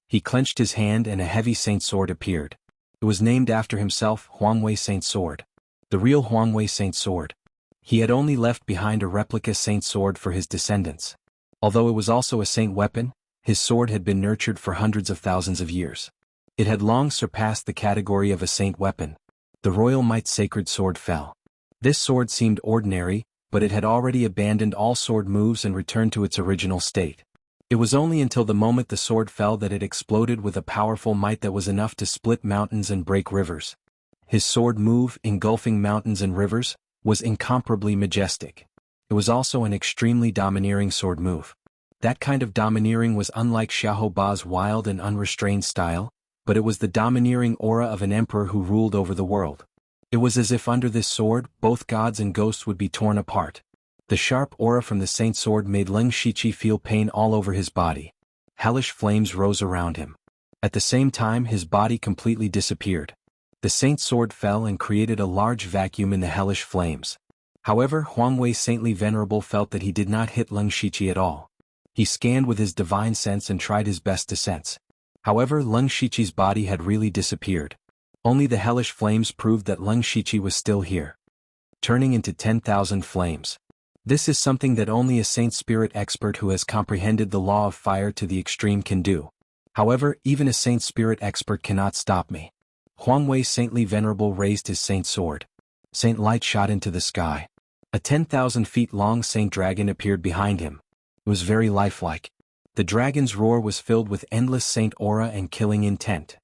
He clenched his hand and a heavy saint sword appeared. It was named after himself, Huangwei Saint Sword. The real Huangwei Saint Sword. He had only left behind a replica saint sword for his descendants. Although it was also a saint weapon, his sword had been nurtured for hundreds of thousands of years. It had long surpassed the category of a saint weapon. The Royal Might Sacred Sword fell. This sword seemed ordinary, but it had already abandoned all sword moves and returned to its original state. It was only until the moment the sword fell that it exploded with a powerful might that was enough to split mountains and break rivers. His sword move, engulfing mountains and rivers, was incomparably majestic. It was also an extremely domineering sword move. That kind of domineering was unlike Xiaoba's wild and unrestrained style, but it was the domineering aura of an emperor who ruled over the world. It was as if under this sword, both gods and ghosts would be torn apart. The sharp aura from the saint sword made Leng Shiqi feel pain all over his body. Hellish flames rose around him. At the same time, his body completely disappeared. The saint sword fell and created a large vacuum in the hellish flames. However, Huangwei Saintly Venerable felt that he did not hit Leng Shiqi at all. He scanned with his divine sense and tried his best to sense. However, Leng Shiqi's body had really disappeared. Only the hellish flames proved that Leng Shiqi was still here. Turning into 10,000 flames. This is something that only a saint spirit expert who has comprehended the law of fire to the extreme can do. However, even a saint spirit expert cannot stop me. Huangwei Saintly Venerable raised his saint sword. Saint light shot into the sky. A 10,000 feet long saint dragon appeared behind him. It was very lifelike. The dragon's roar was filled with endless saint aura and killing intent.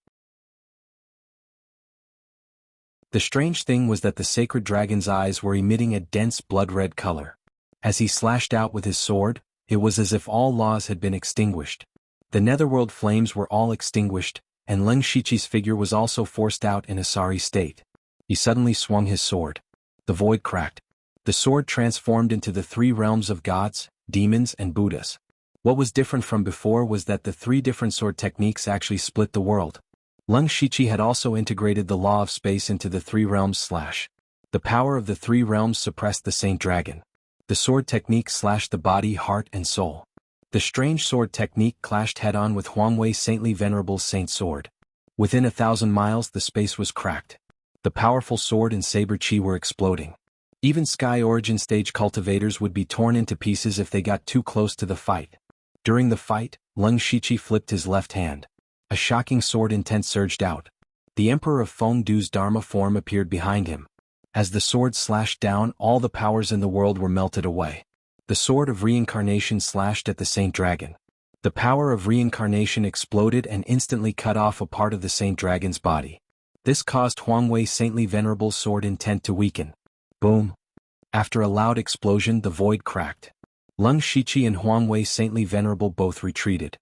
The strange thing was that the sacred dragon's eyes were emitting a dense blood-red color. As he slashed out with his sword, it was as if all laws had been extinguished. The netherworld flames were all extinguished, and Leng Shiqi's figure was also forced out in a sorry state. He suddenly swung his sword. The void cracked. The sword transformed into the three realms of gods, demons and Buddhas. What was different from before was that the three different sword techniques actually split the world. Leng Shiqi had also integrated the law of space into the three realms The power of the three realms suppressed the saint dragon. The sword technique slashed the body, heart and soul. The strange sword technique clashed head-on with Huangwei Saintly Venerable's saint sword. Within 1,000 miles the space was cracked. The powerful sword and saber chi were exploding. Even Sky Origin stage cultivators would be torn into pieces if they got too close to the fight. During the fight, Leng Shiqi flipped his left hand. A shocking sword intent surged out. The Emperor of Fengdu's Dharma form appeared behind him. As the sword slashed down, all the powers in the world were melted away. The sword of reincarnation slashed at the saint dragon. The power of reincarnation exploded and instantly cut off a part of the saint dragon's body. This caused Huangwei Saintly Venerable's sword intent to weaken. Boom! After a loud explosion, the void cracked. Leng Shiqi and Huangwei Saintly Venerable both retreated.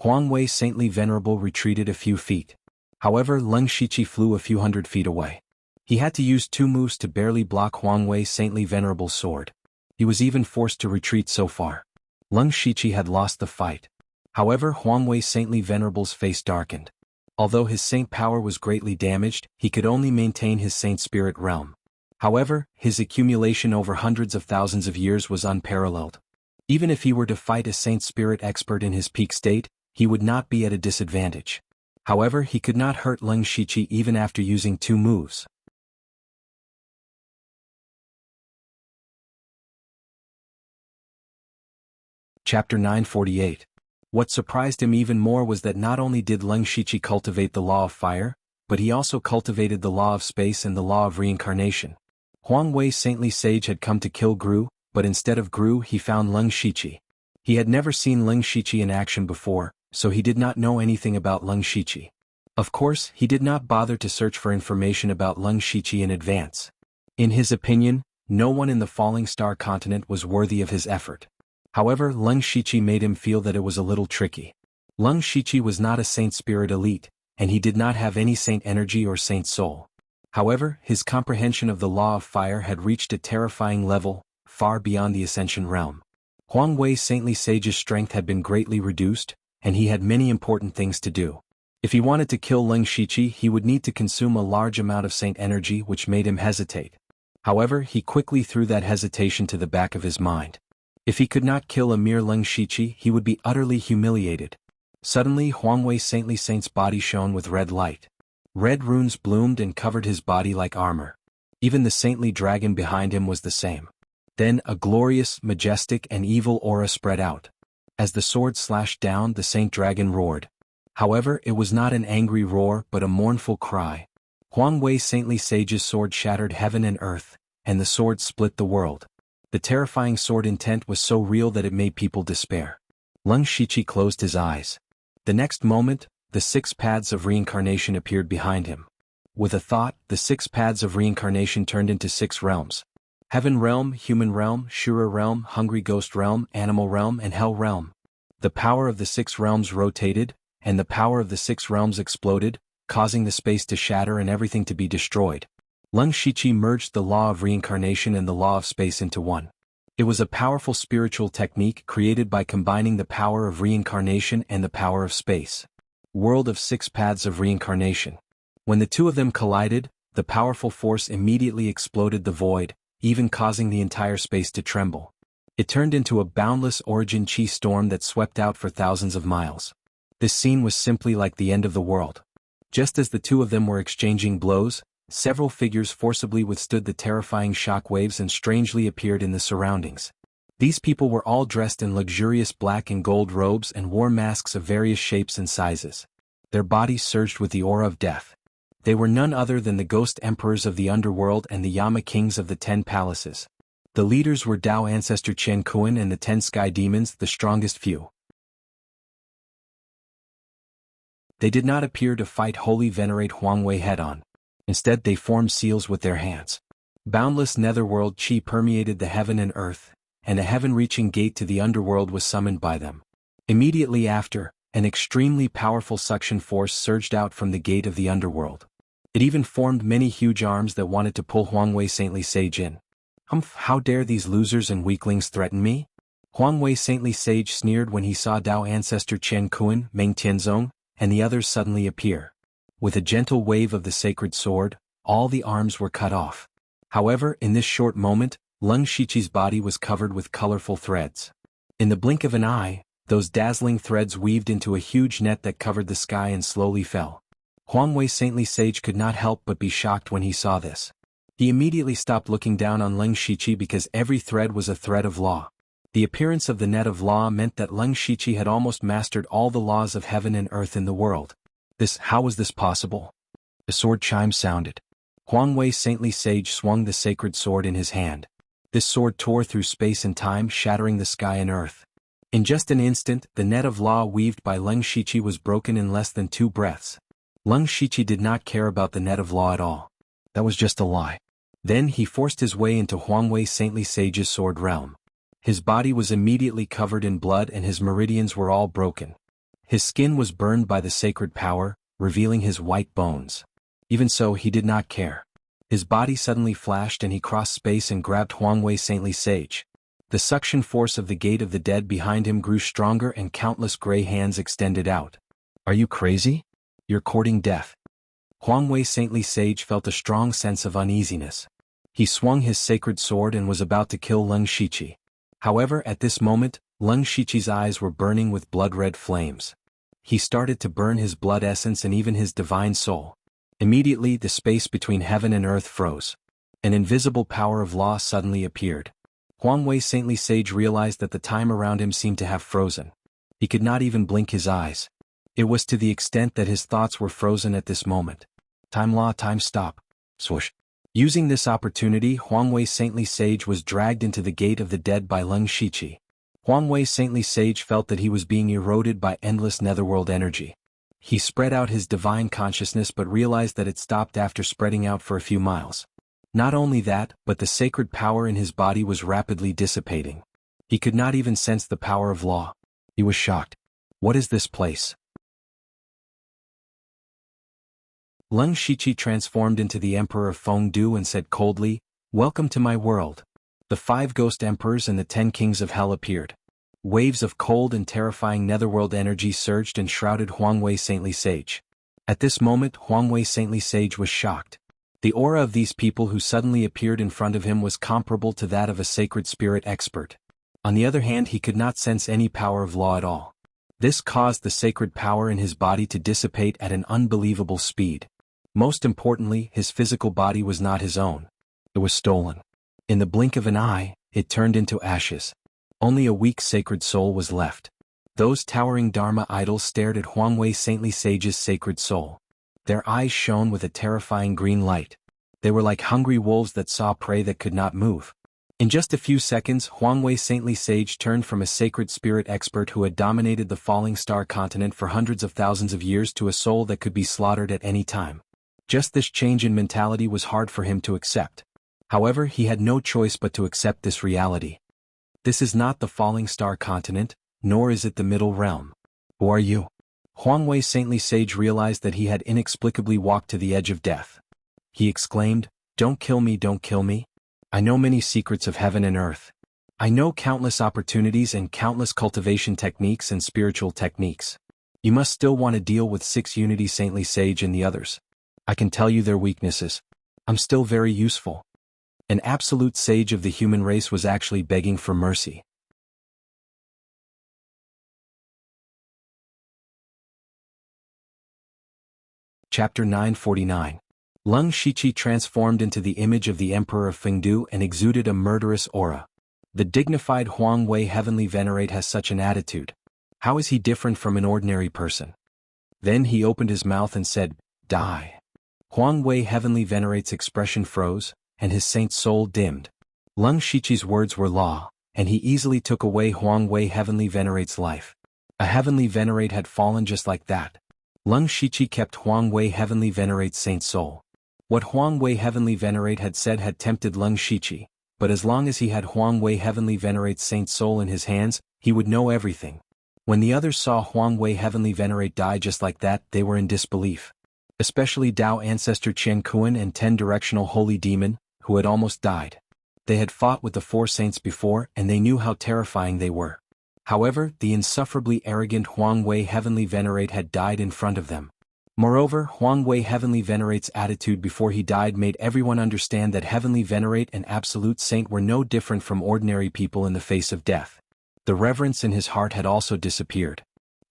Huangwei Saintly Venerable retreated a few feet. However, Leng Shiqi flew a few hundred feet away. He had to use two moves to barely block Huangwei Saintly Venerable's sword. He was even forced to retreat so far. Leng Shiqi had lost the fight. However, Huangwei Saintly Venerable's face darkened. Although his saint power was greatly damaged, he could only maintain his saint spirit realm. However, his accumulation over hundreds of thousands of years was unparalleled. Even if he were to fight a saint spirit expert in his peak state, he would not be at a disadvantage. However, he could not hurt Leng Shiqi even after using two moves. Chapter 948. What surprised him even more was that not only did Leng Shiqi cultivate the law of fire, but he also cultivated the law of space and the law of reincarnation. Huang Wei's saintly sage had come to kill Gru, but instead of Gru he found Leng Shiqi. He had never seen Leng Shiqi in action before, so he did not know anything about Leng Shiqi. Of course, he did not bother to search for information about Leng Shiqi in advance. In his opinion, no one in the Falling Star continent was worthy of his effort. However, Leng Shiqi made him feel that it was a little tricky. Leng Shiqi was not a saint spirit elite, and he did not have any saint energy or saint soul. However, his comprehension of the law of fire had reached a terrifying level, far beyond the ascension realm. Huang Wei's saintly sage's strength had been greatly reduced, and he had many important things to do. If he wanted to kill Leng Shiqi, he would need to consume a large amount of saint energy, which made him hesitate. However, he quickly threw that hesitation to the back of his mind. If he could not kill a mere Leng Shiqi, he would be utterly humiliated. Suddenly, Huang Wei's saintly saint's body shone with red light. Red runes bloomed and covered his body like armor. Even the saintly dragon behind him was the same. Then a glorious, majestic and evil aura spread out. As the sword slashed down, the saint dragon roared. However, it was not an angry roar but a mournful cry. Huang Wei's saintly sage's sword shattered heaven and earth, and the sword split the world. The terrifying sword intent was so real that it made people despair. Leng Shiqi closed his eyes. The next moment, the 6 paths of reincarnation appeared behind him. With a thought, the 6 paths of reincarnation turned into 6 realms. Heaven realm, human realm, Shura realm, hungry ghost realm, animal realm and hell realm. The power of the 6 realms rotated, and the power of the 6 realms exploded, causing the space to shatter and everything to be destroyed. Leng Shiqi merged the law of reincarnation and the law of space into one. It was a powerful spiritual technique created by combining the power of reincarnation and the power of space. World of 6 paths of reincarnation. When the two of them collided, the powerful force immediately exploded the void, even causing the entire space to tremble. It turned into a boundless origin chi storm that swept out for thousands of miles. This scene was simply like the end of the world. Just as the two of them were exchanging blows, several figures forcibly withstood the terrifying shock waves and strangely appeared in the surroundings. These people were all dressed in luxurious black and gold robes and wore masks of various shapes and sizes. Their bodies surged with the aura of death. They were none other than the ghost emperors of the underworld and the Yama kings of the 10 palaces. The leaders were Tao ancestor Chen Kuan and the 10 sky demons, the strongest few. They did not appear to fight wholly venerate Huang Wei head-on. Instead they formed seals with their hands. Boundless netherworld chi permeated the heaven and earth, and a heaven-reaching gate to the underworld was summoned by them. Immediately after, an extremely powerful suction force surged out from the gate of the underworld. It even formed many huge arms that wanted to pull Huang Wei's saintly sage in. How dare these losers and weaklings threaten me? Huang Wei's saintly sage sneered when he saw Tao ancestor Chen Kuan, Meng Tianzong, and the others suddenly appear. With a gentle wave of the sacred sword, all the arms were cut off. However, in this short moment, Leng Shiqi's body was covered with colorful threads. In the blink of an eye, those dazzling threads weaved into a huge net that covered the sky and slowly fell. Huang Wei's saintly sage could not help but be shocked when he saw this. He immediately stopped looking down on Leng Shiqi because every thread was a thread of law. The appearance of the net of law meant that Leng Shiqi had almost mastered all the laws of heaven and earth in the world. How was this possible? The sword chime sounded. Huang Wei's saintly sage swung the sacred sword in his hand. This sword tore through space and time, shattering the sky and earth. In just an instant, the net of law weaved by Leng Shiqi was broken in less than 2 breaths. Leng Shiqi did not care about the net of law at all. That was just a lie. Then he forced his way into Huang Wei's saintly sage's sword realm. His body was immediately covered in blood and his meridians were all broken. His skin was burned by the sacred power, revealing his white bones. Even so, he did not care. His body suddenly flashed and he crossed space and grabbed Huang Wei's saintly sage. The suction force of the gate of the dead behind him grew stronger and countless gray hands extended out. Are you crazy? You're courting death. Huang Wei's saintly sage felt a strong sense of uneasiness. He swung his sacred sword and was about to kill Leng Shiqi. However, at this moment, Leng Shiqi's eyes were burning with blood-red flames. He started to burn his blood essence and even his divine soul. Immediately, the space between heaven and earth froze. An invisible power of law suddenly appeared. Huang Wei's saintly sage realized that the time around him seemed to have frozen. He could not even blink his eyes. It was to the extent that his thoughts were frozen at this moment. Time law, time stop. Swoosh. Using this opportunity, Huangwei Saintly Sage was dragged into the Gate of the Dead by Leng Shiqi. Huangwei Saintly Sage felt that he was being eroded by endless netherworld energy. He spread out his divine consciousness but realized that it stopped after spreading out for a few miles. Not only that, but the sacred power in his body was rapidly dissipating. He could not even sense the power of law. He was shocked. What is this place? Leng Shiqi transformed into the Emperor of Fengdu and said coldly, "Welcome to my world." The 5 ghost emperors and the 10 kings of hell appeared. Waves of cold and terrifying netherworld energy surged and shrouded Huangwei Saintly Sage. At this moment, Huangwei Saintly Sage was shocked. The aura of these people who suddenly appeared in front of him was comparable to that of a sacred spirit expert. On the other hand, he could not sense any power of law at all. This caused the sacred power in his body to dissipate at an unbelievable speed. Most importantly, his physical body was not his own. It was stolen. In the blink of an eye, it turned into ashes. Only a weak sacred soul was left. Those towering Dharma idols stared at Huangwei Saintly Sage's sacred soul. Their eyes shone with a terrifying green light. They were like hungry wolves that saw prey that could not move. In just a few seconds, Huangwei Saintly Sage turned from a sacred spirit expert who had dominated the falling star continent for hundreds of thousands of years to a soul that could be slaughtered at any time. Just this change in mentality was hard for him to accept. However, he had no choice but to accept this reality. This is not the falling star continent, nor is it the middle realm. Who are you? Huangwei Saintly Sage realized that he had inexplicably walked to the edge of death. He exclaimed, "Don't kill me, don't kill me. I know many secrets of heaven and earth. I know countless opportunities and countless cultivation techniques and spiritual techniques. You must still want to deal with 6 Unity Saintly Sage and the others. I can tell you their weaknesses. I'm still very useful." An absolute sage of the human race was actually begging for mercy. Chapter 949. Leng Shiqi transformed into the image of the Emperor of Fengdu and exuded a murderous aura. The dignified Huangwei Heavenly Venerate has such an attitude. How is he different from an ordinary person? Then he opened his mouth and said, "Die." Huangwei Heavenly Venerate's expression froze, and his saint's soul dimmed. Leng Shiqi's words were law, and he easily took away Huangwei Heavenly Venerate's life. A Heavenly Venerate had fallen just like that. Leng Shiqi kept Huangwei Heavenly Venerate's saint's soul. What Huangwei Heavenly Venerate had said had tempted Leng Shiqi, but as long as he had Huangwei Heavenly Venerate's saint's soul in his hands, he would know everything. When the others saw Huangwei Heavenly Venerate die just like that, they were in disbelief. Especially Tao Ancestor Qian Kuan and 10-directional Holy Demon, who had almost died. They had fought with the 4 saints before and they knew how terrifying they were. However, the insufferably arrogant Huangwei Heavenly Venerate had died in front of them. Moreover, Huangwei Heavenly Venerate's attitude before he died made everyone understand that Heavenly Venerate and Absolute Saint were no different from ordinary people in the face of death. The reverence in his heart had also disappeared.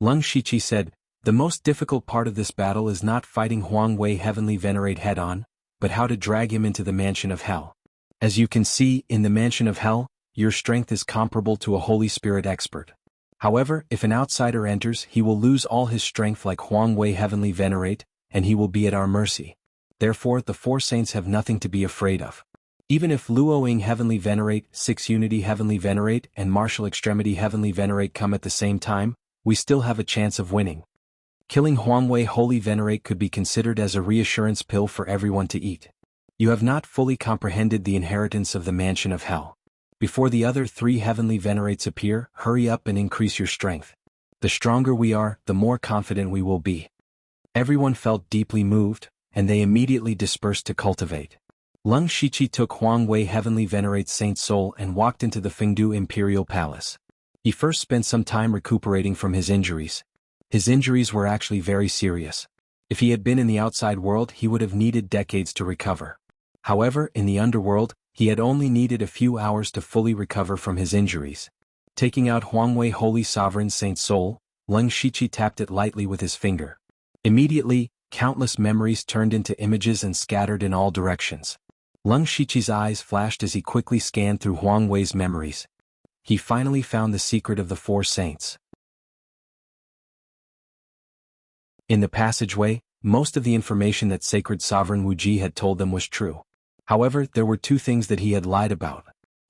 Leng Shiqi said, "The most difficult part of this battle is not fighting Huangwei Heavenly Venerate head-on, but how to drag him into the mansion of hell. As you can see, in the mansion of hell, your strength is comparable to a Holy Spirit expert. However, if an outsider enters, he will lose all his strength like Huangwei Heavenly Venerate, and he will be at our mercy. Therefore, the 4 saints have nothing to be afraid of. Even if Luoying Heavenly Venerate, 6 Unity Heavenly Venerate, and Martial Extremity Heavenly Venerate come at the same time, we still have a chance of winning." Killing Huangwei Holy Venerate could be considered as a reassurance pill for everyone to eat. You have not fully comprehended the inheritance of the mansion of hell. Before the other 3 Heavenly Venerates appear, hurry up and increase your strength. The stronger we are, the more confident we will be. Everyone felt deeply moved, and they immediately dispersed to cultivate. Leng Shiqi took Huangwei Heavenly Venerate's saint soul and walked into the Fengdu Imperial Palace. He first spent some time recuperating from his injuries. His injuries were actually very serious. If he had been in the outside world, he would have needed decades to recover. However, in the underworld, he had only needed a few hours to fully recover from his injuries. Taking out Huangwei Holy Sovereign Saint Soul, Leng Shiqi tapped it lightly with his finger. Immediately, countless memories turned into images and scattered in all directions. Leng Shiqi's eyes flashed as he quickly scanned through Huangwei's memories. He finally found the secret of the 4 saints. In the passageway, most of the information that sacred sovereign Wuji had told them was true. However, there were two things that he had lied about.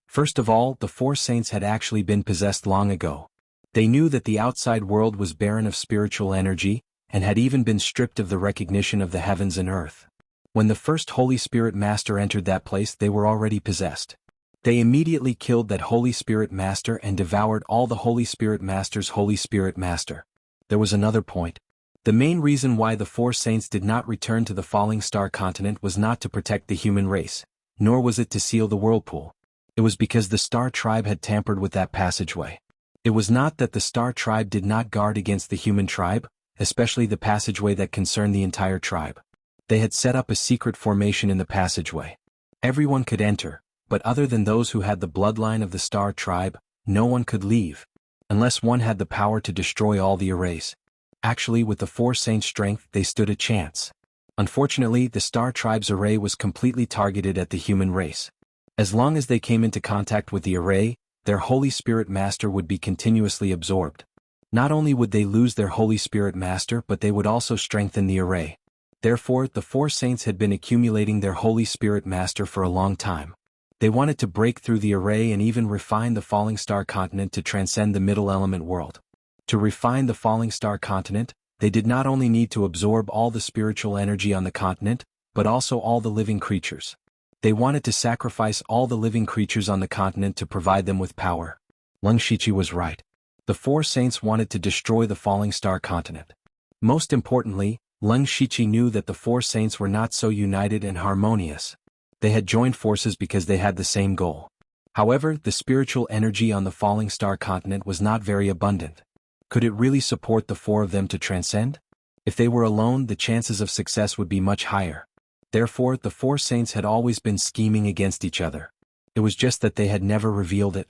First of all, the four saints had actually been possessed long ago. They knew that the outside world was barren of spiritual energy, and had even been stripped of the recognition of the heavens and earth. When the first Holy Spirit Master entered that place, they were already possessed. They immediately killed that Holy Spirit Master and devoured all the Holy Spirit Master's Holy Spirit Master. There was another point. The main reason why the four saints did not return to the falling star continent was not to protect the human race, nor was it to seal the whirlpool. It was because the Star Tribe had tampered with that passageway. It was not that the Star Tribe did not guard against the human tribe, especially the passageway that concerned the entire tribe. They had set up a secret formation in the passageway. Everyone could enter, but other than those who had the bloodline of the Star Tribe, no one could leave, unless one had the power to destroy all the arrays. Actually, with the four saints' strength, they stood a chance. Unfortunately, the Star Tribe's array was completely targeted at the human race. As long as they came into contact with the array, their Holy Spirit Master would be continuously absorbed. Not only would they lose their Holy Spirit Master, but they would also strengthen the array. Therefore, the four saints had been accumulating their Holy Spirit Master for a long time. They wanted to break through the array and even refine the falling star continent to transcend the middle element world. To refine the falling star continent, they did not only need to absorb all the spiritual energy on the continent, but also all the living creatures. They wanted to sacrifice all the living creatures on the continent to provide them with power. Leng Shiqi was right. The four saints wanted to destroy the falling star continent. Most importantly, Leng Shiqi knew that the four saints were not so united and harmonious. They had joined forces because they had the same goal. However, the spiritual energy on the falling star continent was not very abundant. Could it really support the four of them to transcend? If they were alone, the chances of success would be much higher. Therefore, the four saints had always been scheming against each other. It was just that they had never revealed it.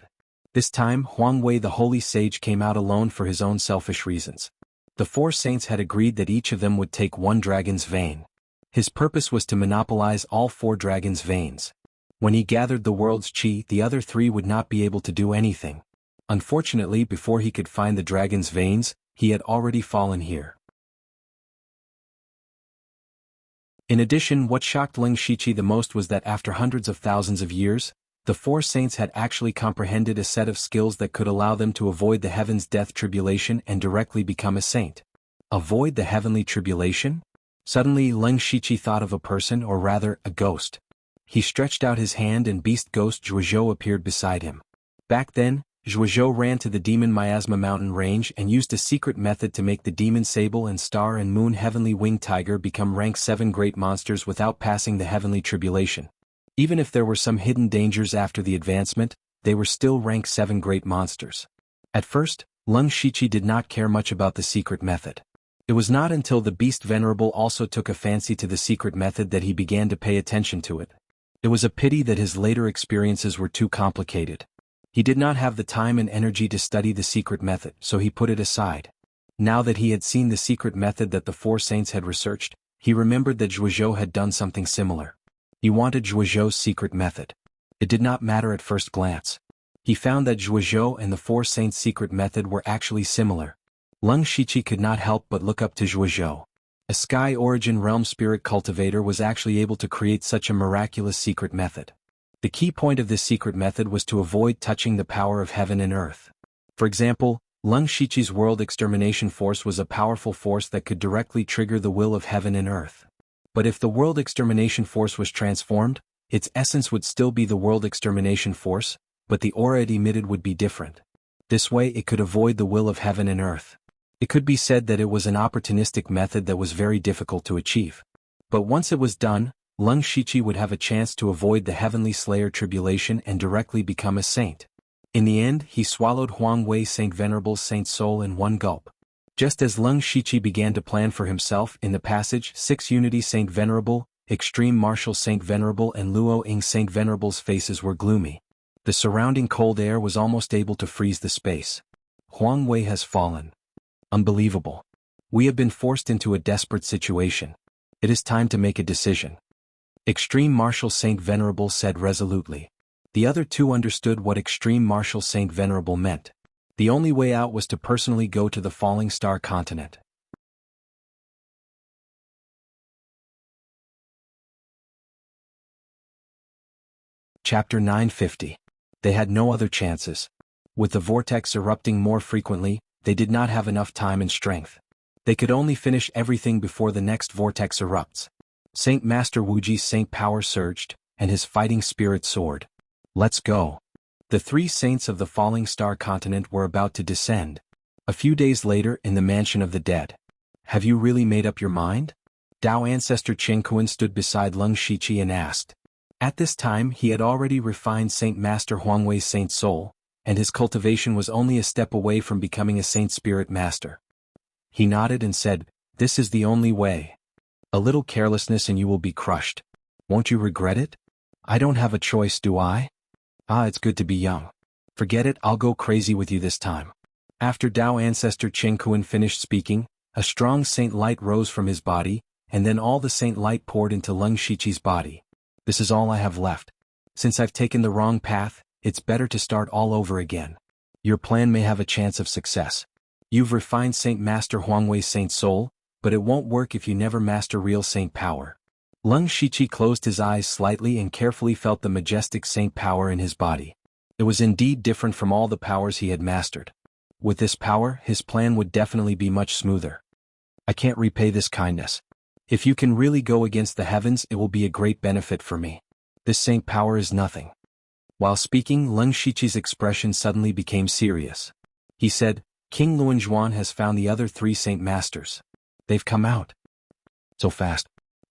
This time, Huang Wei the holy sage came out alone for his own selfish reasons. The four saints had agreed that each of them would take one dragon's vein. His purpose was to monopolize all four dragons' veins. When he gathered the world's qi, the other three would not be able to do anything. Unfortunately, before he could find the dragon's veins, he had already fallen here. In addition, what shocked Leng Shiqi the most was that after hundreds of thousands of years, the four saints had actually comprehended a set of skills that could allow them to avoid the heaven's death tribulation and directly become a saint. Avoid the heavenly tribulation? Suddenly, Leng Shiqi thought of a person, or rather, a ghost. He stretched out his hand and beast ghost Zhuozhou appeared beside him. Back then, Zhuozhou ran to the demon miasma mountain range and used a secret method to make the demon sable and star and moon heavenly winged tiger become rank 7 great monsters without passing the heavenly tribulation. Even if there were some hidden dangers after the advancement, they were still rank 7 great monsters. At first, Leng Shiqi did not care much about the secret method. It was not until the beast venerable also took a fancy to the secret method that he began to pay attention to it. It was a pity that his later experiences were too complicated. He did not have the time and energy to study the secret method, so he put it aside. Now that he had seen the secret method that the four saints had researched, he remembered that Zhuozhou had done something similar. He wanted Zhuozhou's secret method. It did not matter at first glance. He found that Zhuozhou and the four saints' secret method were actually similar. Leng Shiqi could not help but look up to Zhuozhou. A sky origin realm spirit cultivator was actually able to create such a miraculous secret method. The key point of this secret method was to avoid touching the power of heaven and earth. For example, Leng Shiqi's world extermination force was a powerful force that could directly trigger the will of heaven and earth. But if the world extermination force was transformed, its essence would still be the world extermination force, but the aura it emitted would be different. This way it could avoid the will of heaven and earth. It could be said that it was an opportunistic method that was very difficult to achieve. But once it was done, Leng Shiqi would have a chance to avoid the heavenly slayer tribulation and directly become a saint. In the end, he swallowed Huang Wei Saint Venerable's saint soul in one gulp. Just as Leng Shiqi began to plan for himself in the passage, 6 Unity Saint Venerable, Extreme Martial Saint Venerable and Luo Ying Saint Venerable's faces were gloomy. The surrounding cold air was almost able to freeze the space. Huang Wei has fallen. Unbelievable. We have been forced into a desperate situation. It is time to make a decision. Extreme Martial Saint Venerable said resolutely. The other two understood what Extreme Martial Saint Venerable meant. The only way out was to personally go to the falling star continent. Chapter 950. They had no other chances. With the vortex erupting more frequently, they did not have enough time and strength. They could only finish everything before the next vortex erupts. Saint Master Wuji's saint power surged, and his fighting spirit soared. Let's go. The three saints of the falling star continent were about to descend. A few days later in the mansion of the dead. Have you really made up your mind? Tao ancestor Chen Kuan stood beside Leng Shiqi and asked. At this time he had already refined Saint Master Huangwei's saint soul, and his cultivation was only a step away from becoming a saint spirit master. He nodded and said, "This is the only way. A little carelessness and you will be crushed. Won't you regret it? I don't have a choice, do I? Ah, it's good to be young. Forget it, I'll go crazy with you this time." After Tao ancestor Chen Kuan finished speaking, a strong saint light rose from his body, and then all the saint light poured into Leng Shiqi's body. This is all I have left. Since I've taken the wrong path, it's better to start all over again. Your plan may have a chance of success. You've refined Saint Master Huangwei's saint soul, but it won't work if you never master real saint power. Leng Shiqi closed his eyes slightly and carefully felt the majestic saint power in his body. It was indeed different from all the powers he had mastered. With this power, his plan would definitely be much smoother. I can't repay this kindness. If you can really go against the heavens, it will be a great benefit for me. This saint power is nothing. While speaking, Leng Shiqi's expression suddenly became serious. He said, King Luanzhuan has found the other three saint masters. They've come out. So fast.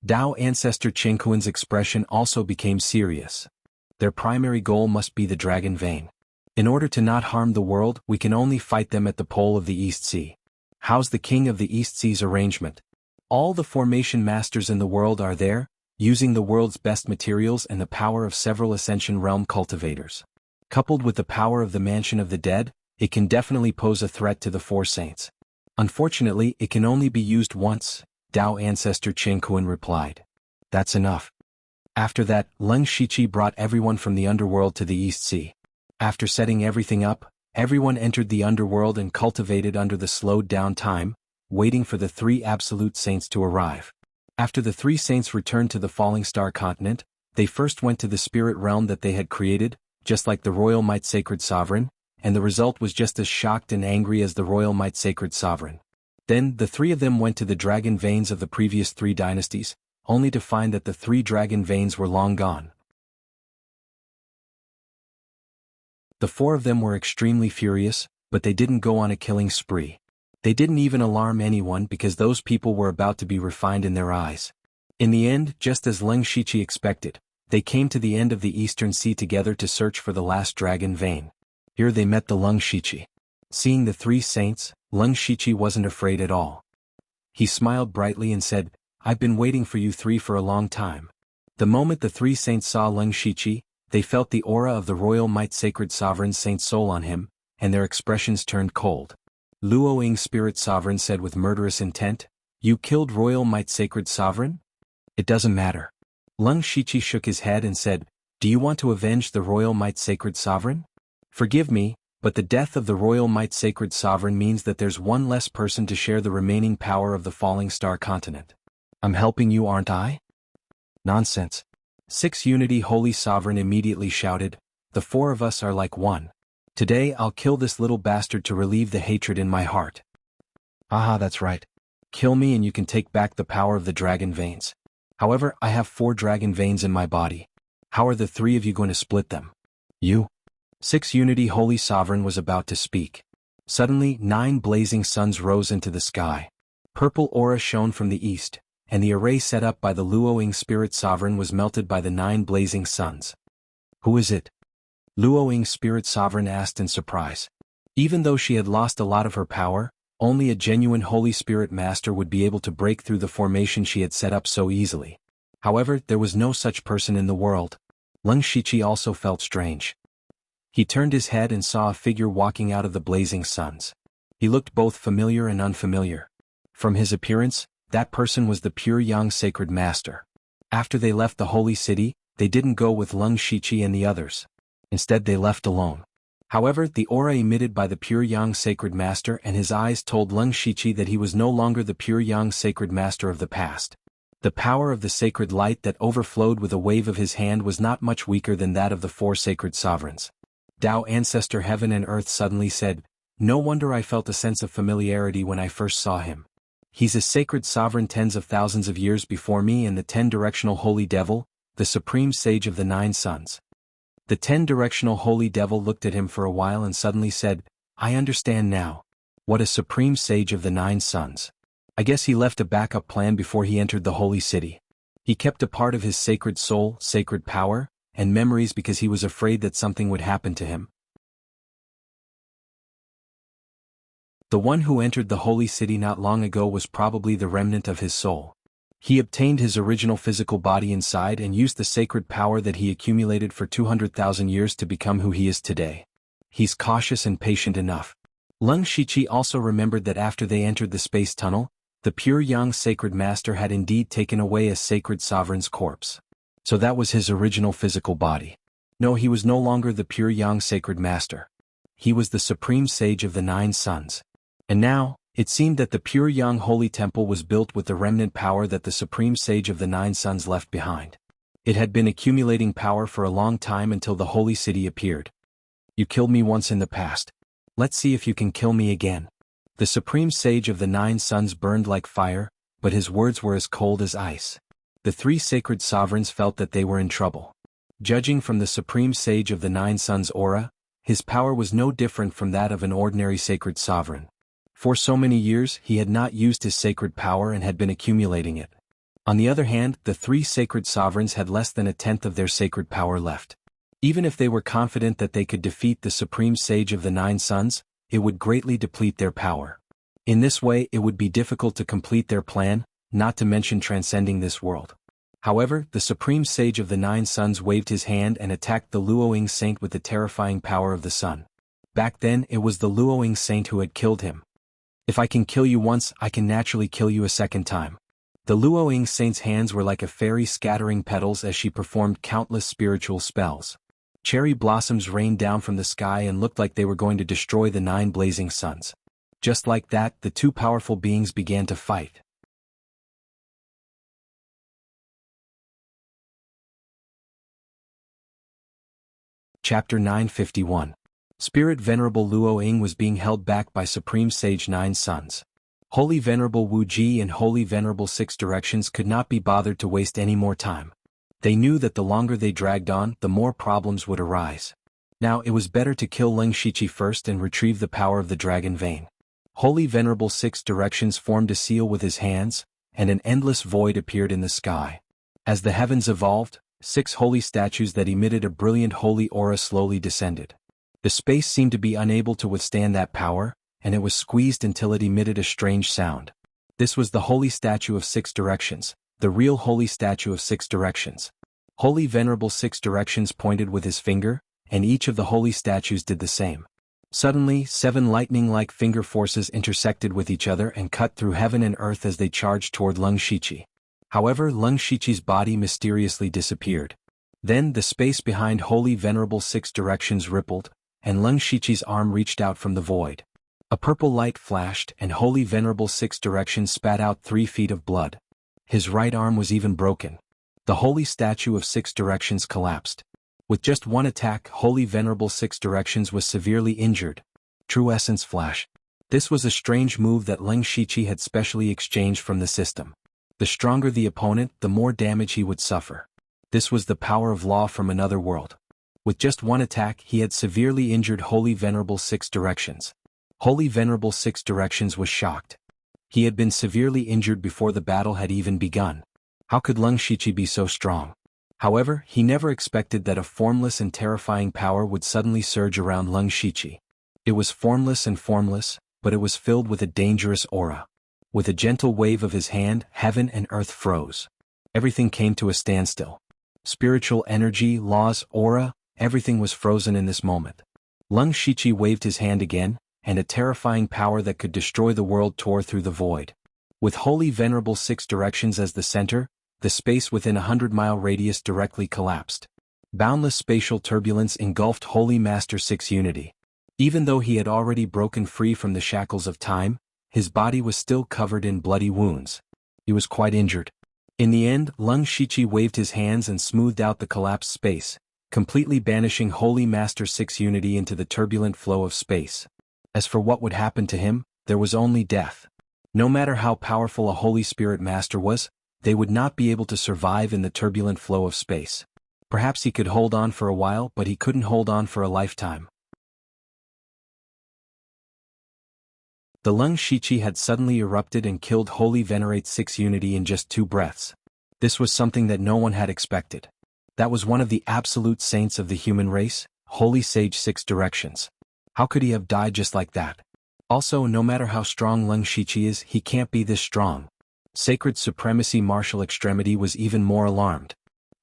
Tao ancestor Chen Kuan's expression also became serious. Their primary goal must be the dragon vein. In order to not harm the world, we can only fight them at the pole of the East Sea. How's the King of the East Sea's arrangement? All the formation masters in the world are there, using the world's best materials and the power of several Ascension Realm cultivators. Coupled with the power of the Mansion of the Dead, it can definitely pose a threat to the four saints. Unfortunately, it can only be used once, Tao ancestor Chen Kuan replied. That's enough. After that, Leng Shiqi brought everyone from the underworld to the East Sea. After setting everything up, everyone entered the underworld and cultivated under the slowed down time, waiting for the three absolute saints to arrive. After the three saints returned to the falling star continent, they first went to the spirit realm that they had created, just like the royal might sacred sovereign, and the result was just as shocked and angry as the royal might sacred sovereign. Then, the three of them went to the dragon veins of the previous three dynasties, only to find that the three dragon veins were long gone. The four of them were extremely furious, but they didn't go on a killing spree. They didn't even alarm anyone because those people were about to be refined in their eyes. In the end, just as Leng Shiqi expected, they came to the end of the Eastern Sea together to search for the last dragon vein. Here they met the Leng Shiqi. Seeing the three saints, Leng Shiqi wasn't afraid at all. He smiled brightly and said, I've been waiting for you three for a long time. The moment the three saints saw Leng Shiqi, they felt the aura of the royal might sacred sovereign's saint soul on him, and their expressions turned cold. Luo Ying spirit sovereign said with murderous intent, You killed royal might sacred sovereign? It doesn't matter. Leng Shiqi shook his head and said, Do you want to avenge the royal might sacred sovereign? Forgive me, but the death of the royal might sacred sovereign means that there's one less person to share the remaining power of the falling star continent. I'm helping you, aren't I? Nonsense. Six Unity Holy Sovereign immediately shouted, The four of us are like one. Today I'll kill this little bastard to relieve the hatred in my heart. Aha, that's right. Kill me and you can take back the power of the dragon veins. However, I have 4 dragon veins in my body. How are the 3 of you going to split them? You? Six Unity Holy Sovereign was about to speak. Suddenly, 9 blazing suns rose into the sky. Purple aura shone from the east, and the array set up by the Luo Ying Spirit Sovereign was melted by the 9 blazing suns. Who is it? Luo Ying Spirit Sovereign asked in surprise. Even though she had lost a lot of her power, only a genuine Holy Spirit Master would be able to break through the formation she had set up so easily. However, there was no such person in the world. Leng Shiqi also felt strange. He turned his head and saw a figure walking out of the blazing suns. He looked both familiar and unfamiliar. From his appearance, that person was the pure Yang Sacred Master. After they left the holy city, they didn't go with Leng Shiqi and the others. Instead they left alone. However, the aura emitted by the pure Yang Sacred Master and his eyes told Leng Shiqi that he was no longer the pure Yang Sacred Master of the past. The power of the sacred light that overflowed with a wave of his hand was not much weaker than that of the four sacred sovereigns. Tao Ancestor Heaven and Earth suddenly said, "No wonder I felt a sense of familiarity when I first saw him. He's a sacred sovereign tens of thousands of years before me and the 10-directional holy devil, the supreme sage of the 9 suns." The 10-directional holy devil looked at him for a while and suddenly said, "I understand now. What a supreme sage of the 9 suns. I guess he left a backup plan before he entered the holy city. He kept a part of his sacred soul, sacred power, and memories because he was afraid that something would happen to him." The one who entered the holy city not long ago was probably the remnant of his soul. He obtained his original physical body inside and used the sacred power that he accumulated for 200,000 years to become who he is today. He's cautious and patient enough. Lung Shiqi also remembered that after they entered the space tunnel, the pure yang sacred master had indeed taken away a sacred sovereign's corpse. So that was his original physical body. No, he was no longer the pure yang sacred master. He was the supreme sage of the 9 suns. And now, it seemed that the pure yang holy temple was built with the remnant power that the supreme sage of the 9 suns left behind. It had been accumulating power for a long time until the holy city appeared. "You killed me once in the past. Let's see if you can kill me again." The supreme sage of the 9 suns burned like fire, but his words were as cold as ice. The 3 sacred sovereigns felt that they were in trouble. Judging from the supreme sage of the 9 suns' aura, his power was no different from that of an ordinary sacred sovereign. For so many years he had not used his sacred power and had been accumulating it. On the other hand, the 3 sacred sovereigns had less than a tenth of their sacred power left. Even if they were confident that they could defeat the supreme sage of the 9 suns, it would greatly deplete their power. In this way it would be difficult to complete their plan, not to mention transcending this world. However, the supreme sage of the 9 suns waved his hand and attacked the Luoying saint with the terrifying power of the sun. Back then it was the Luoying saint who had killed him. "If I can kill you once, I can naturally kill you a second time." The Luoying saint's hands were like a fairy scattering petals as she performed countless spiritual spells. Cherry blossoms rained down from the sky and looked like they were going to destroy the 9 blazing suns. Just like that, the 2 powerful beings began to fight. Chapter 951. Spirit Venerable Luoying was being held back by Supreme Sage 9 Suns. Holy Venerable Wu Ji and Holy Venerable 6 Directions could not be bothered to waste any more time. They knew that the longer they dragged on, the more problems would arise. Now it was better to kill Leng Shiqi first and retrieve the power of the dragon vein. Holy Venerable 6 Directions formed a seal with his hands, and an endless void appeared in the sky. As the heavens evolved, 6 holy statues that emitted a brilliant holy aura slowly descended. The space seemed to be unable to withstand that power, and it was squeezed until it emitted a strange sound. This was the holy statue of 6 Directions, the real holy statue of 6 Directions. Holy Venerable 6 Directions pointed with his finger, and each of the holy statues did the same. Suddenly, 7 lightning-like finger forces intersected with each other and cut through heaven and earth as they charged toward Leng Shiqi. However, Leng Shiqi's body mysteriously disappeared. Then the space behind Holy Venerable 6 Directions rippled, and Leng Shiqi's arm reached out from the void. A purple light flashed and Holy Venerable 6 Directions spat out 3 feet of blood. His right arm was even broken. The holy statue of 6 Directions collapsed. With just one attack, Holy Venerable 6 Directions was severely injured. True Essence Flash. This was a strange move that Leng Shiqi had specially exchanged from the system. The stronger the opponent, the more damage he would suffer. This was the power of law from another world. With just one attack, he had severely injured Holy Venerable 6 Directions. Holy Venerable 6 Directions was shocked. He had been severely injured before the battle had even begun. How could Leng Shiqi be so strong? However, he never expected that a formless and terrifying power would suddenly surge around Leng Shiqi. It was formless, but it was filled with a dangerous aura. With a gentle wave of his hand, heaven and earth froze. Everything came to a standstill. Spiritual energy, laws, aura, everything was frozen in this moment. Leng Shiqi waved his hand again, and a terrifying power that could destroy the world tore through the void. With Holy Venerable 6 Directions as the center, the space within a 100-mile radius directly collapsed. Boundless spatial turbulence engulfed Holy Master 6 Unity. Even though he had already broken free from the shackles of time, his body was still covered in bloody wounds. He was quite injured. In the end, Lung Shiqi waved his hands and smoothed out the collapsed space, completely banishing Holy Master 6 Unity into the turbulent flow of space. As for what would happen to him, there was only death. No matter how powerful a Holy Spirit Master was, they would not be able to survive in the turbulent flow of space. Perhaps he could hold on for a while, but he couldn't hold on for a lifetime. The Lung Shiqi had suddenly erupted and killed Holy Venerate 6 Unity in just 2 breaths. This was something that no one had expected. That was one of the absolute saints of the human race, Holy Sage 6 Directions. How could he have died just like that? Also, no matter how strong Lung Shiqi is, he can't be this strong. Sacred Supremacy Martial Extremity was even more alarmed.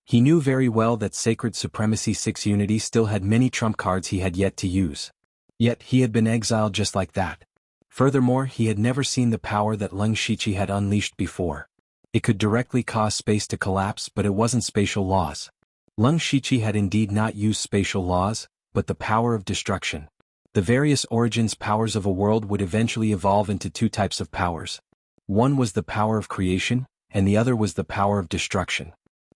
He knew very well that Sacred Supremacy 6 Unity still had many trump cards he had yet to use. Yet he had been exiled just like that. Furthermore, he had never seen the power that Lung Shiqi had unleashed before. It could directly cause space to collapse, but it wasn't spatial laws. Lung Shiqi had indeed not used spatial laws, but the power of destruction. The various origins powers of a world would eventually evolve into 2 types of powers. One was the power of creation, and the other was the power of destruction.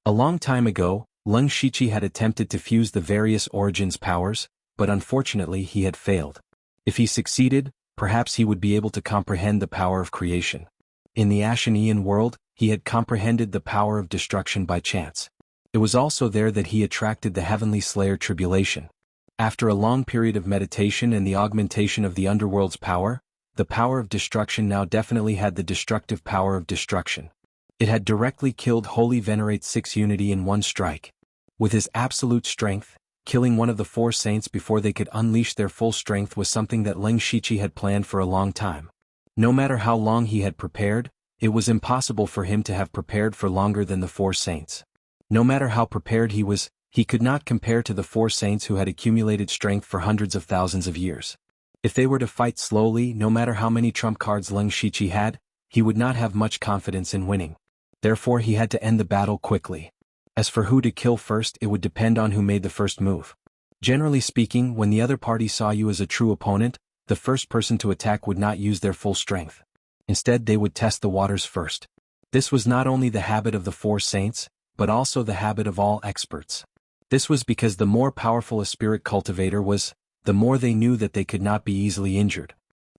A long time ago, Lung Shiqi had attempted to fuse the various origins powers, but unfortunately he had failed. If he succeeded, perhaps he would be able to comprehend the power of creation. In the Ashanean world, he had comprehended the power of destruction by chance. It was also there that he attracted the Heavenly Slayer Tribulation. After a long period of meditation and the augmentation of the underworld's power, the power of destruction now definitely had the destructive power of destruction. It had directly killed Holy Venerate 6 Unity in one strike. With his absolute strength, killing one of the 4 saints before they could unleash their full strength was something that Lung Shiqi had planned for a long time. No matter how long he had prepared, it was impossible for him to have prepared for longer than the 4 saints. No matter how prepared he was, he could not compare to the 4 saints who had accumulated strength for hundreds of thousands of years. If they were to fight slowly, no matter how many trump cards Lung Shiqi had, he would not have much confidence in winning. Therefore he had to end the battle quickly. As for who to kill first, it would depend on who made the first move. Generally speaking, when the other party saw you as a true opponent, the first person to attack would not use their full strength. Instead, they would test the waters first. This was not only the habit of the 4 saints, but also the habit of all experts. This was because the more powerful a spirit cultivator was, the more they knew that they could not be easily injured.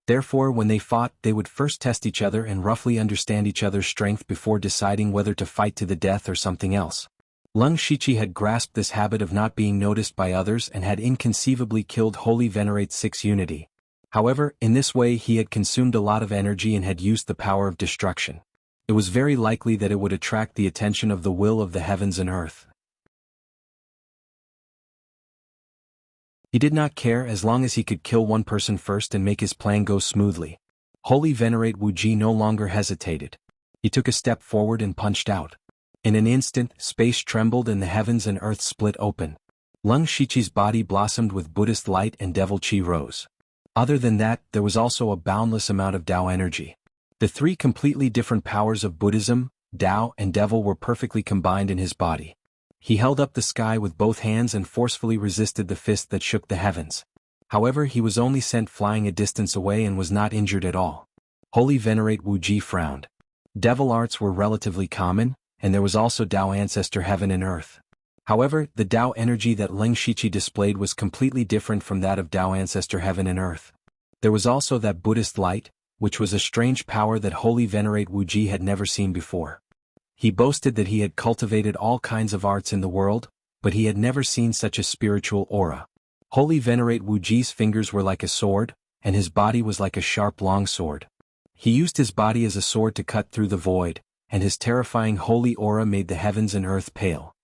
Therefore, when they fought, they would first test each other and roughly understand each other's strength before deciding whether to fight to the death or something else. Lung Shiqi had grasped this habit of not being noticed by others and had inconceivably killed Holy Venerate 6 Unity. However, in this way he had consumed a lot of energy and had used the power of destruction. It was very likely that it would attract the attention of the will of the heavens and earth. He did not care as long as he could kill one person first and make his plan go smoothly. Holy Venerate Wuji no longer hesitated. He took a step forward and punched out. In an instant, space trembled and the heavens and earth split open. Lung Shiqi's body blossomed with Buddhist light and devil chi rose. Other than that, there was also a boundless amount of Tao energy. The 3 completely different powers of Buddhism, Tao and devil were perfectly combined in his body. He held up the sky with both hands and forcefully resisted the fist that shook the heavens. However, he was only sent flying a distance away and was not injured at all. Holy Venerate Wuji frowned. Devil arts were relatively common, and there was also Tao Ancestor Heaven and Earth. However, the Tao energy that Lung Shiqi displayed was completely different from that of Tao Ancestor Heaven and Earth. There was also that Buddhist light, which was a strange power that Holy Venerate Wuji had never seen before. He boasted that he had cultivated all kinds of arts in the world, but he had never seen such a spiritual aura. Holy Venerate Wuji's fingers were like a sword, and his body was like a sharp long sword. He used his body as a sword to cut through the void, and his terrifying holy aura made the heavens and earth pale.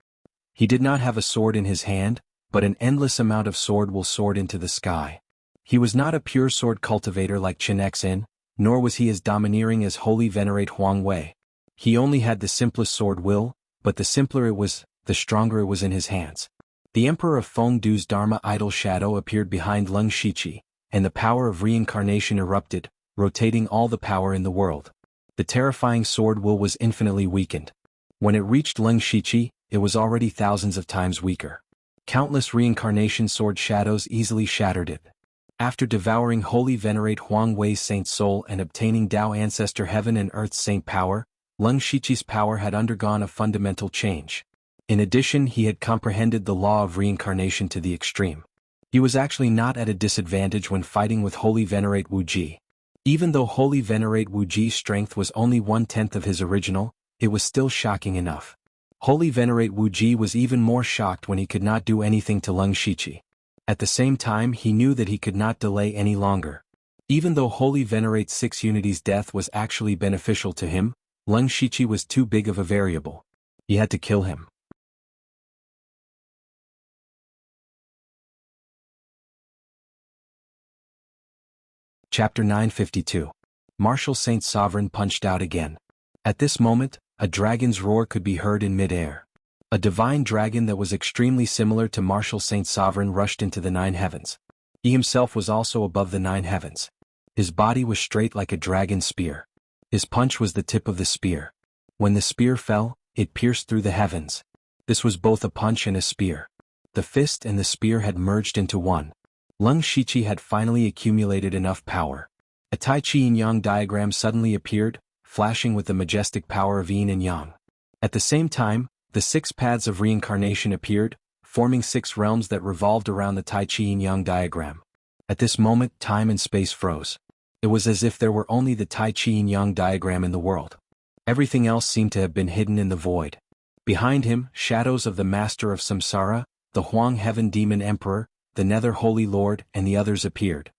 He did not have a sword in his hand, but an endless amount of sword will soared into the sky. He was not a pure sword cultivator like Chen Xin, nor was he as domineering as Holy Venerate Huang Wei. He only had the simplest sword will, but the simpler it was, the stronger it was in his hands. The Emperor of Fengdu's Dharma idol shadow appeared behind Lung Shiqi, and the power of reincarnation erupted, rotating all the power in the world. The terrifying sword will was infinitely weakened. When it reached Lung Shiqi, it was already thousands of times weaker. Countless reincarnation sword shadows easily shattered it. After devouring Holy Venerate Huang Wei's saint soul and obtaining Tao Ancestor Heaven and Earth's saint power, Lung Shiqi's power had undergone a fundamental change. In addition, he had comprehended the law of reincarnation to the extreme. He was actually not at a disadvantage when fighting with Holy Venerate Wuji. Even though Holy Venerate Wuji's strength was only 1/10 of his original, it was still shocking enough. Holy Venerate Wuji was even more shocked when he could not do anything to Lung Shiqi. At the same time, he knew that he could not delay any longer. Even though Holy Venerate 6 Unity's death was actually beneficial to him, Lung Shiqi was too big of a variable. He had to kill him. Chapter 952. Martial Saint Sovereign punched out again. At this moment, a dragon's roar could be heard in mid-air. A divine dragon that was extremely similar to Martial Saint Sovereign rushed into the 9 heavens. He himself was also above the 9 heavens. His body was straight like a dragon's spear. His punch was the tip of the spear. When the spear fell, it pierced through the heavens. This was both a punch and a spear. The fist and the spear had merged into one. Lung Shiqi had finally accumulated enough power. A Tai Chi Yin-Yang diagram suddenly appeared, flashing with the majestic power of Yin and Yang. At the same time, the 6 paths of reincarnation appeared, forming 6 realms that revolved around the Tai Chi Yin-Yang diagram. At this moment, time and space froze. It was as if there were only the Tai Chi Yin-Yang diagram in the world. Everything else seemed to have been hidden in the void. Behind him, shadows of the Master of Samsara, the Huang Heaven Demon Emperor, the Nether Holy Lord, and the others appeared.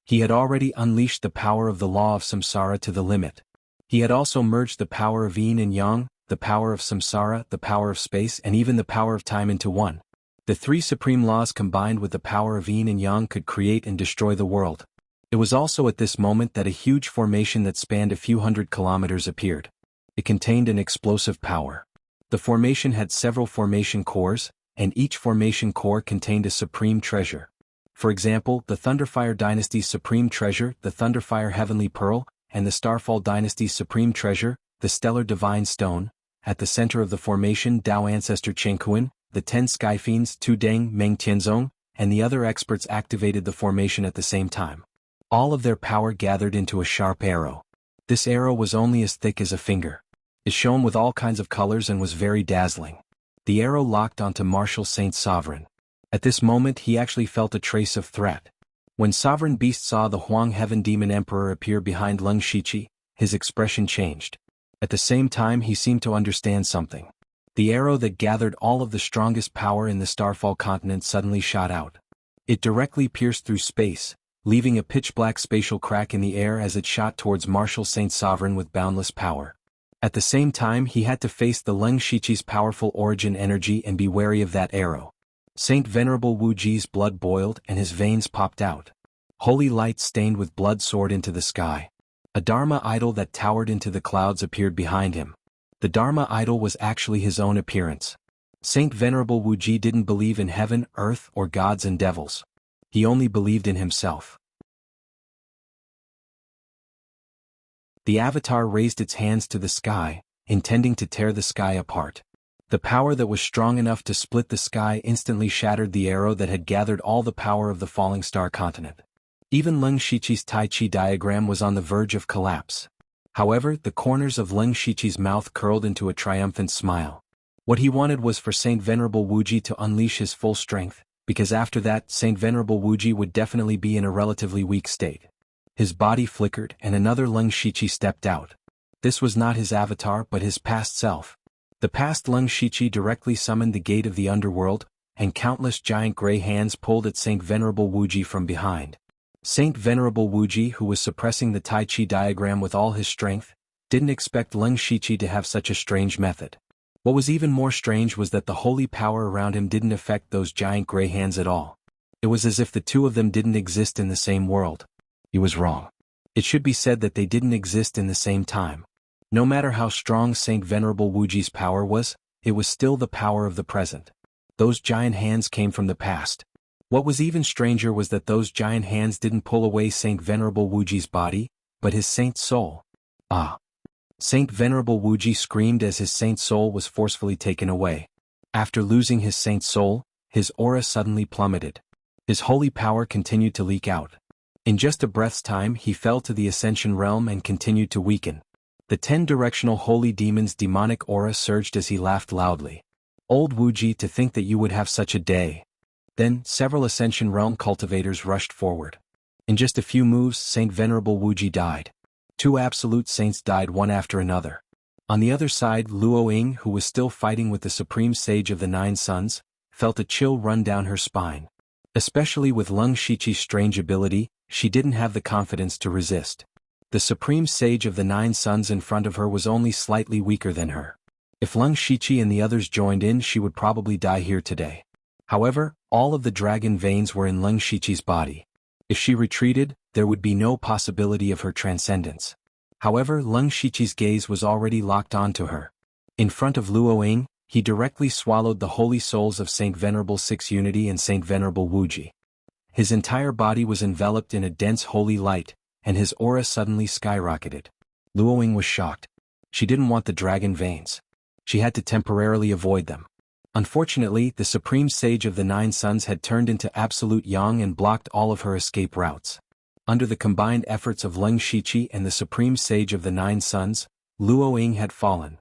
He had already unleashed the power of the law of Samsara to the limit. He had also merged the power of Yin and Yang, the power of Samsara, the power of space, and even the power of time into one. The 3 supreme laws combined with the power of Yin and Yang could create and destroy the world. It was also at this moment that a huge formation that spanned a few hundred kilometers appeared. It contained an explosive power. The formation had several formation cores, and each formation core contained a supreme treasure. For example, the Thunderfire Dynasty's supreme treasure, the Thunderfire Heavenly Pearl, and the Starfall Dynasty's supreme treasure, the Stellar Divine Stone. At the center of the formation, Dao Ancestor Chengkuan, the 10 Skyfiends Tu Deng Meng Tianzong, and the other experts activated the formation at the same time. All of their power gathered into a sharp arrow. This arrow was only as thick as a finger. It shone with all kinds of colors and was very dazzling. The arrow locked onto Martial Saint Sovereign. At this moment he actually felt a trace of threat. When Sovereign Beast saw the Huang Heaven Demon Emperor appear behind Lung Shiqi, his expression changed. At the same time he seemed to understand something. The arrow that gathered all of the strongest power in the Starfall continent suddenly shot out. It directly pierced through space, leaving a pitch-black spatial crack in the air as it shot towards Martial Saint Sovereign with boundless power. At the same time he had to face the Lung Shiqi's powerful origin energy and be wary of that arrow. Saint Venerable Wuji's blood boiled and his veins popped out. Holy light stained with blood soared into the sky. A Dharma idol that towered into the clouds appeared behind him. The Dharma idol was actually his own appearance. Saint Venerable Wuji didn't believe in heaven, earth, or gods and devils. He only believed in himself. The avatar raised its hands to the sky, intending to tear the sky apart. The power that was strong enough to split the sky instantly shattered the arrow that had gathered all the power of the falling star continent. Even Lung Shiqi's Tai Chi diagram was on the verge of collapse. However, the corners of Lung Shiqi's mouth curled into a triumphant smile. What he wanted was for Saint Venerable Wuji to unleash his full strength, because after that Saint Venerable Wuji would definitely be in a relatively weak state. His body flickered and another Lung Shiqi stepped out. This was not his avatar but his past self. The past Lung Shiqi directly summoned the gate of the underworld, and countless giant gray hands pulled at Saint Venerable Wuji from behind. Saint Venerable Wuji, who was suppressing the Tai Chi diagram with all his strength, didn't expect Lung Shiqi to have such a strange method. What was even more strange was that the holy power around him didn't affect those giant gray hands at all. It was as if the two of them didn't exist in the same world. He was wrong. It should be said that they didn't exist in the same time. No matter how strong Saint Venerable Wuji's power was, it was still the power of the present. Those giant hands came from the past. What was even stranger was that those giant hands didn't pull away Saint Venerable Wuji's body, but his saint soul. Ah! Saint Venerable Wuji screamed as his saint soul was forcefully taken away. After losing his saint soul, his aura suddenly plummeted. His holy power continued to leak out. In just a breath's time he fell to the Ascension realm and continued to weaken. The 10-directional holy demon's demonic aura surged as he laughed loudly. Old Wuji, to think that you would have such a day. Then, several Ascension Realm cultivators rushed forward. In just a few moves, Saint Venerable Wuji died. 2 absolute saints died one after another. On the other side, Luo Ying, who was still fighting with the Supreme Sage of the Nine Suns, felt a chill run down her spine. Especially with Leng Shiqi's strange ability, she didn't have the confidence to resist. The Supreme Sage of the Nine Suns in front of her was only slightly weaker than her. If Leng Shiqi and the others joined in, she would probably die here today. However, all of the dragon veins were in Leng Shiqi's body. If she retreated, there would be no possibility of her transcendence. However, Leng Shiqi's gaze was already locked onto her. In front of Luo Ying, he directly swallowed the holy souls of Saint Venerable Six Unity and Saint Venerable Wuji. His entire body was enveloped in a dense holy light, and his aura suddenly skyrocketed. Luo Ying was shocked. She didn't want the dragon veins. She had to temporarily avoid them. Unfortunately, the Supreme Sage of the Nine Suns had turned into Absolute Yang and blocked all of her escape routes. Under the combined efforts of Leng Shiqi and the Supreme Sage of the Nine Suns, Luo Ying had fallen.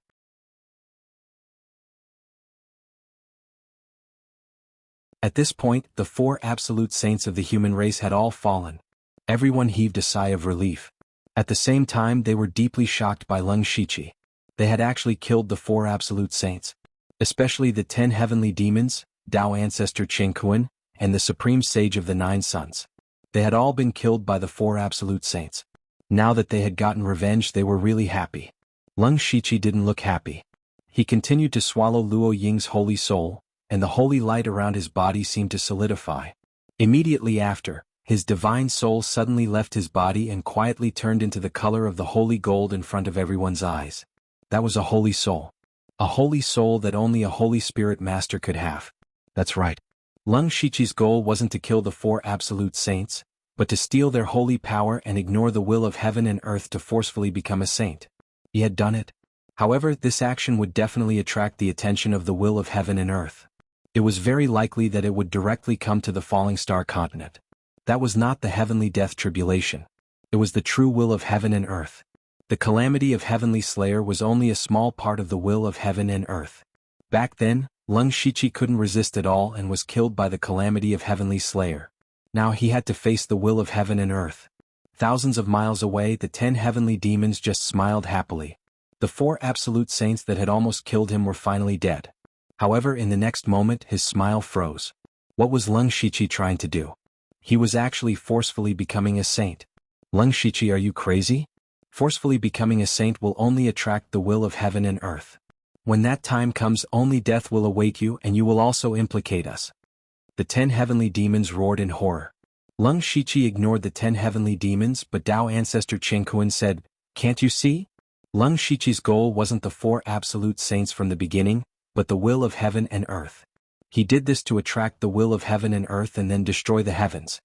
At this point, the 4 absolute saints of the human race had all fallen. Everyone heaved a sigh of relief. At the same time, they were deeply shocked by Leng Shiqi. They had actually killed the 4 absolute saints. Especially the 10 heavenly demons, Tao Ancestor Qingquan, and the Supreme Sage of the Nine Suns. They had all been killed by the 4 absolute saints. Now that they had gotten revenge, they were really happy. Leng Shiqi didn't look happy. He continued to swallow Luo Ying's holy soul, and the holy light around his body seemed to solidify. Immediately after, his divine soul suddenly left his body and quietly turned into the color of the holy gold in front of everyone's eyes. That was a holy soul. A holy soul that only a Holy Spirit Master could have. That's right. Leng Shiqi's goal wasn't to kill the 4 absolute saints, but to steal their holy power and ignore the will of heaven and earth to forcefully become a saint. He had done it. However, this action would definitely attract the attention of the will of heaven and earth. It was very likely that it would directly come to the falling star continent. That was not the heavenly death tribulation. It was the true will of heaven and earth. The calamity of Heavenly Slayer was only a small part of the will of heaven and earth. Back then, Leng Shiqi couldn't resist at all and was killed by the calamity of Heavenly Slayer. Now he had to face the will of heaven and earth. Thousands of miles away, the 10 heavenly demons just smiled happily. The 4 absolute saints that had almost killed him were finally dead. However, in the next moment, his smile froze. What was Leng Shiqi trying to do? He was actually forcefully becoming a saint. Leng Shiqi, are you crazy? Forcefully becoming a saint will only attract the will of heaven and earth. When that time comes, only death will await you and you will also implicate us. The 10 heavenly demons roared in horror. Leng Shiqi ignored the 10 heavenly demons, but Tao Ancestor Qingquan said, "Can't you see? Leng Shiqi's goal wasn't the 4 absolute saints from the beginning, but the will of heaven and earth. He did this to attract the will of heaven and earth and then destroy the heavens."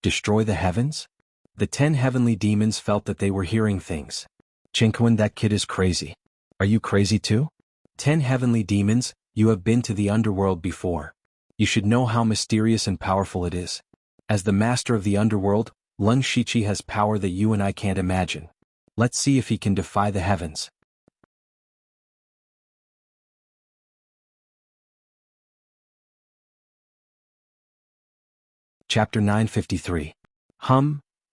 Destroy the heavens? The 10 heavenly demons felt that they were hearing things. Qingquan, that kid is crazy. Are you crazy too? 10 heavenly demons, you have been to the underworld before. You should know how mysterious and powerful it is. As the master of the underworld, Leng Shiqi has power that you and I can't imagine. Let's see if he can defy the heavens. Chapter 953.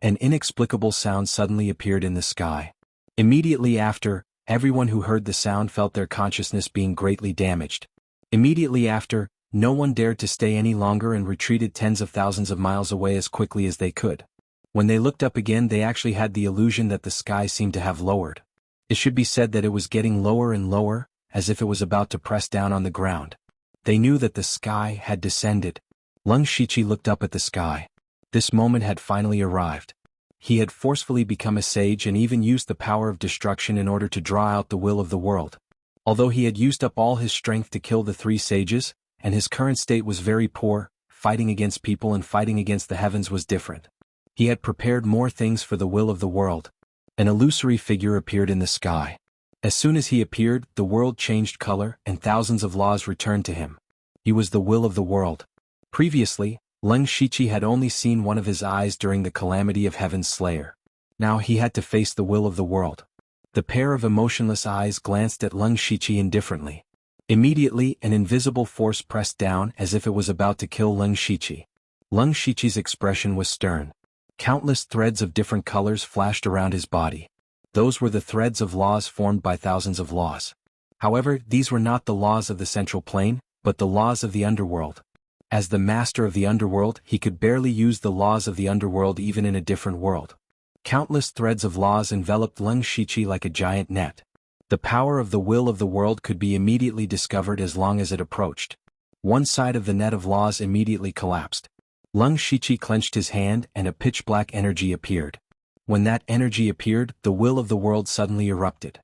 An inexplicable sound suddenly appeared in the sky. Immediately after, everyone who heard the sound felt their consciousness being greatly damaged. Immediately after, no one dared to stay any longer and retreated tens of thousands of miles away as quickly as they could. When they looked up again, they actually had the illusion that the sky seemed to have lowered. It should be said that it was getting lower and lower, as if it was about to press down on the ground. They knew that the sky had descended. Leng Shiqi looked up at the sky. This moment had finally arrived. He had forcefully become a sage and even used the power of destruction in order to draw out the will of the world. Although he had used up all his strength to kill the 3 sages, and his current state was very poor, fighting against people and fighting against the heavens was different. He had prepared more things for the will of the world. An illusory figure appeared in the sky. As soon as he appeared, the world changed color and thousands of laws returned to him. He was the will of the world. Previously, Leng Shiqi had only seen one of his eyes during the calamity of Heaven's Slayer. Now he had to face the will of the world. The pair of emotionless eyes glanced at Leng Shiqi indifferently. Immediately, an invisible force pressed down as if it was about to kill Leng Shiqi. Leng Shiqi's expression was stern. Countless threads of different colors flashed around his body. Those were the threads of laws formed by thousands of laws. However, these were not the laws of the central plane, but the laws of the underworld. As the master of the underworld, he could barely use the laws of the underworld even in a different world. Countless threads of laws enveloped Leng Shiqi like a giant net. The power of the will of the world could be immediately discovered as long as it approached. One side of the net of laws immediately collapsed. Leng Shiqi clenched his hand and a pitch-black energy appeared. When that energy appeared, the will of the world suddenly erupted.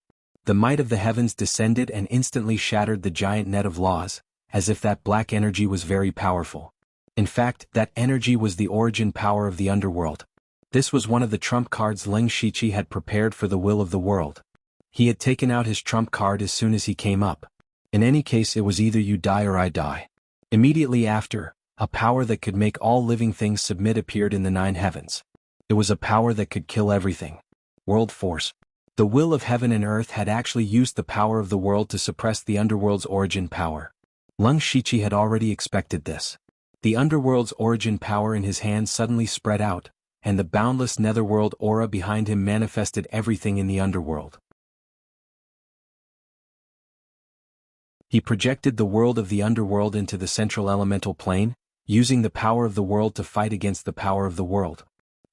The might of the heavens descended and instantly shattered the giant net of laws, as if that black energy was very powerful. In fact, that energy was the origin power of the underworld. This was one of the trump cards Leng Shiqi had prepared for the will of the world. He had taken out his trump card as soon as he came up. In any case, it was either you die or I die. Immediately after, a power that could make all living things submit appeared in the 9 heavens. It was a power that could kill everything. World Force. The will of heaven and earth had actually used the power of the world to suppress the underworld's origin power. Leng Shiqi had already expected this. The underworld's origin power in his hand suddenly spread out, and the boundless netherworld aura behind him manifested everything in the underworld. He projected the world of the underworld into the central elemental plane, using the power of the world to fight against the power of the world.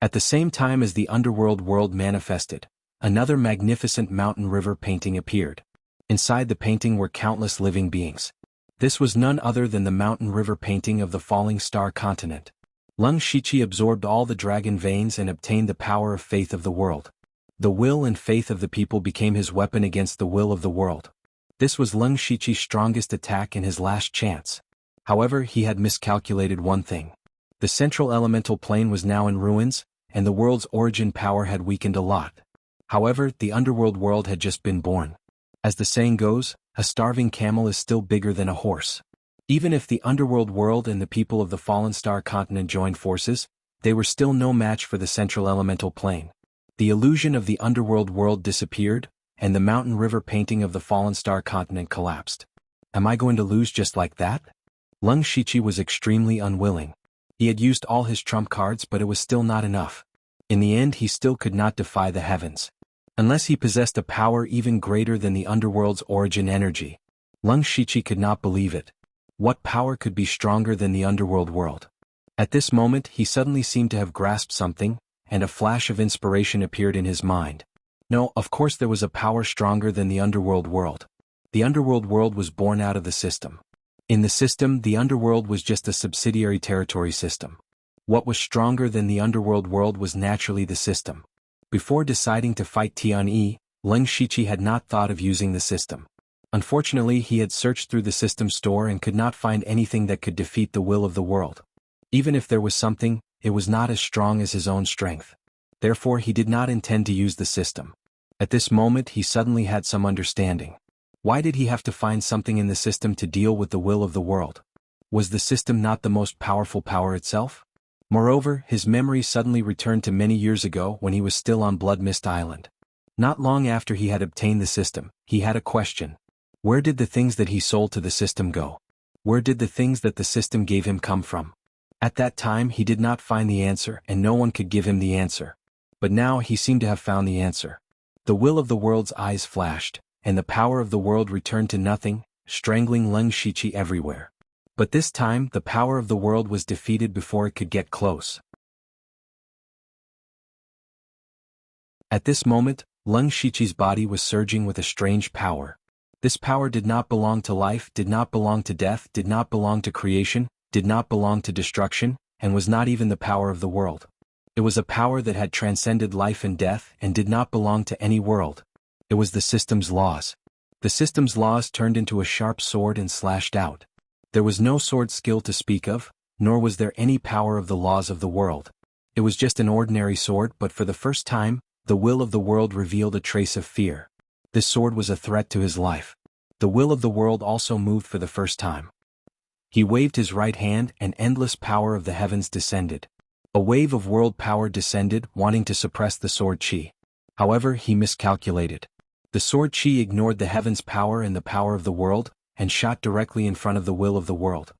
At the same time as the underworld world manifested, another magnificent mountain river painting appeared. Inside the painting were countless living beings. This was none other than the mountain river painting of the falling star continent. Leng Shiqi absorbed all the dragon veins and obtained the power of faith of the world. The will and faith of the people became his weapon against the will of the world. This was Leng Shiqi's strongest attack and his last chance. However, he had miscalculated one thing. The central elemental plane was now in ruins, and the world's origin power had weakened a lot. However, the underworld world had just been born. As the saying goes, a starving camel is still bigger than a horse. Even if the underworld world and the people of the fallen star continent joined forces, they were still no match for the central elemental plane. The illusion of the underworld world disappeared, and the mountain river painting of the fallen star continent collapsed. Am I going to lose just like that? Leng Shiqi was extremely unwilling. He had used all his trump cards, but it was still not enough. In the end, he still could not defy the heavens. Unless he possessed a power even greater than the underworld's origin energy. Leng Shiqi could not believe it. What power could be stronger than the underworld world? At this moment, he suddenly seemed to have grasped something, and a flash of inspiration appeared in his mind. No, of course there was a power stronger than the underworld world. The underworld world was born out of the system. In the system, the underworld was just a subsidiary territory system. What was stronger than the underworld world was naturally the system. Before deciding to fight Tian-Yi, Leng Shiqi had not thought of using the system. Unfortunately, he had searched through the system store and could not find anything that could defeat the will of the world. Even if there was something, it was not as strong as his own strength. Therefore, he did not intend to use the system. At this moment, he suddenly had some understanding. Why did he have to find something in the system to deal with the will of the world? Was the system not the most powerful power itself? Moreover, his memory suddenly returned to many years ago when he was still on Blood Mist Island. Not long after he had obtained the system, he had a question. Where did the things that he sold to the system go? Where did the things that the system gave him come from? At that time he did not find the answer and no one could give him the answer. But now he seemed to have found the answer. The will of the world's eyes flashed, and the power of the world returned to nothing, strangling Leng Shiqi everywhere. But this time the power of the world was defeated before it could get close. At this moment, Leng Shiqi's body was surging with a strange power. This power did not belong to life, did not belong to death, did not belong to creation, did not belong to destruction, and was not even the power of the world. It was a power that had transcended life and death and did not belong to any world. It was the system's laws. The system's laws turned into a sharp sword and slashed out. There was no sword skill to speak of, nor was there any power of the laws of the world. It was just an ordinary sword, but for the first time, the will of the world revealed a trace of fear. This sword was a threat to his life. The will of the world also moved for the first time. He waved his right hand and endless power of the heavens descended. A wave of world power descended, wanting to suppress the sword chi. However, he miscalculated. The sword Qi ignored the heaven's power and the power of the world, and shot directly in front of the will of the world.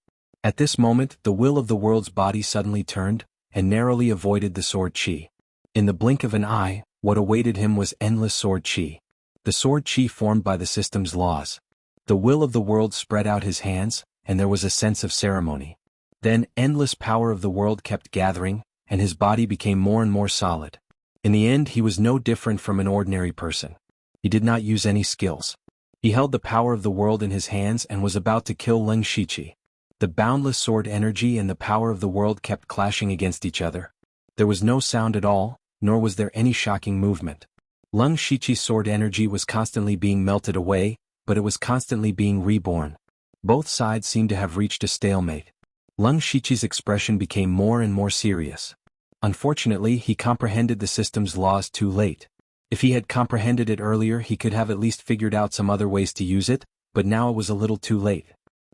At this moment, the will of the world's body suddenly turned, and narrowly avoided the sword Qi. In the blink of an eye, what awaited him was endless sword Qi. The sword Qi formed by the system's laws. The will of the world spread out his hands, and there was a sense of ceremony. Then, endless power of the world kept gathering, and his body became more and more solid. In the end, he was no different from an ordinary person. He did not use any skills. He held the power of the world in his hands and was about to kill Leng Shiqi. The boundless sword energy and the power of the world kept clashing against each other. There was no sound at all, nor was there any shocking movement. Leng Shiqi's sword energy was constantly being melted away, but it was constantly being reborn. Both sides seemed to have reached a stalemate. Leng Shiqi's expression became more and more serious. Unfortunately, he comprehended the system's laws too late. If he had comprehended it earlier, he could have at least figured out some other ways to use it, but now it was a little too late.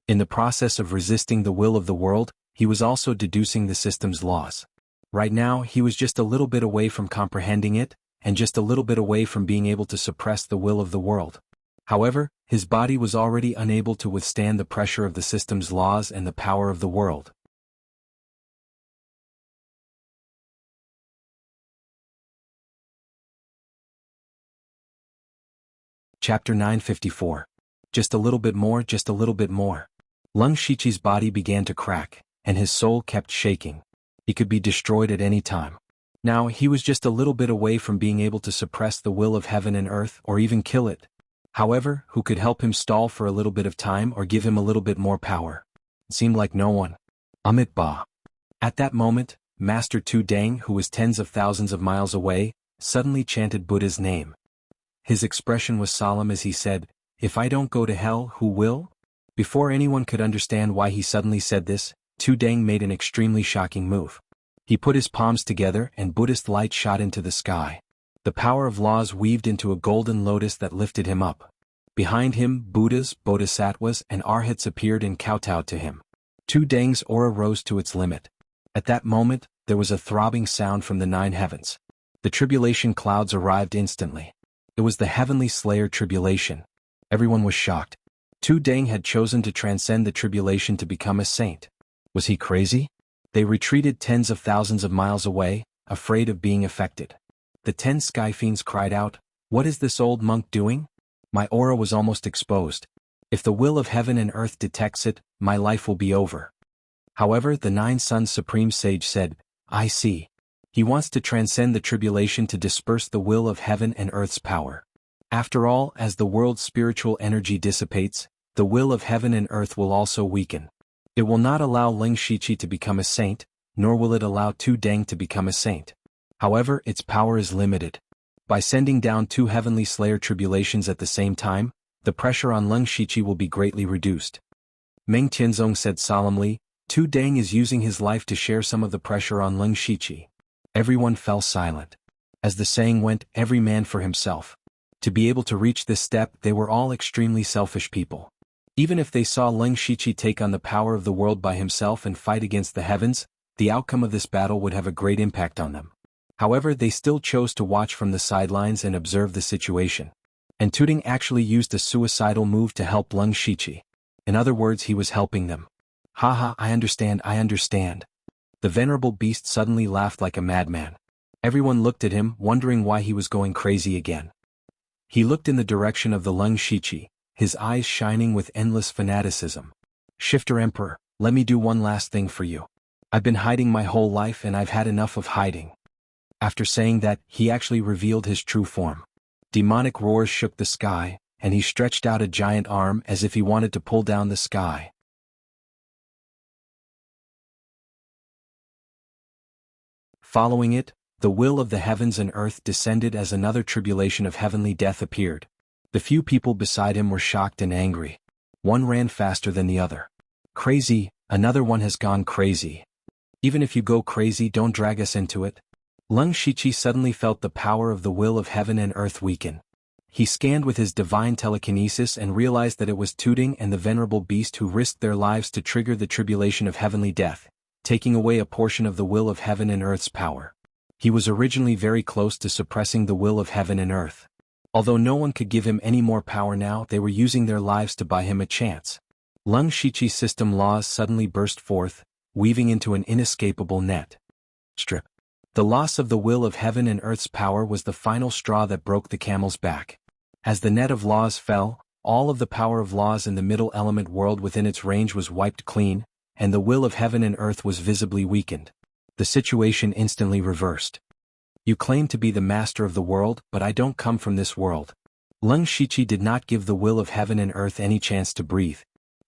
In the process of resisting the will of the world, he was also deducing the system's laws. Right now, he was just a little bit away from comprehending it, and just a little bit away from being able to suppress the will of the world. However, his body was already unable to withstand the pressure of the system's laws and the power of the world. Chapter 954. Just a little bit more, just a little bit more. Leng Shiqi's body began to crack, and his soul kept shaking. He could be destroyed at any time. Now, he was just a little bit away from being able to suppress the will of heaven and earth or even kill it. However, who could help him stall for a little bit of time or give him a little bit more power? It seemed like no one. Amit Ba. At that moment, Master Tu Dang, who was tens of thousands of miles away, suddenly chanted Buddha's name. His expression was solemn as he said, "If I don't go to hell, who will?" Before anyone could understand why he suddenly said this, Tu Dang made an extremely shocking move. He put his palms together and Buddhist light shot into the sky. The power of laws weaved into a golden lotus that lifted him up. Behind him, Buddhas, Bodhisattvas, and Arhats appeared and kowtowed to him. Tu Dang's aura rose to its limit. At that moment, there was a throbbing sound from the 9 heavens. The tribulation clouds arrived instantly. It was the heavenly slayer tribulation. Everyone was shocked. Tu Dang had chosen to transcend the tribulation to become a saint. Was he crazy? They retreated tens of thousands of miles away, afraid of being affected. The 10 sky fiends cried out, "What is this old monk doing? My aura was almost exposed. If the will of heaven and earth detects it, my life will be over." However, the 9 Suns Supreme Sage said, "I see. He wants to transcend the tribulation to disperse the will of heaven and earth's power. After all, as the world's spiritual energy dissipates, the will of heaven and earth will also weaken. It will not allow Leng Shiqi to become a saint, nor will it allow Tu Dang to become a saint. However, its power is limited. By sending down 2 heavenly slayer tribulations at the same time, the pressure on Leng Shiqi will be greatly reduced." Meng Tianzong said solemnly, "Tu Dang is using his life to share some of the pressure on Leng Shiqi." Everyone fell silent. As the saying went, every man for himself. To be able to reach this step, they were all extremely selfish people. Even if they saw Leng Shiqi take on the power of the world by himself and fight against the heavens, the outcome of this battle would have a great impact on them. However, they still chose to watch from the sidelines and observe the situation. And Tu Dang actually used a suicidal move to help Leng Shiqi. In other words, he was helping them. "Haha, I understand, I understand." The venerable beast suddenly laughed like a madman. Everyone looked at him, wondering why he was going crazy again. He looked in the direction of the Leng Shiqi, his eyes shining with endless fanaticism. "Shifter Emperor, let me do one last thing for you. I've been hiding my whole life and I've had enough of hiding." After saying that, he actually revealed his true form. Demonic roars shook the sky, and he stretched out a giant arm as if he wanted to pull down the sky. Following it, the will of the heavens and earth descended as another tribulation of heavenly death appeared. The few people beside him were shocked and angry. One ran faster than the other. "Crazy, another one has gone crazy. Even if you go crazy, don't drag us into it." Leng Shiqi suddenly felt the power of the will of heaven and earth weaken. He scanned with his divine telekinesis and realized that it was Tu Dang and the venerable beast who risked their lives to trigger the tribulation of heavenly death, taking away a portion of the will of heaven and earth's power. He was originally very close to suppressing the will of heaven and earth. Although no one could give him any more power now, they were using their lives to buy him a chance. Lung Shichi's system laws suddenly burst forth, weaving into an inescapable net. Strip. The loss of the will of heaven and earth's power was the final straw that broke the camel's back. As the net of laws fell, all of the power of laws in the middle element world within its range was wiped clean, and the will of heaven and earth was visibly weakened. The situation instantly reversed. You claim to be the master of the world, but I don't come from this world. Lung Shichi did not give the will of heaven and earth any chance to breathe.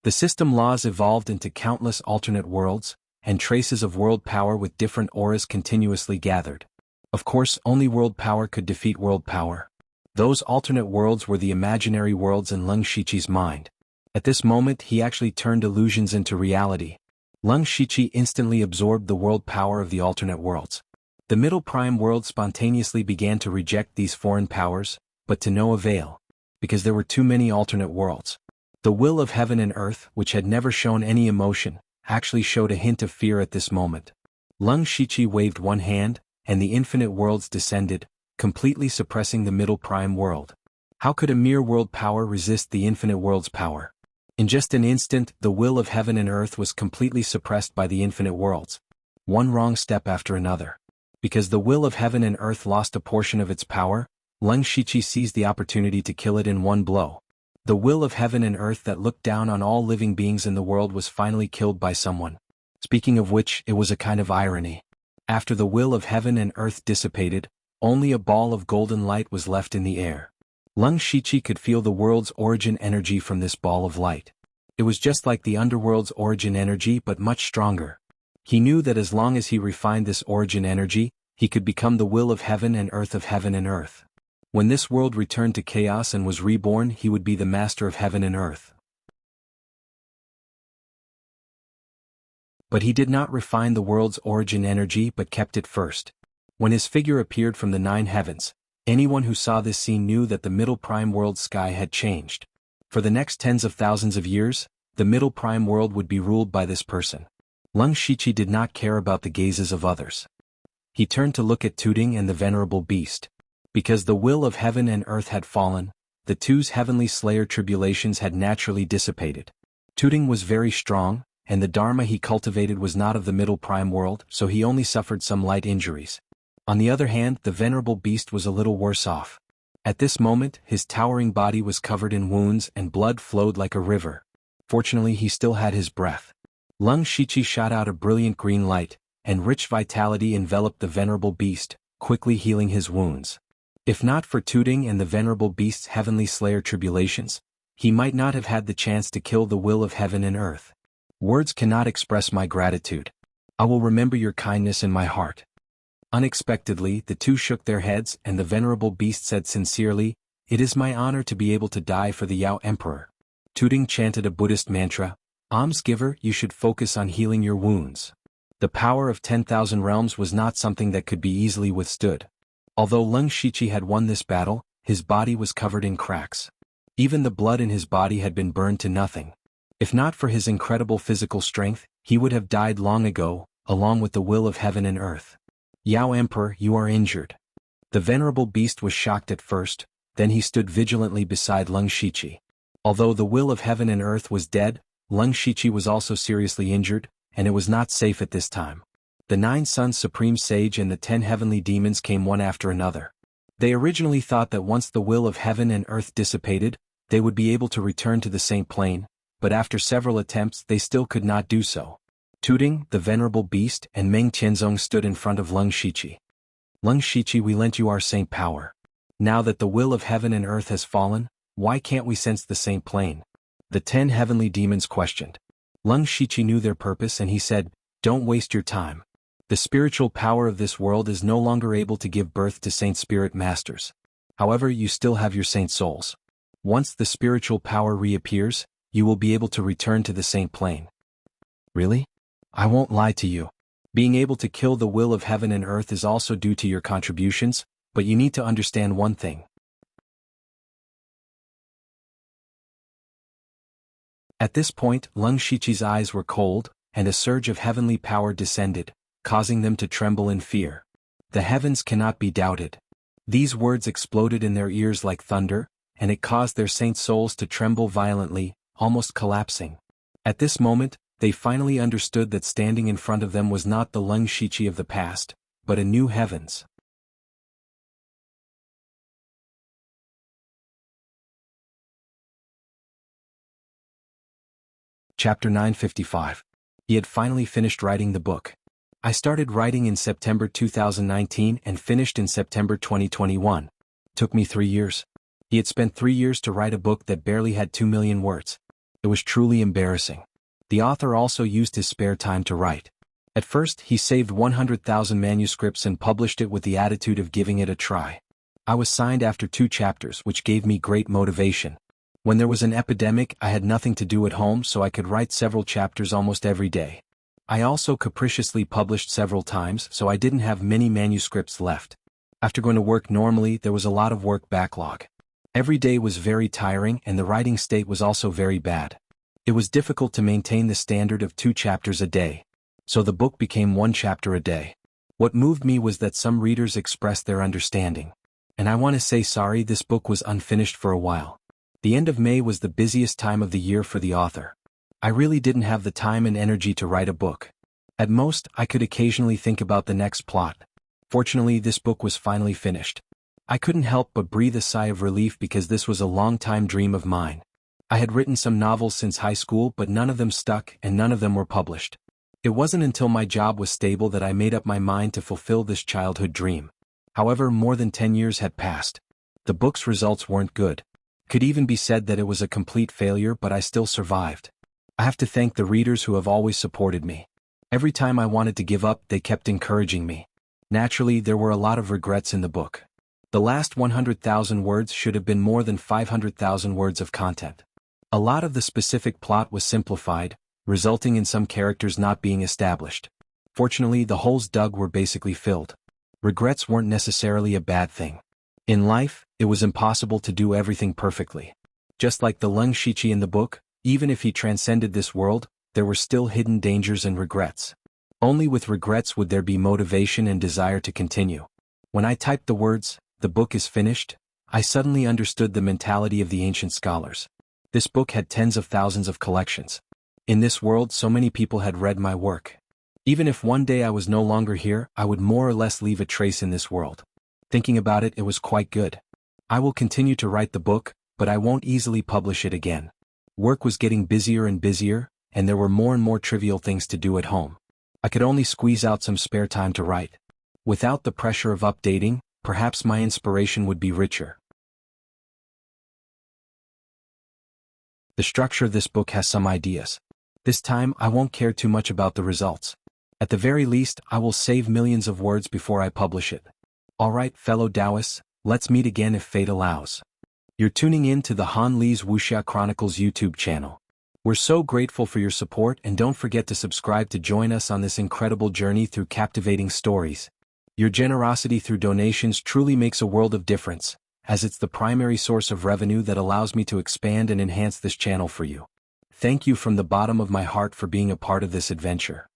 The system laws evolved into countless alternate worlds, and traces of world power with different auras continuously gathered. Of course, only world power could defeat world power. Those alternate worlds were the imaginary worlds in Lung Shichi's mind. At this moment he actually turned illusions into reality. Lung Shichi instantly absorbed the world power of the alternate worlds. The middle prime world spontaneously began to reject these foreign powers, but to no avail, because there were too many alternate worlds. The will of heaven and earth, which had never shown any emotion, actually showed a hint of fear at this moment. Lung Shichi waved one hand, and the infinite worlds descended, completely suppressing the middle prime world. How could a mere world power resist the infinite world's power? In just an instant, the will of heaven and earth was completely suppressed by the infinite worlds. One wrong step after another. Because the will of heaven and earth lost a portion of its power, Lung Shichi seized the opportunity to kill it in one blow. The will of heaven and earth that looked down on all living beings in the world was finally killed by someone. Speaking of which, it was a kind of irony. After the will of heaven and earth dissipated, only a ball of golden light was left in the air. Lung Shichi could feel the world's origin energy from this ball of light. It was just like the underworld's origin energy but much stronger. He knew that as long as he refined this origin energy, he could become the will of heaven and earth of heaven and earth. When this world returned to chaos and was reborn, he would be the master of heaven and earth. But he did not refine the world's origin energy but kept it first. When his figure appeared from the 9 heavens, anyone who saw this scene knew that the middle prime world's sky had changed. For the next tens of thousands of years, the middle prime world would be ruled by this person. Lung Shichi did not care about the gazes of others. He turned to look at Tooting and the venerable beast. Because the will of heaven and earth had fallen, the two's heavenly slayer tribulations had naturally dissipated. Tooting was very strong, and the dharma he cultivated was not of the middle prime world, so he only suffered some light injuries. On the other hand, the venerable beast was a little worse off. At this moment, his towering body was covered in wounds and blood flowed like a river. Fortunately, he still had his breath. Lung Shichi shot out a brilliant green light, and rich vitality enveloped the venerable beast, quickly healing his wounds. If not for Tooting and the venerable beast's heavenly slayer tribulations, he might not have had the chance to kill the will of heaven and earth. Words cannot express my gratitude. I will remember your kindness in my heart. Unexpectedly, the two shook their heads and the venerable beast said sincerely, "It is my honor to be able to die for the Yao Emperor." Tooting chanted a Buddhist mantra, "Almsgiver, you should focus on healing your wounds." The power of 10,000 realms was not something that could be easily withstood. Although Lung Shichi had won this battle, his body was covered in cracks. Even the blood in his body had been burned to nothing. If not for his incredible physical strength, he would have died long ago, along with the will of heaven and earth. "Yao Emperor, you are injured." The venerable beast was shocked at first, then he stood vigilantly beside Lung Shichi. Although the will of heaven and earth was dead, Lung Shichi was also seriously injured, and it was not safe at this time. The 9 Sons Supreme Sage and the 10 heavenly demons came one after another. They originally thought that once the will of heaven and earth dissipated, they would be able to return to the same plane, but after several attempts they still could not do so. Tooting, the venerable beast, and Meng Tianzong stood in front of Lung Shichi. "Lung Shichi, we lent you our saint power. Now that the will of heaven and earth has fallen, why can't we sense the same plane?" The 10 heavenly demons questioned. Lung Shichi knew their purpose and he said, "Don't waste your time. The spiritual power of this world is no longer able to give birth to saint spirit masters. However, you still have your saint souls. Once the spiritual power reappears, you will be able to return to the saint plane." "Really? I won't lie to you. Being able to kill the will of heaven and earth is also due to your contributions, but you need to understand one thing." At this point, Lung Shichi's eyes were cold, and a surge of heavenly power descended, causing them to tremble in fear. The heavens cannot be doubted. These words exploded in their ears like thunder, and it caused their saint souls to tremble violently, almost collapsing. At this moment, they finally understood that standing in front of them was not the Leng Shiqi of the past, but a new heavens. Chapter 955. He had finally finished writing the book. I started writing in September 2019 and finished in September 2021. Took me 3 years. He had spent 3 years to write a book that barely had 2 million words. It was truly embarrassing. The author also used his spare time to write. At first, he saved 100,000 manuscripts and published it with the attitude of giving it a try. I was signed after 2 chapters, which gave me great motivation. When there was an epidemic, I had nothing to do at home, so I could write several chapters almost every day. I also capriciously published several times, so I didn't have many manuscripts left. After going to work normally, there was a lot of work backlog. Every day was very tiring, and the writing state was also very bad. It was difficult to maintain the standard of 2 chapters a day. So the book became 1 chapter a day. What moved me was that some readers expressed their understanding. And I want to say sorry, this book was unfinished for a while. The end of May was the busiest time of the year for the author. I really didn't have the time and energy to write a book. At most, I could occasionally think about the next plot. Fortunately, this book was finally finished. I couldn't help but breathe a sigh of relief because this was a long-time dream of mine. I had written some novels since high school, but none of them stuck and none of them were published. It wasn't until my job was stable that I made up my mind to fulfill this childhood dream. However, more than 10 years had passed. The book's results weren't good. Could even be said that it was a complete failure, but I still survived. I have to thank the readers who have always supported me. Every time I wanted to give up, they kept encouraging me. Naturally, there were a lot of regrets in the book. The last 100,000 words should have been more than 500,000 words of content. A lot of the specific plot was simplified, resulting in some characters not being established. Fortunately, the holes dug were basically filled. Regrets weren't necessarily a bad thing. In life, it was impossible to do everything perfectly. Just like the Leng Shiqi in the book, even if he transcended this world, there were still hidden dangers and regrets. Only with regrets would there be motivation and desire to continue. When I typed the words, "The book is finished," I suddenly understood the mentality of the ancient scholars. This book had tens of thousands of collections. In this world, so many people had read my work. Even if one day I was no longer here, I would more or less leave a trace in this world. Thinking about it, it was quite good. I will continue to write the book, but I won't easily publish it again. Work was getting busier and busier, and there were more and more trivial things to do at home. I could only squeeze out some spare time to write. Without the pressure of updating, perhaps my inspiration would be richer. The structure of this book has some ideas. This time, I won't care too much about the results. At the very least, I will save millions of words before I publish it. Alright, fellow Taoists, let's meet again if fate allows. You're tuning in to the Han Li's Wuxia Chronicles YouTube channel. We're so grateful for your support, and don't forget to subscribe to join us on this incredible journey through captivating stories. Your generosity through donations truly makes a world of difference, as it's the primary source of revenue that allows me to expand and enhance this channel for you. Thank you from the bottom of my heart for being a part of this adventure.